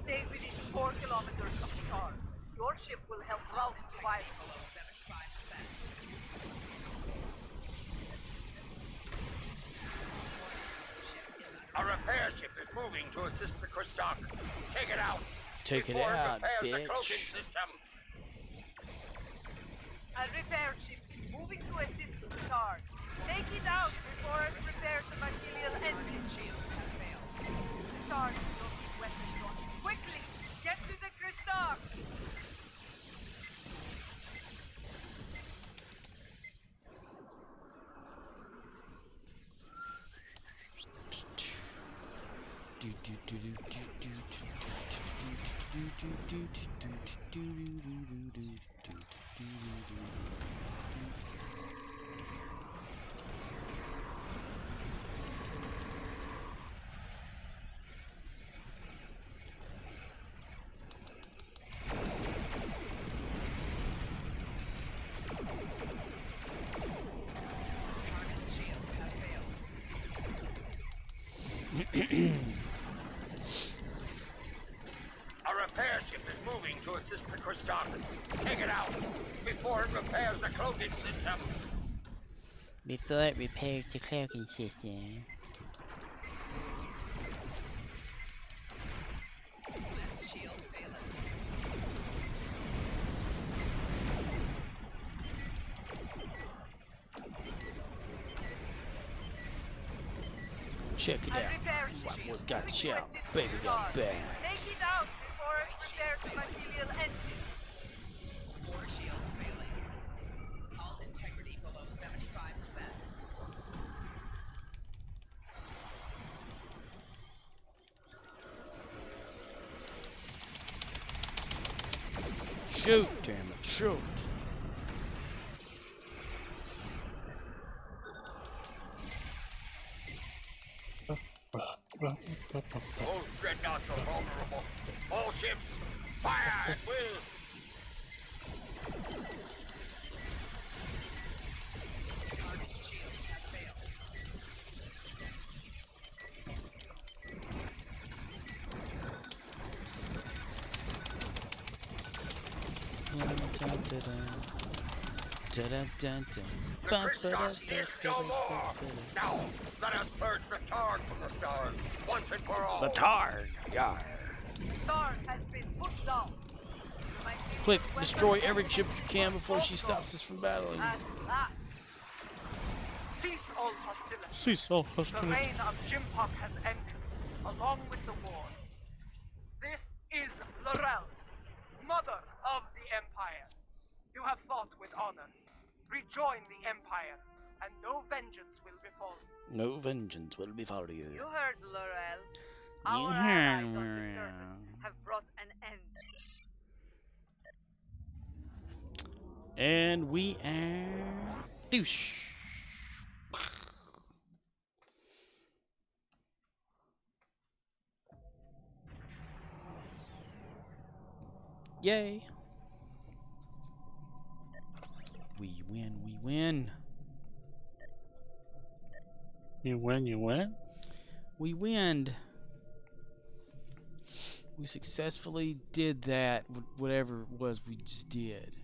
Stay within 4 kilometers of the Targ. Your ship will help rout the virus. A repair ship is moving to assist the Christock. Take it out. Take it before out, repairs the cloaking bitch. system. A repair ship is moving to assist the Targ. Take it out before it repairs the material engine. The Targ is loading weapons on it. Quickly, get to the Christock. A repair ship is moving to assist the Christock. Take it out before it repairs the cloaking system. Before it repairs the cloaking system. Check it out. What was got the shell? Baby got back. Take it out before it repairs the mycelial engine. More shields failing. Hull integrity below 75%. Shoot, damn it, shoot. Those dreadnoughts are vulnerable. All ships, fire at will. The Christock ships no more. Now, let us purge the Targ from the stars, once and for all. The Targ, yar. Targ has been put down. Quick, destroy every ship you can before she stops us from battling. At last. Cease all hostility. Cease all The hostility. reign of Jimpok has ended, along with the war. This is Laurel, mother of the Empire. You have fought with honor. Rejoin the Empire, and no vengeance will befall you. No vengeance will befall you. You heard, Laurel. You Our heard, allies on the Laurel. surface have brought an end. And we are douche. Yay. We win, we win. You win, you win? We win. We successfully did that, whatever it was we just did.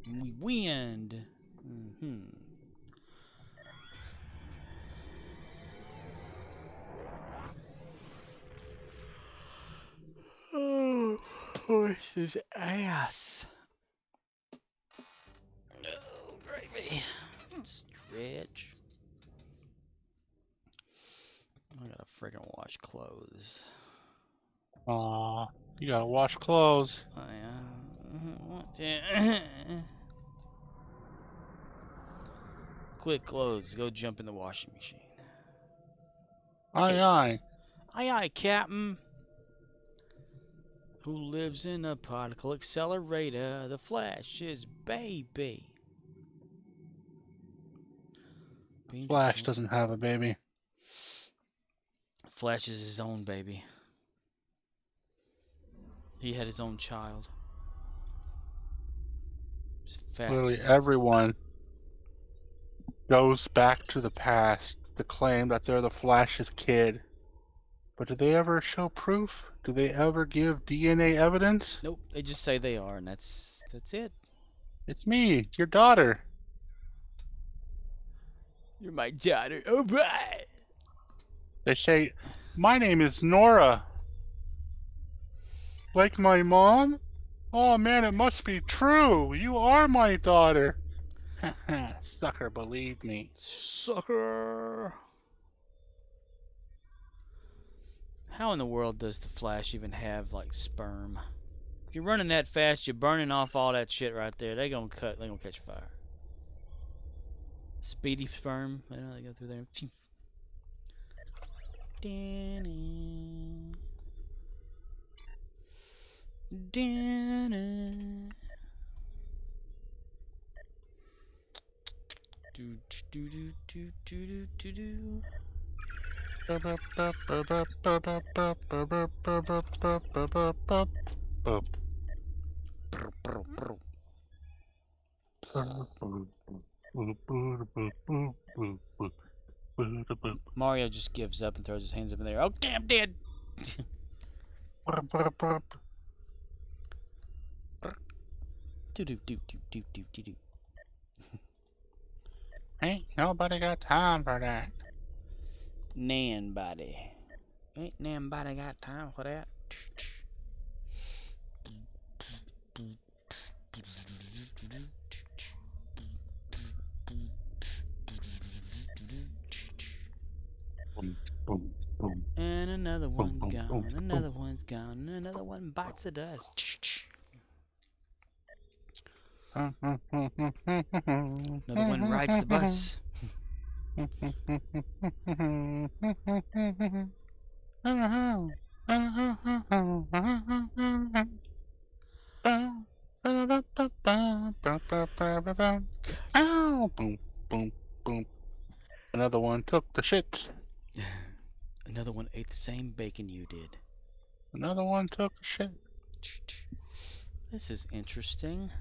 And we win. Oh, this is ass. Oh, gravy. Stretch. I gotta friggin' wash clothes. Aw, you gotta wash clothes. Quick clothes, go jump in the washing machine. Aye, aye. Aye, aye, Captain. Who lives in a particle accelerator? The Flash's baby. Flash doesn't have a baby. Flash is his own baby. He had his own child. Literally everyone goes back to the past to claim that they're the Flash's kid. But do they ever show proof? Do they ever give DNA evidence? Nope, they just say they are, and that's it. It's me, your daughter. You're my daughter. Oh, right. They say, my name is Nora. Like my mom? Oh man, it must be true. You are my daughter. Sucker, believe me. Sucker. How in the world does the Flash even have, like, sperm? If you're running that fast, you're burning off all that shit right there. They're gonna catch fire. Speedy sperm. I know they go through there. Dinner. Do do do do do do do. Mario just gives up and throws his hands up in the air. Okay, I'm dead. Do do do do do do do do. Ain't nobody got time for that. Nanbody. Ain't nobody got time for that. And another one's gone, another one's gone, and another one bites the dust. Another one rides the bus. Another one took the shits. Another one ate the same bacon you did. Another one took the shit. This is interesting.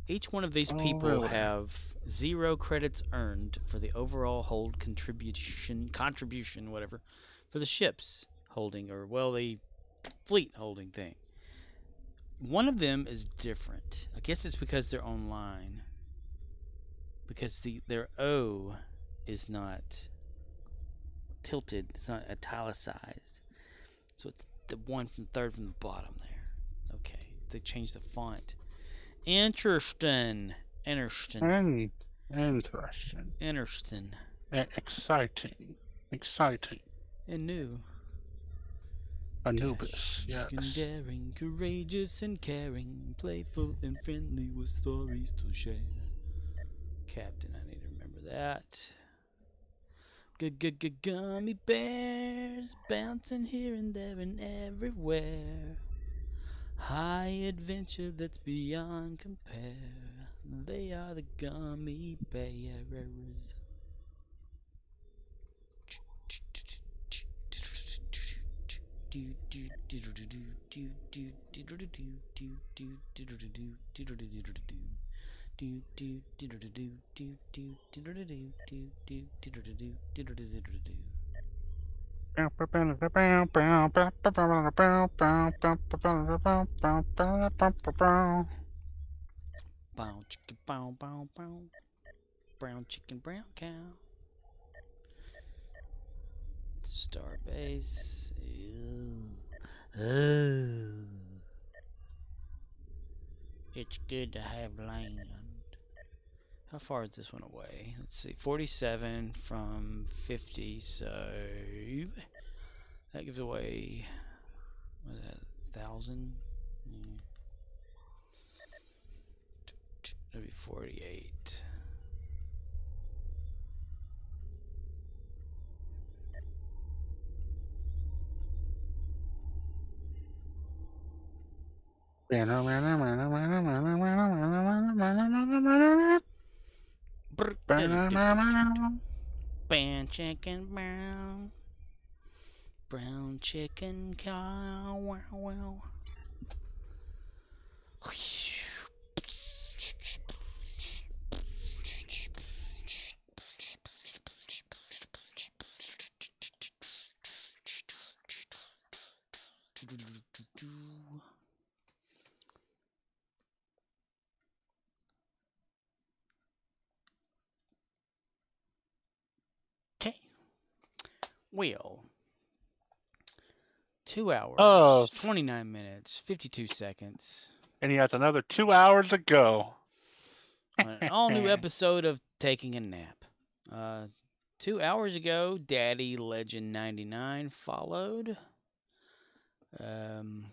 Each one of these people have 0 credits earned for the overall hold contribution, whatever, for the ship's holding, or, well, the fleet holding thing. One of them is different. I guess it's because they're online. Because their O is not tilted, it's not italicized. So it's the one from third from the bottom there. Okay, they changed the font. Interesting. Interesting. Exciting. And new. Anubis, yes. And daring, courageous and caring, playful and friendly with stories to share. Captain, I need to remember that. Gummy bears bouncing here and there and everywhere. High adventure that's beyond compare. They are the gummy bears. Bow chicken, bow, bow, bow. Brown chicken, brown cow. Starbase. It's good to have land. How far is this one away? Let's see, 47 from 50, so that gives away, what is that, 1,000? That'd be 48. Brown chicken, brown. Brown chicken cow, wow, wow. Okay. Well, 2 hours, 29 minutes, 52 seconds. And he has another 2 hours to go. On an all-new episode of Taking a Nap. 2 hours ago, Daddy Legend 99 followed. I'm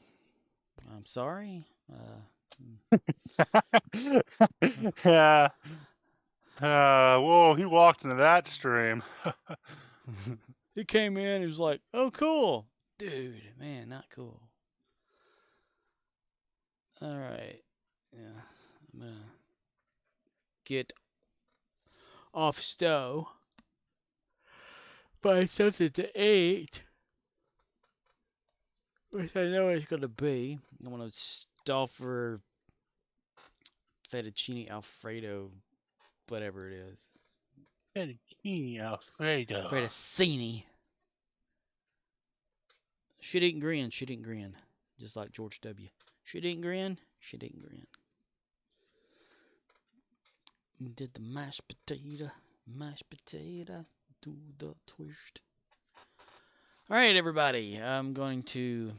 sorry. Yeah. Whoa, he walked into that stream. He came in, he was like, oh, cool. Dude, man, not cool. Alright. Yeah. I'm gonna get off stove. Find something to eat. Which I know it's gonna be. I'm gonna stall for fettuccine alfredo, whatever it is. Fettuccine Alfredo. Fettuccine. Shit eating grin, shit eating grin. Just like George W. Shit eating grin, shit eating grin. Did the mashed potato do the twist. Alright, everybody. I'm going to